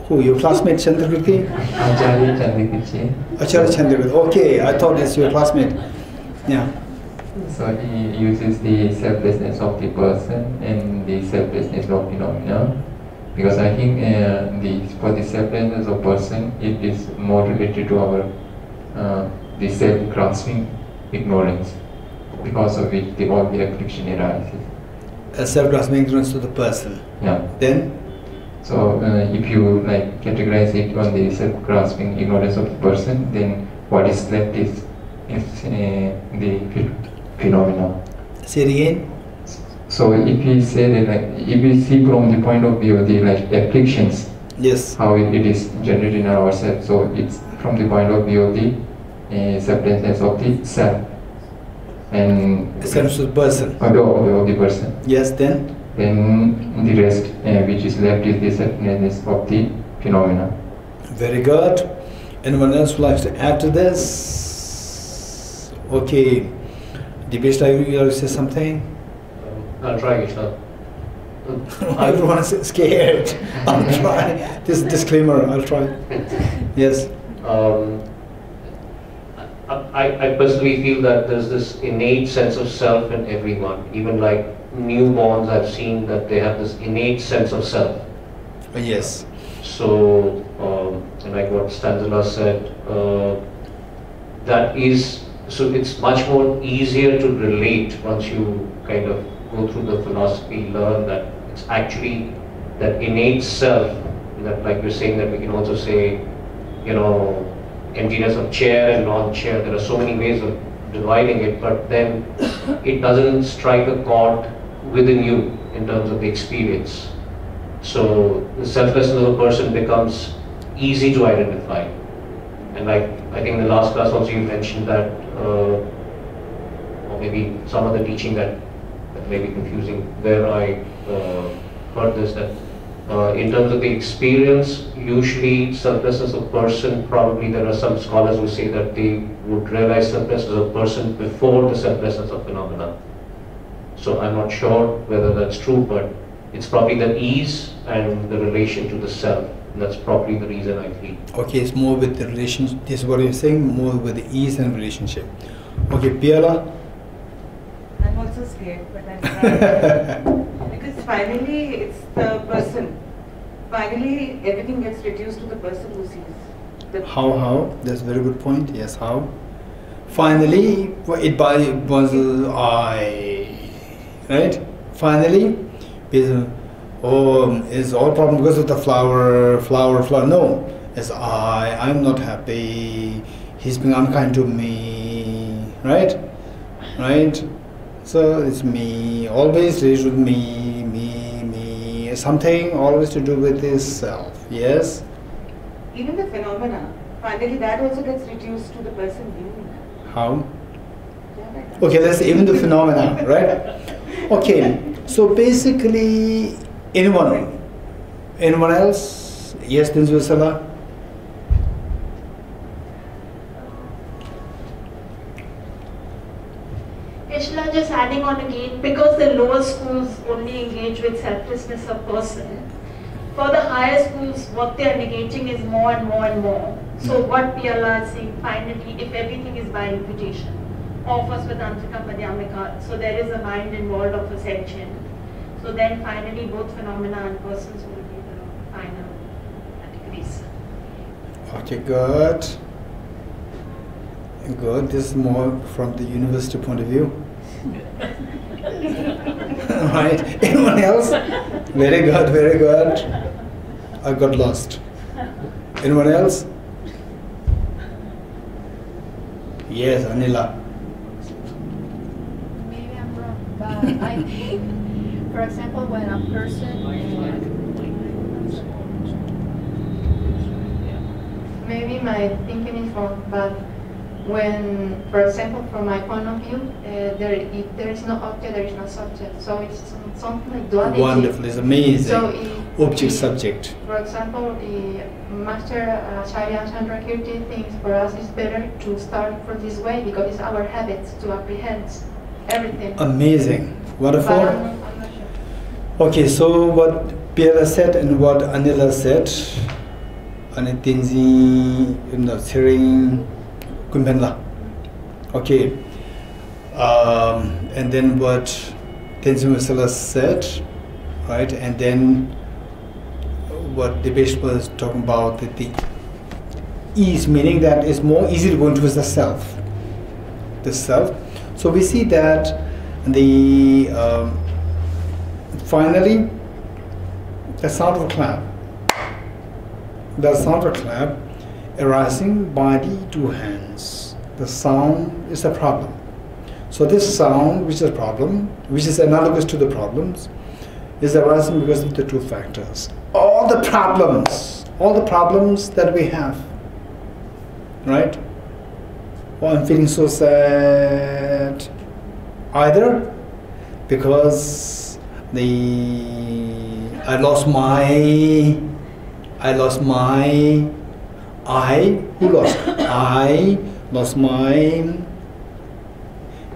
Who, your classmate Chandrakirti? Acharya Chandrakirti. Acharya Chandrakirti. Okay, I thought it's your classmate. Yeah. So he uses the selflessness of the person and the selflessness of phenomena. Because I think for the selflessness of person, it is more related to our the self-grasping ignorance, because of which all the affliction arises. A self-grasping ignorance to the person. Yeah. Then? So if you categorize it on the self-grasping ignorance of the person, then what is left is the phenomena. Say it again. So if we say that, if we see from the point of view of the afflictions, yes, how it is generated in ourselves, so it's from the point of view of the selflessness of the self and self of the person. Of the person. Yes, then the rest, which is left, is the selflessness of the phenomena. Very good. Anyone else would like to add to this? Okay, Dipesh, you want to say something? I'll try, Krishna. Everyone is scared. I'll try. This disclaimer, I'll try. Yes. I personally feel that there's this innate sense of self in everyone. Even like newborns, I've seen that they have this innate sense of self. Yes. So, and like what Stanzela said, that is, so it's much more easier to relate once you kind of go through the philosophy, learn that it's actually that innate self, that like you're saying, that we can also say, emptiness of chair and non-chair. There are so many ways of dividing it, but then it doesn't strike a chord within you in terms of the experience. So the selflessness of a person becomes easy to identify. And like, I think in the last class also you mentioned that, or maybe some other teaching that may be confusing, where I heard this, that in terms of the experience, usually selflessness of person, probably there are some scholars who say that they would realize selflessness of person before the selflessness of phenomena. So I'm not sure whether that's true, but it's probably the ease and the relation to the self That's probably the reason I feel. Okay, it's more with the relationship. This is what you're saying, more with the ease and relationship. Okay, Piala. I'm also scared, but I'm trying. Because finally, it's the person. Finally, everything gets reduced to the person who sees. How? That's a very good point. Yes, how? Finally, it was I, right? Finally, it's all problem because of the flower. No, it's I'm not happy. He's being unkind to me, right? Right? So it's me, always related with me. Something always to do with his self, yes? Even the phenomena, finally that also gets reduced to the person viewing. How? Okay, that's even the phenomena, right? Okay, so basically, anyone else? Yes, Dinzusala? Ishla, just adding on again, because the lower schools only engage with selflessness of person, for the higher schools, what they are negating is more and more and more. So what Piala is saying, finally, if everything is by invitation, of us with Antrika Madhyamika, so there is a mind involved of ascension. So then finally both phenomena and persons will be the final categories. Okay, good. Good. This is more from the university point of view. Right. Anyone else? Very good, very good. I got lost. Anyone else? Yes, Anila. Maybe I'm wrong, but I think, for example, when a person, maybe my thinking is wrong, but when, for example, from my point of view, if there is no object, there is no subject. So it's something like duality. Wonderful, it's amazing. So object subject. For example, the Master Acharya Chandra Kirti thinks for us it's better to start from this way because it's our habits to apprehend everything. Amazing, wonderful. But I'm not sure. Okay, so what Piala said and what Anila said, Anitinzi, Siring, Kumpenla. Okay, and then what Tenzin Vasala said, right, and then what Dipesh was talking about, the ease, meaning that it's more easy to go into the self. The self. So we see that the finally the sound of a clap. The sound of a clap arising by the two hands. The sound is the problem. So this sound, which is a problem, which is analogous to the problems, is arising because of the two factors. All the problems that we have, right? Oh, I'm feeling so sad. Either because I lost my,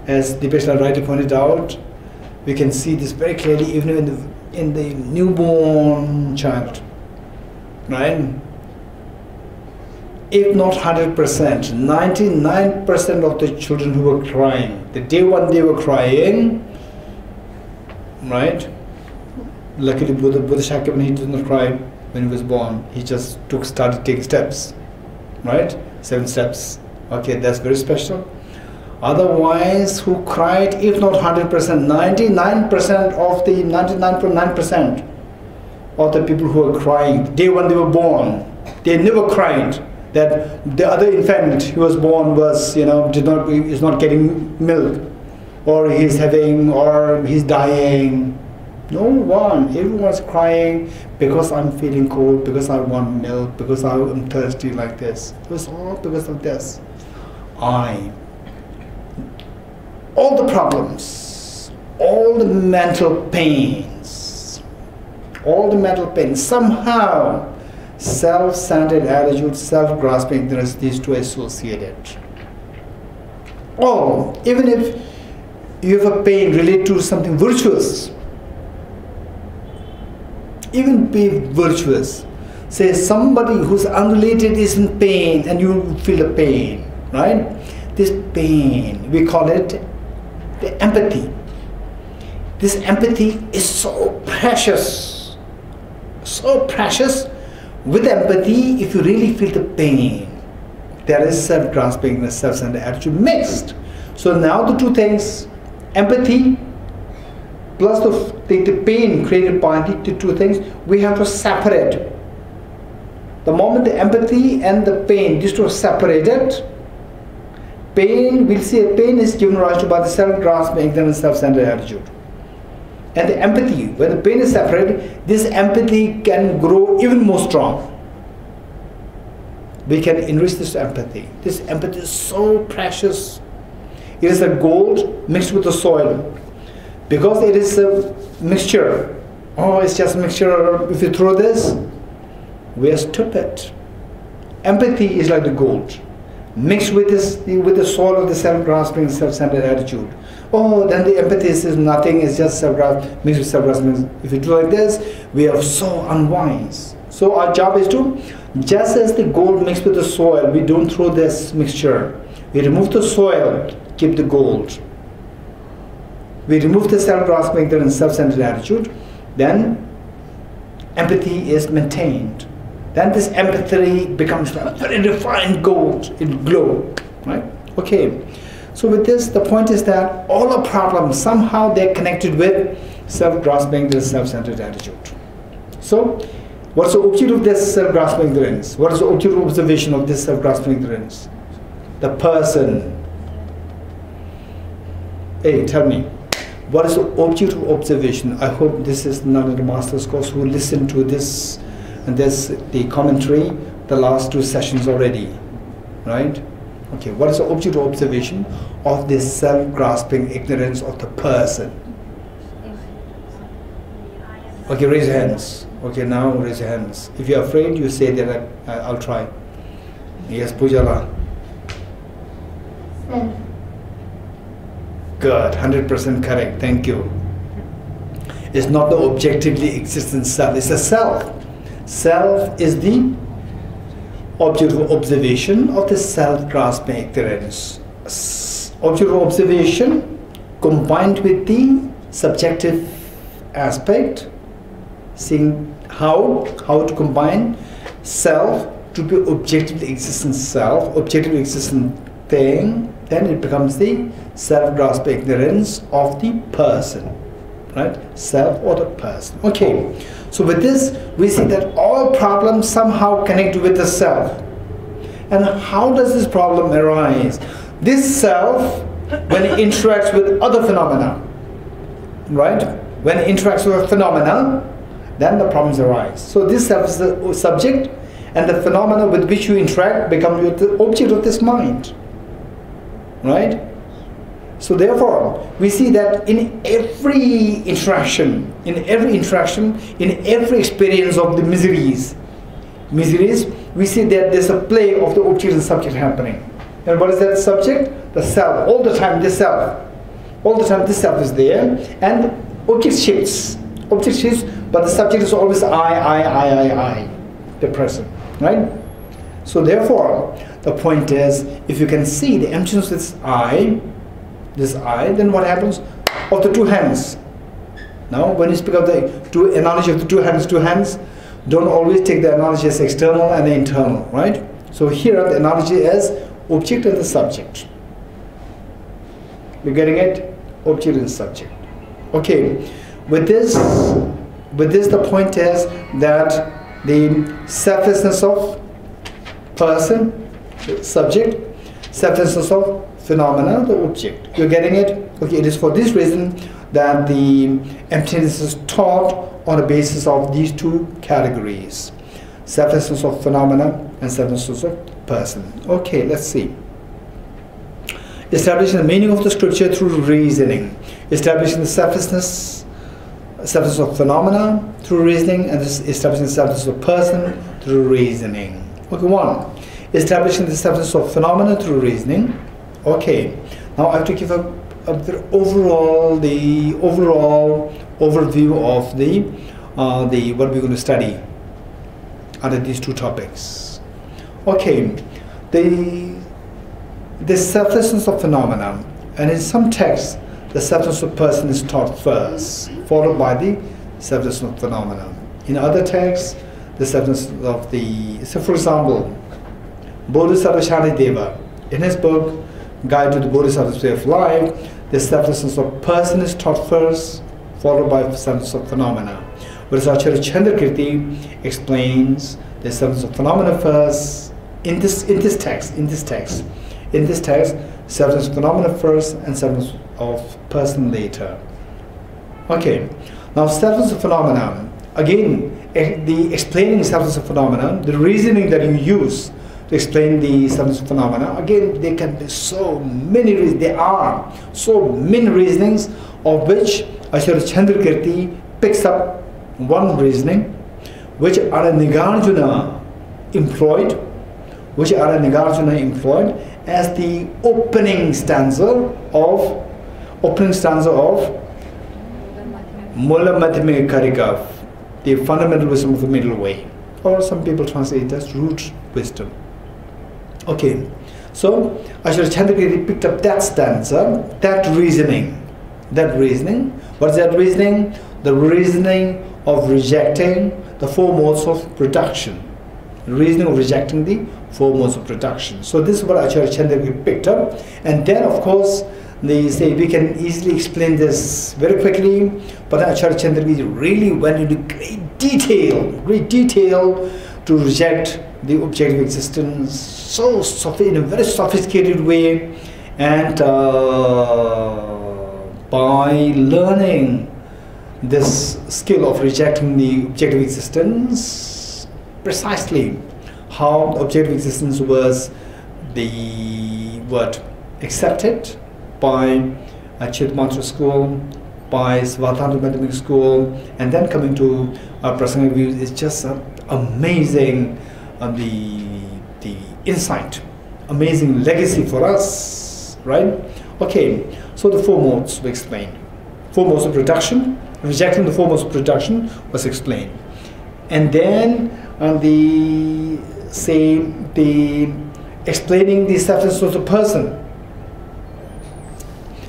as Dipesh rightly pointed out, we can see this very clearly even in the newborn child, right? If not 100%, 99% of the children who were crying, the day one they were crying, right? Luckily Buddha Shakya, he did not cry when he was born. He just started taking steps, right? 7 steps. Okay, that's very special. Otherwise, who cried, if not 100%, 99% of the 99.9% of the people who were crying, the day when they were born, they never cried that the other infant who was born was, is not getting milk, or he's dying. No one, everyone's crying because I'm feeling cold, because I want milk, because I'm thirsty like this. It was all because of this. All the problems, all the mental pains, somehow self-centered attitude, self-grasping ignorance, these two associated. Oh, even if you have a pain related to something virtuous, even be virtuous, say somebody who's unrelated is in pain and you feel the pain, right? This pain, we call it the empathy. This empathy is so precious, so precious. With empathy, if you really feel the pain, there is self-grasping and self-centered attitude mixed. So now the two things, empathy plus the pain created by the two things, we have to separate. The moment the empathy and the pain, these two are separated, pain, we'll see pain is given rise to by the self-grasping, ignorant, self-centered attitude. And the empathy, when the pain is separated, this empathy can grow even more strong. We can enrich this empathy. This empathy is so precious. It is a gold mixed with the soil. Because it is a mixture. Oh, it's just a mixture. If you throw this, we are stupid. Empathy is like the gold, mixed with the soil of the self-grasping, self-centered attitude. Oh, then the empathy is nothing, it's just self-grasping, mixed with self-grasping. If you do like this, we are so unwise. So our job is to, just as the gold mixed with the soil, we don't throw this mixture. We remove the soil, keep the gold. We remove the self-grasping and self-centered attitude, then empathy is maintained. Then this empathy becomes a very refined gold, it glows, right? Okay. So with this, the point is that all our problems, somehow they're connected with self-grasping, this self-centered attitude. So, what's the objective of this self-grasping ignorance? What is the objective observation of this self-grasping ignorance? The person. Hey, tell me, what is the objective observation? I hope this is not in the master's course who listened to this and the commentary, the last two sessions already, right? Okay, what is the objective observation of this self-grasping ignorance of the person? Okay, raise your hands. Okay, now raise your hands. If you're afraid, you say that I'll try. Yes, Pujala. Self. Good, 100% correct. Thank you. It's not the objectively existent self, it's a self. Self is the object of observation of the self-grasping ignorance. Object of observation combined with the subjective aspect, seeing how to combine self to be objectively existent self, objectively existent thing, then it becomes the self-grasping ignorance of the person, right? Self or the person. Okay. So with this, we see that all problems somehow connect with the self. And how does this problem arise? This self, when it interacts with other phenomena, right? When it interacts with a phenomena, then the problems arise. So this self is the subject, and the phenomena with which you interact become the object of this mind, right? So therefore, we see that in every interaction, in every experience of the miseries, we see that there's a play of the object and subject happening. And what is that subject? The self. All the time, this self. All the time, this self is there, and object shifts. Object shifts, but the subject is always I, the person, right? So therefore, the point is, if you can see the emptiness of this I, then what happens? Of the two hands. Now, when you speak of the analogy of the two hands, don't always take the analogy as external and internal, right? So here the analogy is object and the subject. You're getting it? Object and subject. Okay. With this, the point is that the selflessness of person, subject, selflessness of phenomena, the object. You're getting it? Okay, it is for this reason that the emptiness is taught on the basis of these two categories. Selflessness of phenomena and selflessness of person. Okay, let's see. Establishing the meaning of the scripture through reasoning. Establishing the selflessness of phenomena through reasoning, and establishing the selflessness of person through reasoning. Okay, 1. Establishing the selflessness of phenomena through reasoning. Okay, now I have to give the overall overview of the what we're going to study. under these two topics. Okay, the selflessness of phenomena, and in some texts, the selflessness of person is taught first, followed by the selflessness of phenomena. In other texts, the selflessness of the, so for example, Bodhisattva Shanideva, in his book, Guide to the Bodhisattva's Way of Life, the selflessness of person is taught first, followed by the selflessness of phenomena. Whereas Acharya Chandrakirti explains the selflessness of phenomena first, in this text, selflessness of phenomena first and selflessness of person later. Okay, now selflessness of phenomena, again, the explaining selflessness of phenomena, the reasoning that you use to explain the selflessness of phenomena, again, there can be so many reasons, there are so many reasonings, of which Acharya Chandrakirti picks up one reasoning, which Nagarjuna employed, as the opening stanza of Mula Madhyamika Karika, the fundamental wisdom of the middle way, or some people translate it as root wisdom. Okay, so Acharya Chandrakirti picked up that stanza, that reasoning. What is that reasoning? The reasoning of rejecting the four modes of production. Reasoning of rejecting the four modes of production. So this is what Acharya Chandrakirti picked up, and then of course they say we can easily explain this very quickly, but Acharya Chandrakirti really went into great detail to reject the objective existence in a very sophisticated way, and by learning this skill of rejecting the objective existence, precisely how objective existence was accepted by Chittamatra school, by Svatanta Madhyamika school, and then coming to Prasanga views is just amazing. The insight, amazing legacy for us, right? Okay, so the four modes were explained. Four modes of production, rejecting the four modes of production was explained. And then explaining the selflessness of the person.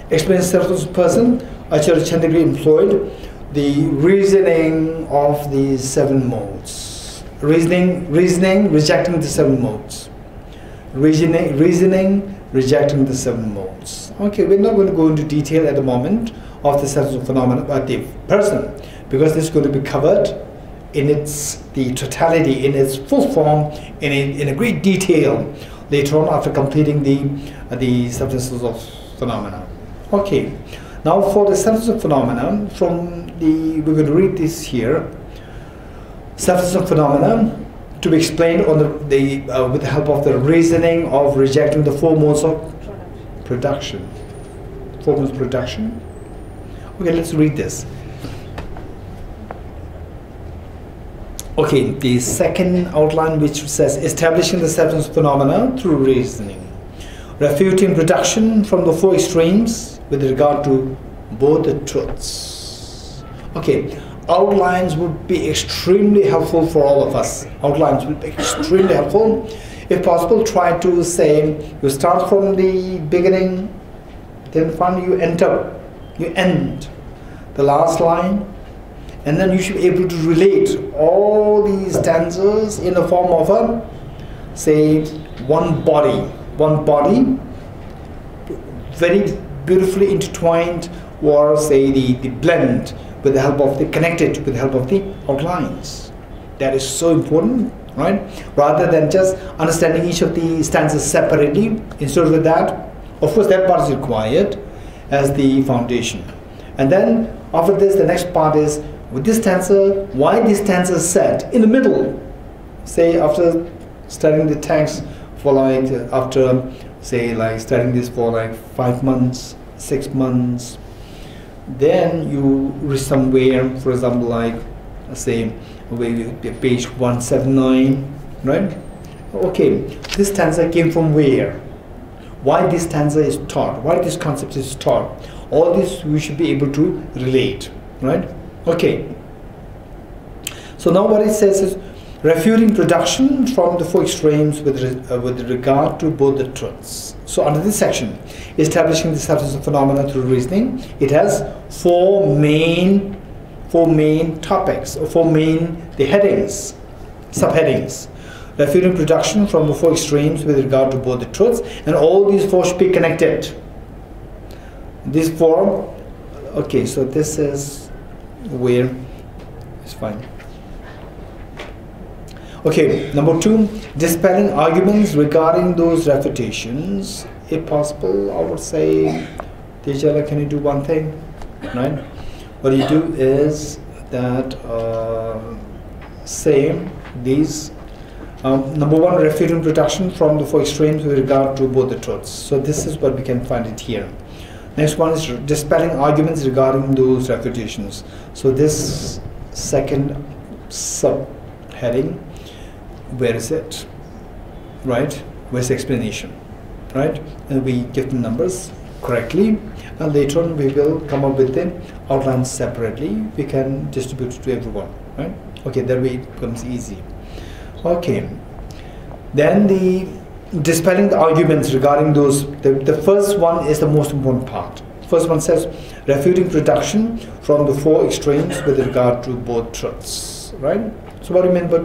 Explaining the selflessness of the person, Acharya Chandrakirti employed the reasoning of the seven modes. Reasoning, rejecting the seven modes. Reasoning, rejecting the seven modes. Okay, we're not going to go into detail at the moment of the selflessness of phenomena about the person, because this is going to be covered in the totality, in its full form, in a great detail later on after completing the selflessness of phenomena. Okay, now for the selflessness of phenomena, we're going to read this here. Selflessness of phenomena to be explained on with the help of the reasoning of rejecting the four modes of production. Four modes of production. Okay, let's read this. Okay, the second outline, which says establishing the selflessness of phenomena through reasoning, refuting production from the four extremes with regard to both the truths. Okay, outlines would be extremely helpful for all of us. Outlines would be extremely helpful. If possible, try to say, you start from the beginning, then finally you end the last line, and then you should be able to relate all these stanzas in the form of one body, very beautifully intertwined, or say the blend with the help of the outlines. That is so important, right? Rather than just understanding each of the stanzas separately, instead of that, of course that part is required as the foundation. And then after this, the next part is, with this stanza, why this stanza is set in the middle. Say after studying the text for studying this for 5 months, 6 months, then you reach somewhere, for example, say page 179, right? Okay, this stanza came from where? Why this stanza is taught? Why this concept is taught? All this we should be able to relate, right? Okay. So now what it says is, refuting production from the four extremes with regard to both the truths. So under this section, establishing the substance of phenomena through reasoning, it has four main topics, or the headings, subheadings. Refuting production from the four extremes with regard to both the truths, and all these four should be connected. These four, okay, so this is where it's fine. Okay, number 2, dispelling arguments regarding those refutations. If possible, I would say, Tejala, can you do one thing? Right? What you do is that say these. Number 1, refuting production from the four extremes with regard to both the truths. So this is what we can find it here. Next one is dispelling arguments regarding those refutations. So this second subheading, where is it? Right? Where's the explanation? Right? And we give the numbers correctly, and later on we will come up with the outlines separately. We can distribute it to everyone. Right? Okay, that way it becomes easy. Okay, then the dispelling the arguments regarding those, the first one is the most important part. First one says refuting production from the four extremes with regard to both truths, right? So what do you mean by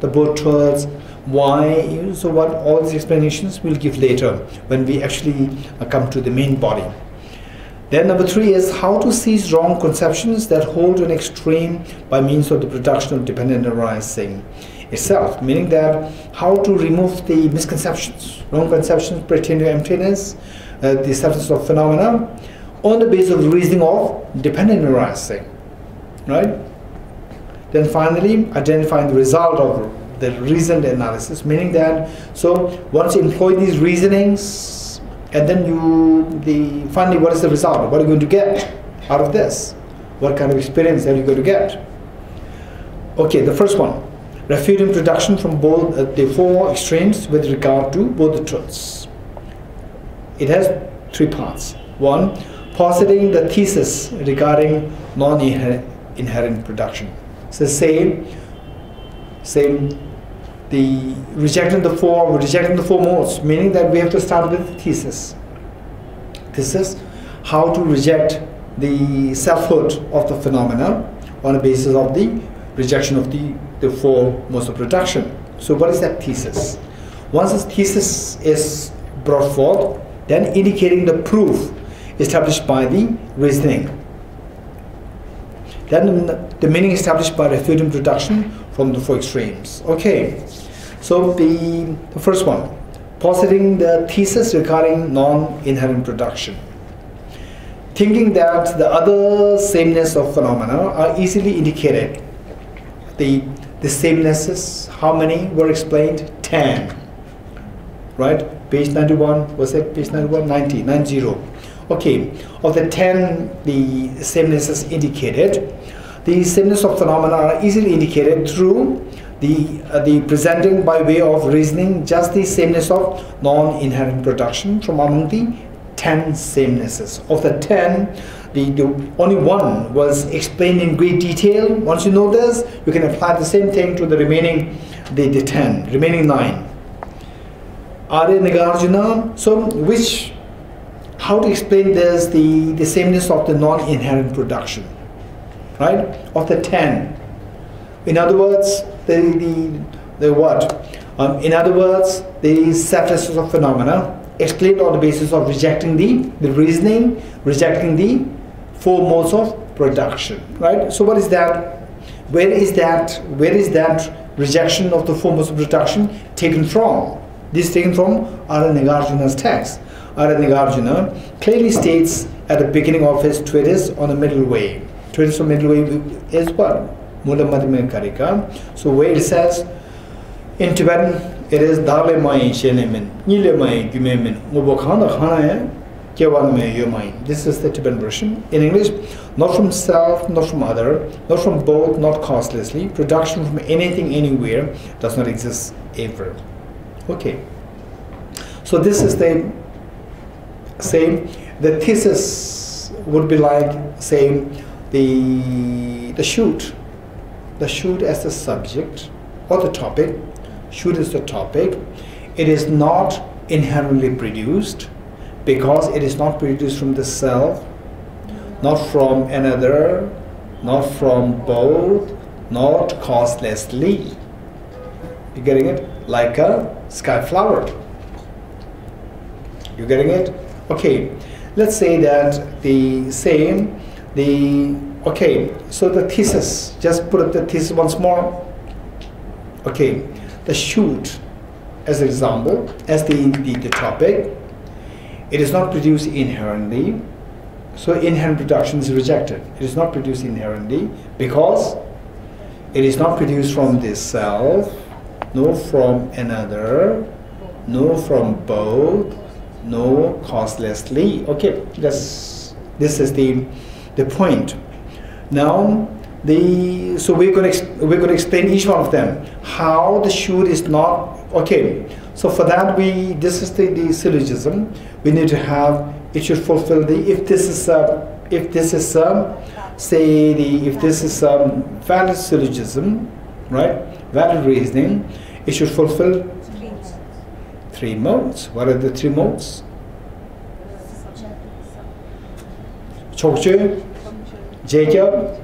the both truths? Why? So what all these explanations we'll give later when we actually come to the main body. Then number 3 is how to seize wrong conceptions that hold an extreme by means of the production of dependent arising itself, meaning that how to remove the misconceptions, wrong conceptions pertaining to emptiness, the substance of phenomena, on the basis of the reasoning of dependent arising, right? Then finally, identifying the result of the reasoned analysis, meaning that, so once you employ these reasonings, and then finally what is the result? What are you going to get out of this? What kind of experience are you going to get? Okay, the first one. Refuting production from both the four extremes with regard to both the truths. It has 3 parts. 1, positing the thesis regarding non-inherent production. So same, the rejecting the four modes, meaning that we have to start with the thesis. This is how to reject the selfhood of the phenomena on the basis of the rejection of the four modes of production. So what is that thesis? Once this thesis is brought forth, then indicating the proof established by the reasoning. Then the meaning established by refuting production from the four extremes. Okay, so the first one, positing the thesis regarding non-inherent production. Thinking that the other sameness of phenomena are easily indicated. The samenesses, how many were explained? 10. Right? Page 91, was it page 91? 90. Okay, of the 10, the samenesses indicated. The sameness of phenomena are easily indicated through the presenting by way of reasoning just the sameness of non-inherent production from among the 10 samenesses. Of the 10, the only one was explained in great detail. Once you know this, you can apply the same thing to the remaining 9. Arya Nagarjuna. So how to explain this, the sameness of the non-inherent production, right? Of the 10. In other words, the what? In other words, the selflessness of phenomena explained on the basis of rejecting the reasoning, rejecting the four modes of production, right? So what is that? Where is that rejection of the four modes of production taken from? This is taken from Arya Nagarjuna's text. Arya Nagarjuna clearly states at the beginning of his treatise on the middle way. Treatise on middle way is what? Mula Madhyama Karika. So where it says, in Tibetan, it is Dale Mai Shenemin, Nile Mai Gumemin, Mubokhana Khana Kewan Me Yomain. This is the Tibetan version. In English, not from self, not from other, not from both, not causelessly. Production from anything, anywhere does not exist ever. Okay. So this is the same. The thesis would be like saying the shoot as the subject, or the topic. Should is the topic. It is not inherently produced because it is not produced from the self, not from another, not from both, not causelessly. You getting it? Like a sky flower. You getting it? Okay. Let's say that the same, okay, so the thesis, just put up the thesis once more. Okay, the shoot as an example, as the topic, it is not produced inherently, so inherent production is rejected. It is not produced inherently because it is not produced from this self, nor from another, nor from both, no causelessly. Okay, this is the point. Now so we're going to explain each one of them. How the shoot is not okay. So for that this is the syllogism. We need to have it should fulfill the if this is valid syllogism, right? Valid reasoning. It should fulfill 3 modes. What are the 3 modes? Chokche, Jacob,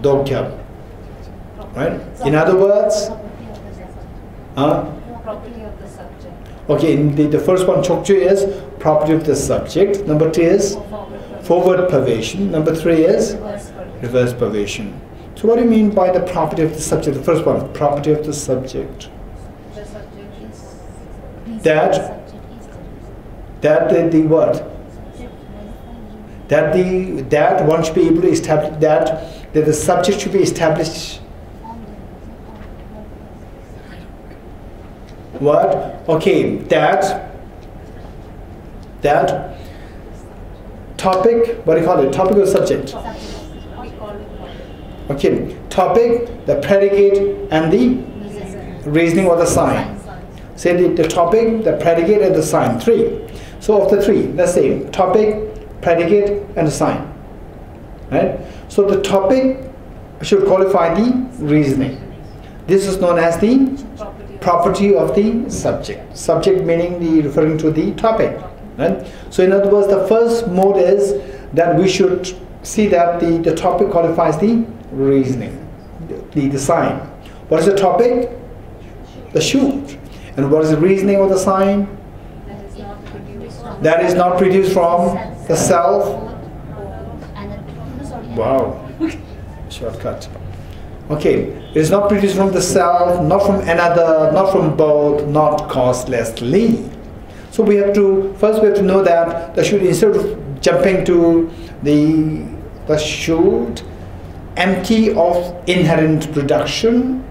Dogyab. Right? In other words, Property of the subject. okay, the first one, Chokche, is property of the subject. Number 2 is forward pervasion. Number 3 is reverse pervasion. So what do you mean by the property of the subject? The first one, property of the subject. The subject is That the what? That one should be able to establish that the subject should be established. What? Okay, that topic, what do you call it? Topic or subject? Okay, topic, the predicate, and the reasoning or the sign. Say the topic, the predicate, and the sign. 3. So of the 3, let's say topic, predicate, and the sign. Right? So the topic should qualify the reasoning. This is known as the property of the subject. Subject meaning referring to the topic. Right? So in other words, the first mode is that we should see that the topic qualifies the reasoning, the sign. What is the topic? The shoot. And what is the reasoning of the sign? That is not produced from the self. Wow. Shortcut. Okay. It is not produced from the self, not from another, not from both, not causelessly. So we have to know that the shoot, instead of jumping to the shoot empty of inherent production,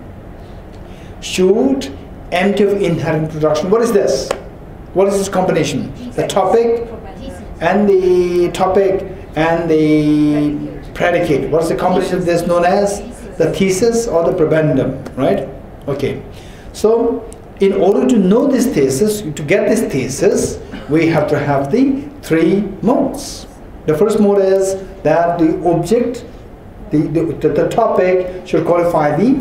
shoot empty of inherent production. What is this? What is this combination? The topic and the predicate. What is the combination of this known as the thesis or the probandum, right? Okay. So in order to know this thesis, to get this thesis, we have to have the 3 modes. The first mode is that the object, the topic should qualify the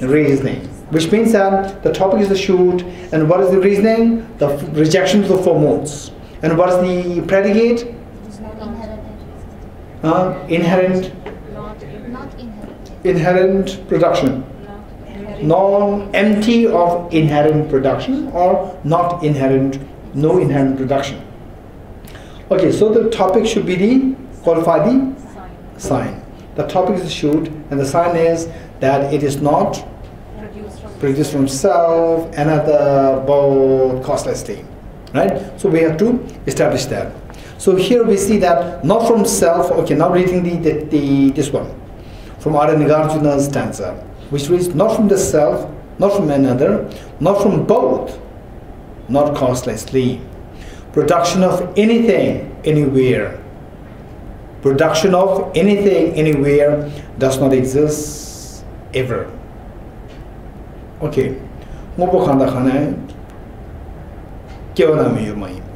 reasoning, which means that the topic is the shoot, and what is the reasoning? The rejection of the 4 modes. And what is the predicate? Inherent production. Non-empty of inherent production, or not inherent, no inherent production. Okay, so the topic should be qualify the sign. The topic is the shoot, and the sign is that it is not produced from self, another, both, causelessly. Right? So we have to establish that. So here we see that not from self. Okay, now reading this one from Nagarjuna's stanza, which reads not from the self, not from another, not from both, not causelessly. Production of anything, anywhere. Production of anything, anywhere does not exist ever. Okay.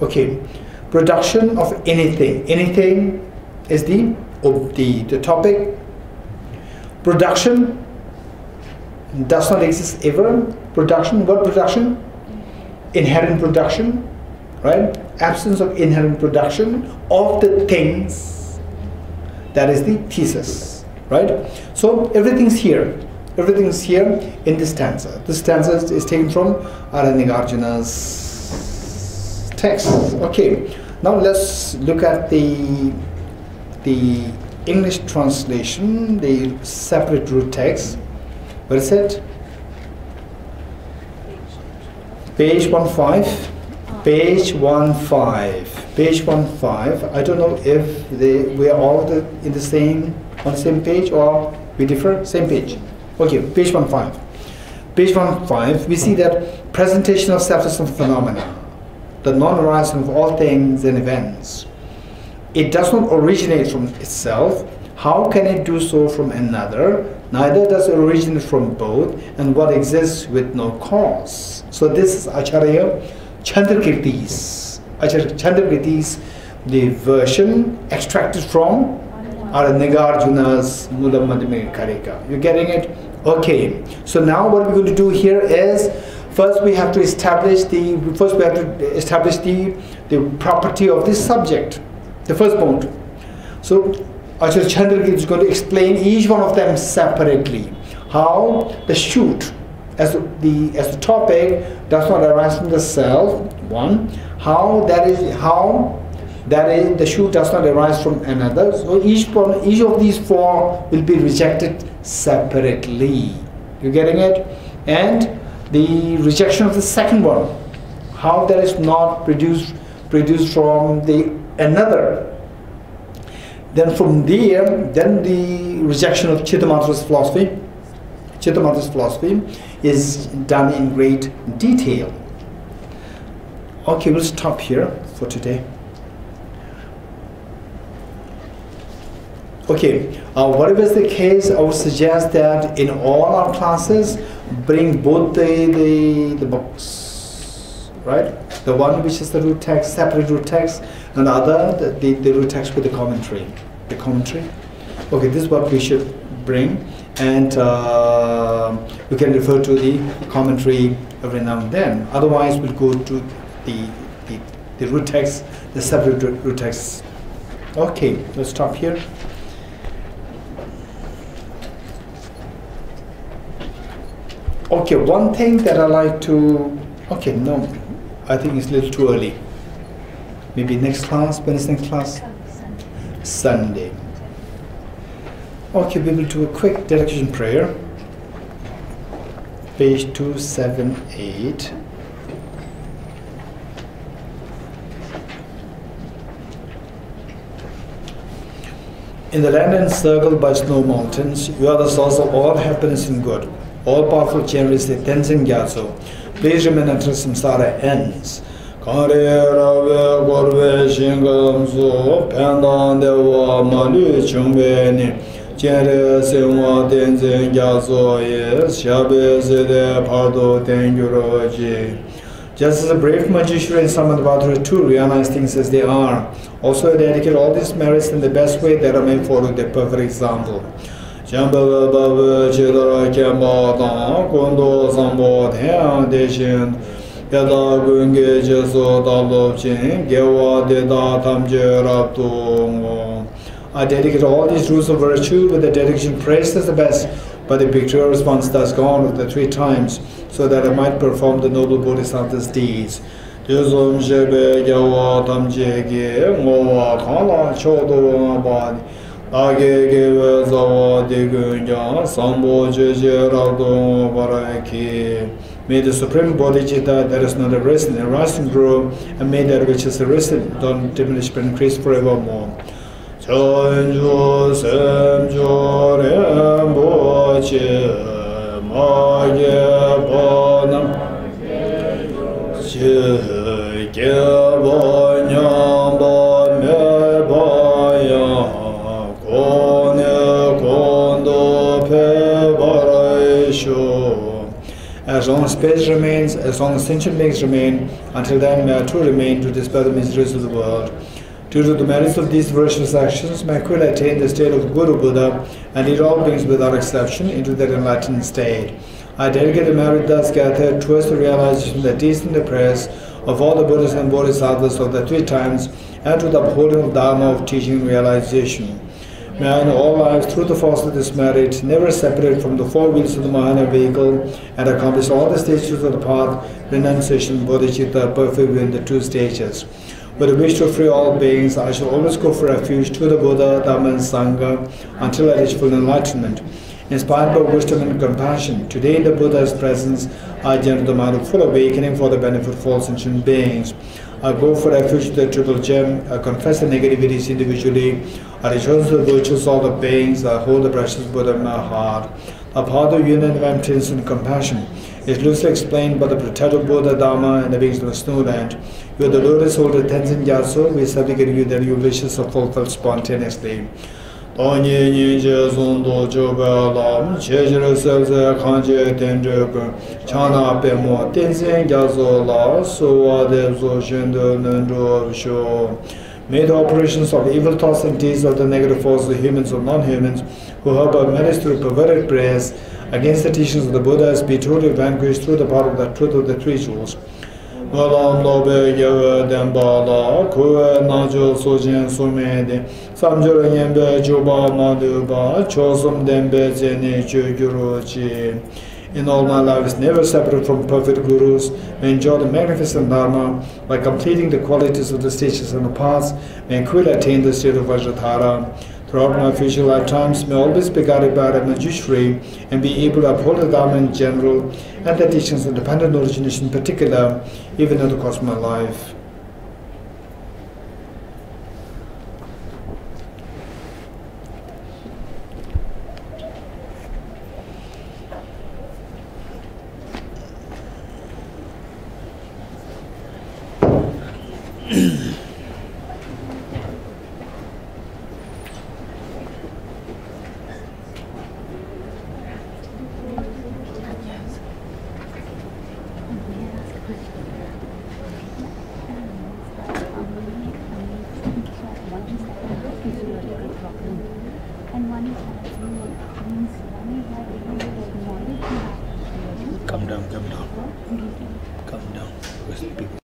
Okay. Production of anything. Anything is the topic. Production does not exist ever. Production, what production? Inherent production, right? Absence of inherent production of the things. That is the thesis, right? So everything's here. Everything's here in this stanza. This stanza is taken from Aranyagharjuna's text. Okay, now let's look at the English translation, the separate root text. Where is it? Page 15. Page 15. Page 15. I don't know if we are all on the same page or we differ. Same page. Okay, page 15. Page 15. We see that presentation of substance phenomena, the non-arising of all things and events. It does not originate from itself. How can it do so from another? Neither does it originate from both, and what exists with no cause. So this is Acharya Chandrakirti's. Acharya Chandrakirti's, the version extracted from Aranyagharjuna's Mula Madhyamika Karika. You getting it? Okay. So now what we're going to do here is, first we have to establish the property of this subject, the first point. So Acharya Chandrakirti is going to explain each one of them separately. How the shoot as the topic does not arise from the self, one. How the shoot does not arise from another. So each of these four will be rejected separately. You getting it? And the rejection of the second one, how that is not produced from the another. Then from there, then the rejection of Chittamata's philosophy. Chittamata's philosophy is done in great detail. Okay, we'll stop here for today. Okay, whatever is the case, I would suggest that in all our classes, bring both the books, right? The one which is the root text, separate root text, and the other, the root text with the commentary. The commentary. Okay, this is what we should bring, and we can refer to the commentary every now and then. Otherwise, we'll go to the root text, the separate root text. Okay, let's stop here. Okay, one thing that I like to, okay, no, I think it's a little too early. Maybe next class, when is next class? Sunday. Okay, we will do a quick dedication prayer. Page 278. In the land encircled by snow mountains, you are the source of all happiness and good. All powerful, generous, the Tenzin Gyatso. Please remain until samsara ends. Kare rave gorve shingamso, pendan dewa mali chumbeni, jere sewa Tenzin Gyatso yes, shabe zede pardo tengyuroji. Just as a brave magician and Samadhavadra too realize things as they are, also dedicate all these merits in the best way that I may follow the perfect example. Jambala Baba Chidara Kemba Kondo Sambo Tean Deshin Yada Gunge Jesu Dalopchin Gewa Deda Tamje Raptung. I dedicate all these rules of virtue with the dedication praised as the best, but the victorious ones thus gone of the 3 times, so that I might perform the noble Bodhisattva's deeds. Jezum Shebe Gewa Tamje Ge Mowa Kala Chodo Badi. May the Supreme Bodhicitta that is not arisen arise and grow, and may that which is arisen don't diminish but increase forevermore. As long as space remains, as long as sentient beings remain, until then may I too remain to dispel the miseries of the world. Due to the merits of these virtuous actions, may I quickly attain the state of Guru Buddha, and lead all beings without exception into that enlightened state. I dedicate the merit thus gathered towards the realization, the teaching, the prayers of all the Buddhas and Bodhisattvas of the 3 times, and to the upholding of Dharma of teaching and realization. May I in all lives, through the force of this merit, never separate from the 4 wheels of the Mahana vehicle and accomplish all the stages of the path, renunciation, bodhicitta, perfect in the 2 stages. With a wish to free all beings, I shall always go for refuge to the Buddha, Dhamma and Sangha until I reach full enlightenment. Inspired by wisdom and compassion, today in the Buddha's presence, I generate the mind of full awakening for the benefit of all sentient beings. I go for refuge to the Triple Gem. I confess the negativities individually. I rejoice the virtues of all the beings. I hold the precious Buddha in my heart. The path of union of emptiness and compassion is loosely explained by the protective Buddha, Dharma, and the beings of the snow land. You are the lotus holder Tenzin Gyatso. We supplicate you that your wishes are fulfilled spontaneously. Onye Ninja Zondo Joga Lam, Chejra Selza Kanje Tenjaka, Chana Pemo, Tenzin Gyatso La, Soa Dezo Shendo Nendo Sho. May the operations of evil thoughts and deeds of the negative forces of humans or non-humans who have been menaced through perverted prayers against the teachings of the Buddhas be totally vanquished through the power of the truth of the 3 jewels. Malam lobe yawa demba la kuwa najo sojen sumede samjura nyembe juba maduba chosum dembe zene chugyurochi. In all my life is never separate from perfect gurus. May enjoy the magnificent Dharma by completing the qualities of the stages and the paths. May quickly attain the state of Vajradhara. Throughout my future lifetimes, may always be guided by Ramajishri and be able to uphold the Dharma in general and the teachings of dependent origination in particular, even in the course of my life. Come down. Come down. Because people